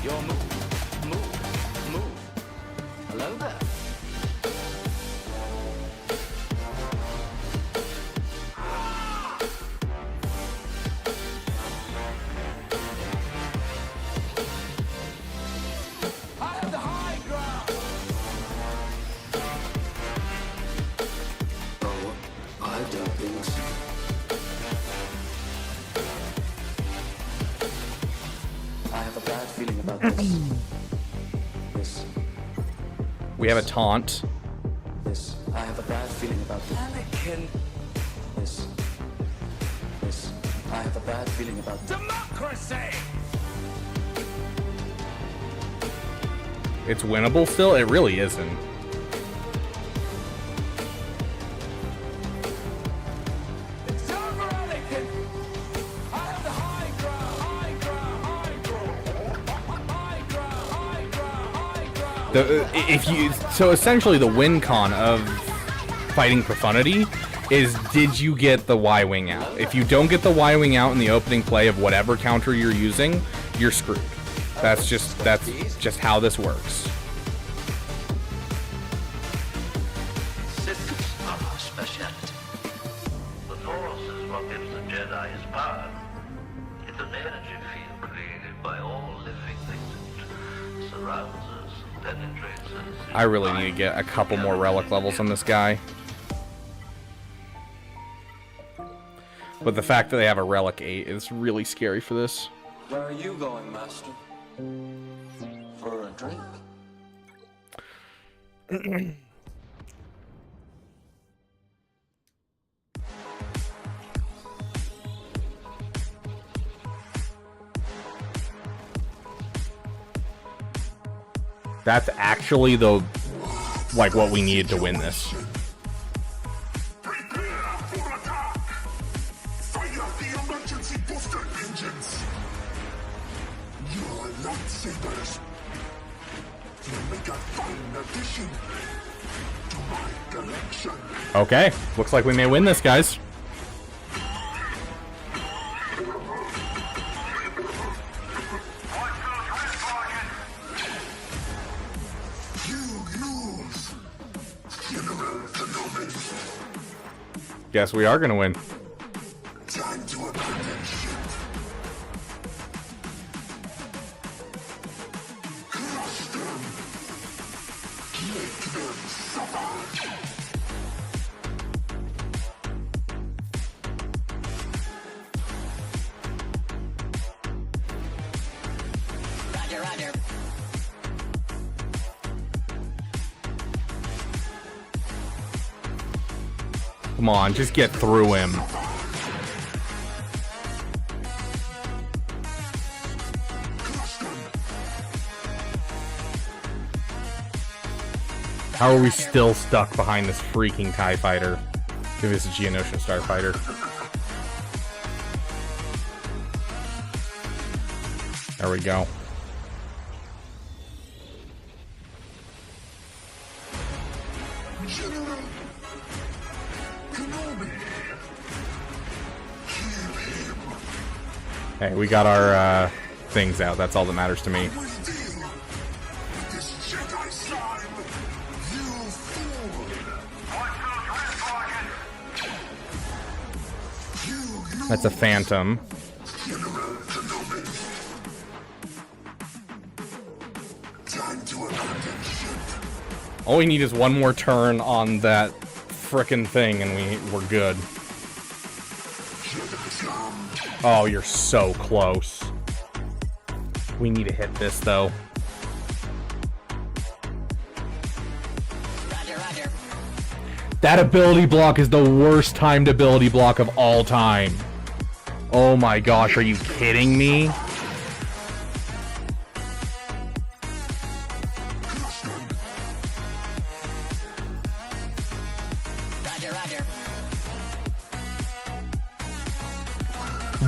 your move. Hello there. I have the high ground. Oh, I've done things. I have a bad feeling about this. We have a taunt. This. I have a bad feeling about this. Anakin. This. I have a bad feeling about Democracy! It's winnable still? It really isn't. It's over, Anakin! I have the high ground. So essentially the win con of fighting Profundity is, did you get the Y-Wing out? If you don't get the Y-Wing out in the opening play of whatever counter you're using, you're screwed. That's just how this works. Systems are our specialty. The Force is what gives the Jedi his power. It's an energy field created by all living things. It surrounds us, penetrates us. I really need to get a couple more relic levels on this guy. But the fact that they have a relic 8 is really scary for this. Where are you going, Master? For a drink? That's actually the, like, what we needed to win this. Lightsabers will make a fine addition to my collection. Okay, looks like we may win this, guys. Guess we are gonna win. Time to abandon ship. Crush them. Make them suffer. Roger, roger. Come on, just get through him. How are we still stuck behind this freaking TIE fighter? If it's a Geonosian starfighter. There we go. General Kenobi. Kill him. Hey, we got our things out. That's all that matters to me. This Jedi slime. You fool. That's a phantom. General Kenobi. Time to abandon ship. All we need is one more turn on that frickin' thing and we're good. Oh, you're so close. We need to hit this though. Roger, roger. That ability block is the worst timed ability block of all time. Oh my gosh, are you kidding me? Roger, roger.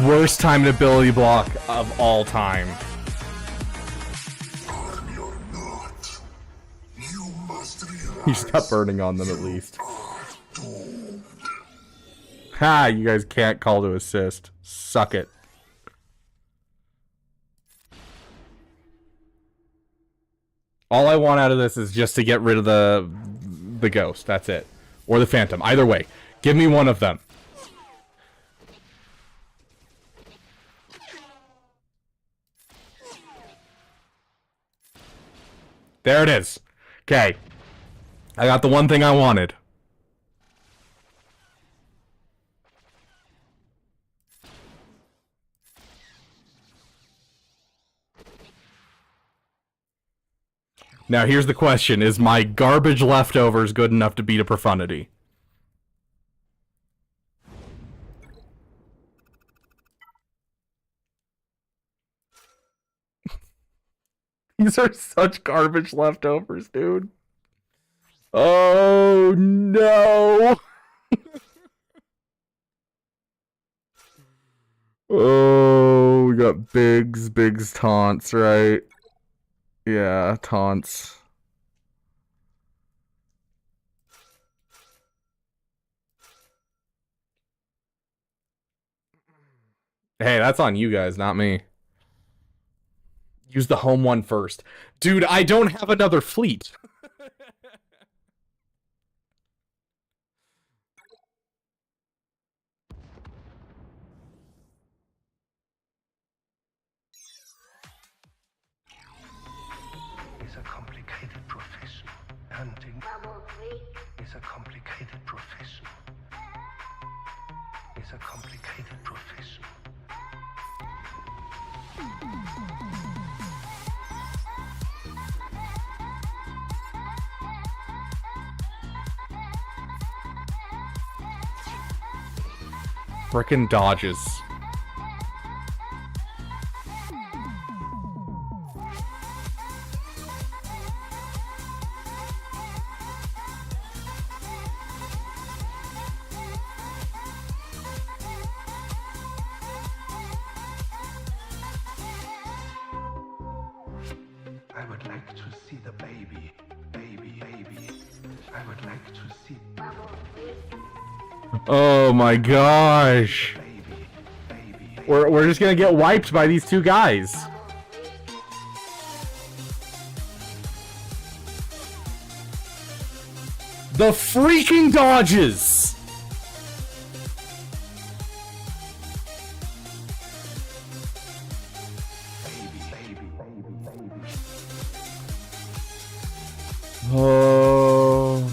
Worst timed ability block of all time. You stop burning on them at least. Ha! You guys can't call to assist. Suck it. All I want out of this is just to get rid of the ghost. That's it. Or the phantom. Either way. Give me one of them. There it is. Okay. I got the one thing I wanted. Now here's the question. Is my garbage leftovers good enough to beat a Profundity? These are such garbage leftovers, dude. Oh, no. Oh, we got Biggs taunts, right? Yeah, taunts. Hey, that's on you guys, not me. Use the home one first. Dude, I don't have another fleet. It's a complicated profession. Hunting is a complicated profession. It's a complicated profession. Frickin' dodges. I would like to see the baby. Baby. I would like to see. Oh my gosh. We're just gonna get wiped by these two guys. The freaking dodges! Oh.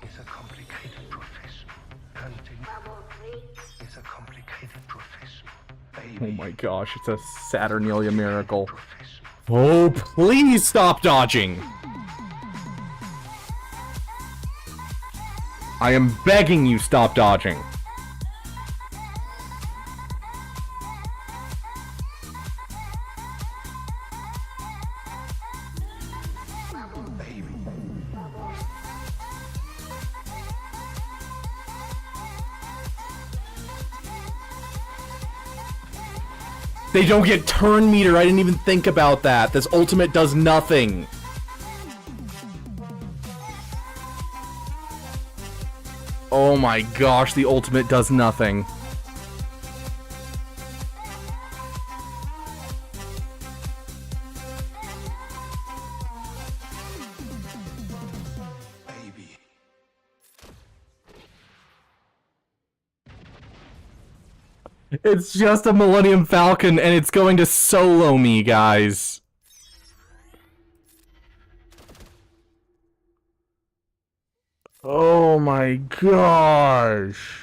It's a complicated profession. Hunting is a complicated profession. Oh my gosh, it's a Saturnalia miracle. Oh, please stop dodging! I am begging you, stop dodging. They don't get turn meter. I didn't even think about that. This ultimate does nothing. Oh my gosh, the ultimate does nothing. It's just a Millennium Falcon and it's going to solo me, guys. Oh my gosh.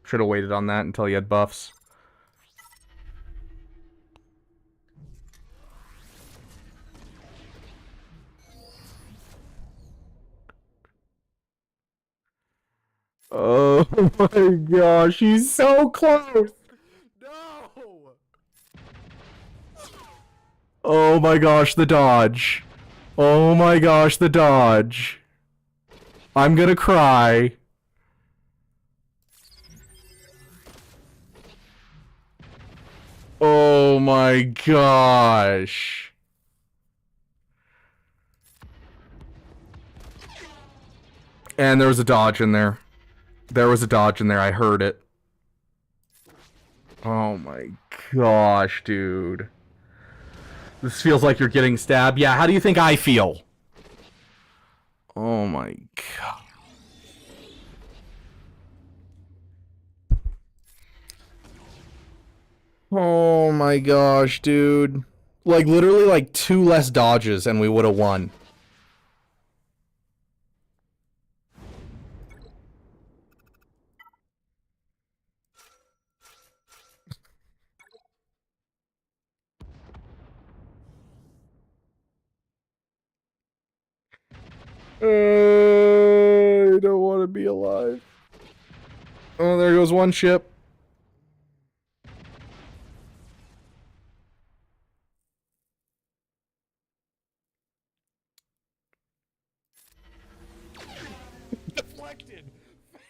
Should have waited on that until he had buffs. Oh my gosh, he's so close! No! Oh my gosh, the dodge. Oh my gosh, the dodge. I'm gonna cry. Oh my gosh. And there was a dodge in there. There was a dodge in there. I heard it. Oh my gosh, dude. This feels like you're getting stabbed. Yeah, how do you think I feel? Oh my god. Oh my gosh, dude. Like, literally, like, 2 less dodges and we would have won. I don't want to be alive. Oh, there goes one ship. Deflected.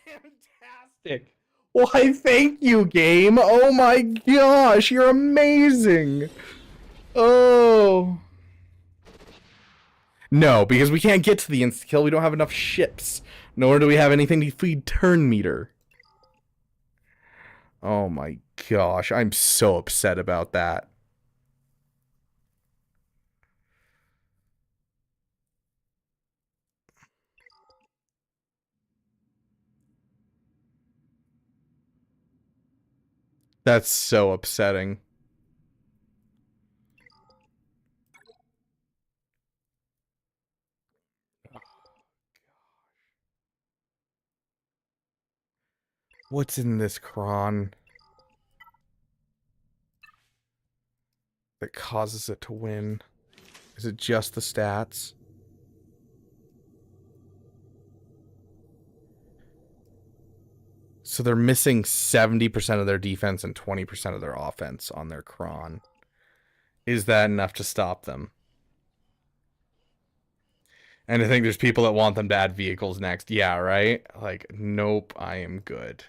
Fantastic. Why, thank you, game. Oh my gosh, you're amazing. Oh. No, because we can't get to the insta-kill. We don't have enough ships. Nor do we have anything to feed turn meter. Oh my gosh, I'm so upset about that. That's so upsetting. What's in this Cron that causes it to win? Is it just the stats? So they're missing 70% of their defense and 20% of their offense on their Cron. Is that enough to stop them? And I think there's people that want them to add vehicles next. Yeah, right? Like, nope, I am good.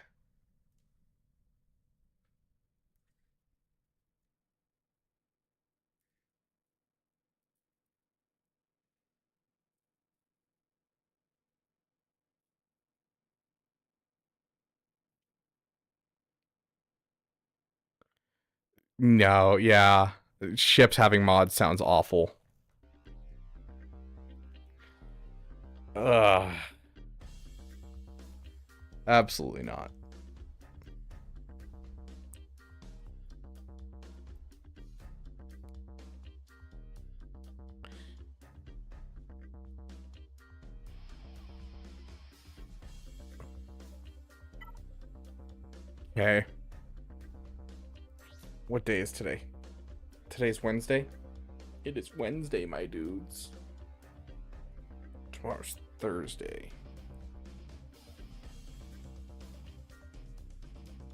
No, yeah. Ships having mods sounds awful. Ugh. Absolutely not. Okay. What day is today? Today's Wednesday? It is Wednesday, my dudes. Tomorrow's Thursday.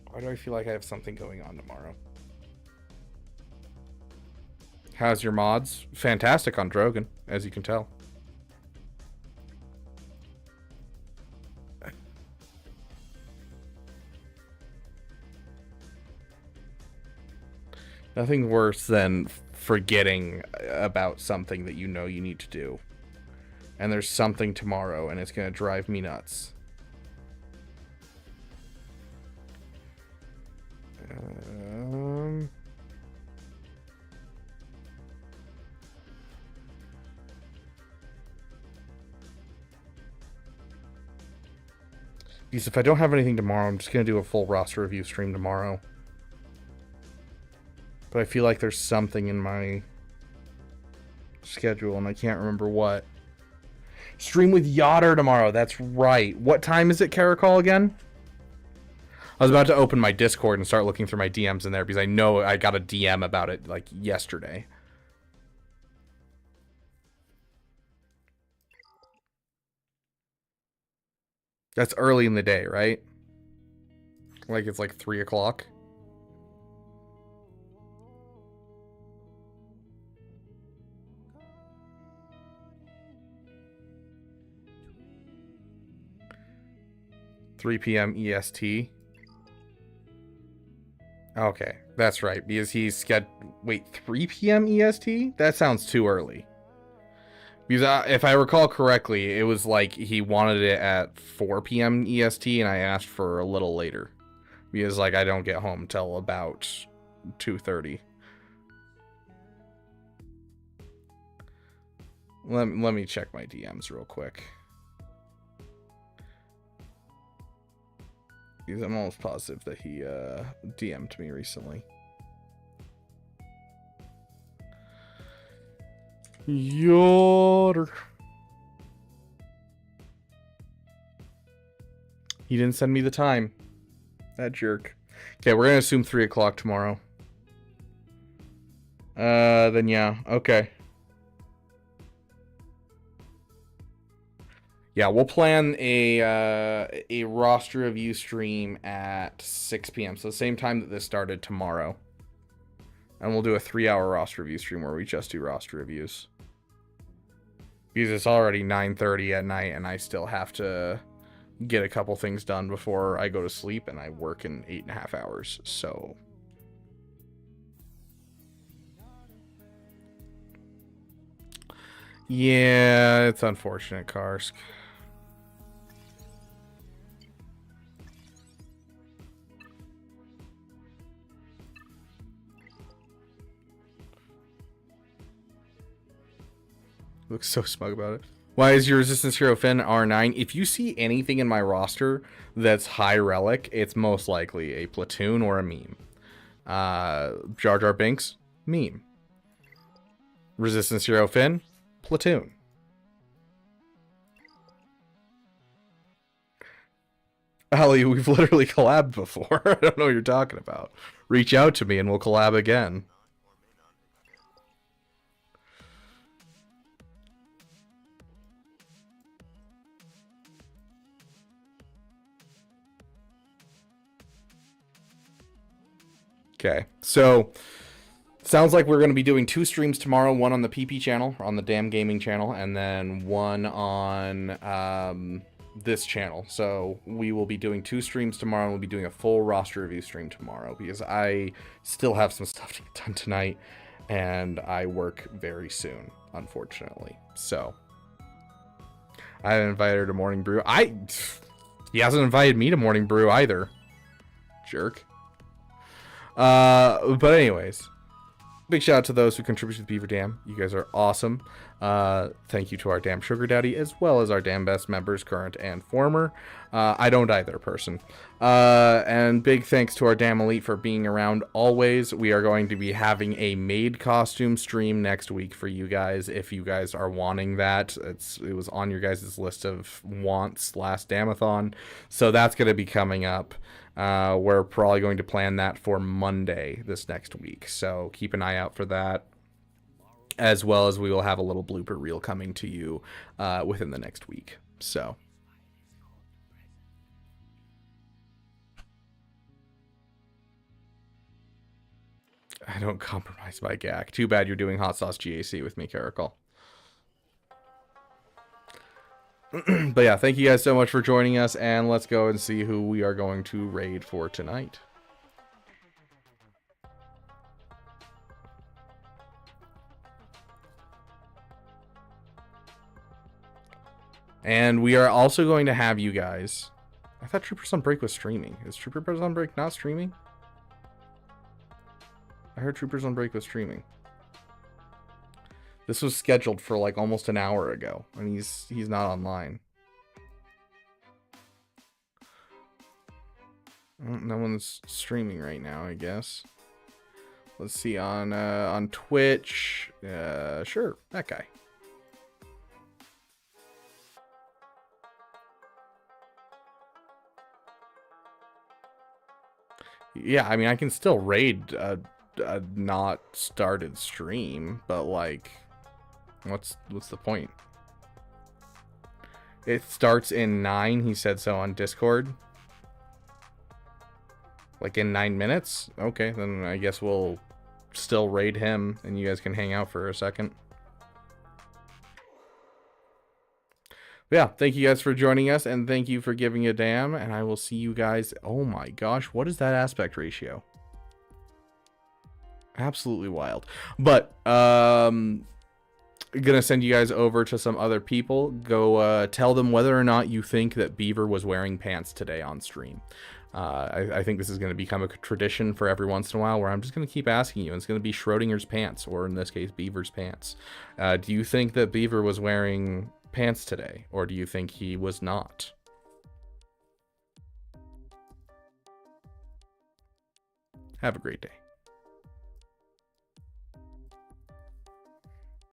Why do I feel like I have something going on tomorrow? How's your mods? Fantastic on Drogon, as you can tell. Nothing worse than forgetting about something that you know you need to do. And there's something tomorrow, and it's going to drive me nuts. Because if I don't have anything tomorrow, I'm just going to do a full roster review stream tomorrow. But I feel like there's something in my schedule, and I can't remember what. Stream with Yotter tomorrow. That's right. What time is it, Caracol, again? I was about to open my Discord and start looking through my DMs in there because I know I got a DM about it like yesterday. That's early in the day, right? Like it's like 3 o'clock. 3 p.m. EST. Okay, that's right, because he's got... Wait, 3 p.m. EST? That sounds too early. Because if I recall correctly, it was like he wanted it at 4 p.m. EST, and I asked for a little later. Because, like, I don't get home till about 2:30. Let me check my DMs real quick. Because I'm almost positive that he DM'd me recently. Yoder. He didn't send me the time. That jerk. Okay, we're gonna assume 3 o'clock tomorrow. Then yeah, okay. Yeah, we'll plan a roster review stream at 6 p.m. So the same time that this started tomorrow. And we'll do a 3-hour roster review stream where we just do roster reviews. Because it's already 9:30 at night and I still have to get a couple things done before I go to sleep, and I work in 8.5 hours, so... Yeah, it's unfortunate, Karsk. Looks so smug about it. Why is your Resistance Hero Finn R9? If you see anything in my roster that's high relic, it's most likely a platoon or a meme. Jar Jar Binks, meme. Resistance Hero Finn, platoon. Ali, we've literally collabed before. I don't know what you're talking about. Reach out to me and we'll collab again. Okay, so sounds like we're going to be doing 2 streams tomorrow, one on the PP channel, on the Damn Gaming channel, and then one on this channel. So we will be doing 2 streams tomorrow, and we'll be doing a full roster review stream tomorrow, because I still have some stuff to get done tonight, and I work very soon, unfortunately. So I haven't invited her to Morning Brew. He hasn't invited me to Morning Brew either. Jerk. But anyways, big shout out to those who contribute to the Beaver Dam. You guys are awesome. Thank you to our Damn Sugar Daddy, as well as our Damn Best members, current and former. I don't either person. And big thanks to our Damn Elite for being around always. We are going to be having a maid costume stream next week for you guys, if you guys are wanting that. It was on your guys' list of wants last Damathon, so that's going to be coming up. We're probably going to plan that for Monday this next week, so keep an eye out for that, as well as we will have a little blooper reel coming to you within the next week. So I don't compromise my GAC. Too bad you're doing Hot Sauce GAC with me, Caracol. But yeah, thank you guys so much for joining us, and let's go and see who we are going to raid for tonight. And we are also going to have you guys... I thought Troopers on Break was streaming. Is Troopers on Break not streaming? I heard Troopers on Break was streaming. This was scheduled for like almost an hour ago, and he's not online. No one's streaming right now, I guess. Let's see, on Twitch. Sure, that guy. Yeah, I mean, I can still raid a not started stream, but like, what's the point? It starts in 9. He said so on Discord. Like in 9 minutes? Okay, then I guess we'll still raid him, and you guys can hang out for a second. Yeah, thank you guys for joining us, and thank you for giving a damn, and I will see you guys. Oh my gosh, what is that aspect ratio? Absolutely wild. But gonna send you guys over to some other people. Go tell them whether or not you think that Beaver was wearing pants today on stream. I think this is going to become a tradition for every once in a while, where I'm just going to keep asking you, and it's going to be Schrodinger's pants, or in this case Beaver's pants. Do you think that Beaver was wearing pants today, or do you think he was not? Have a great day.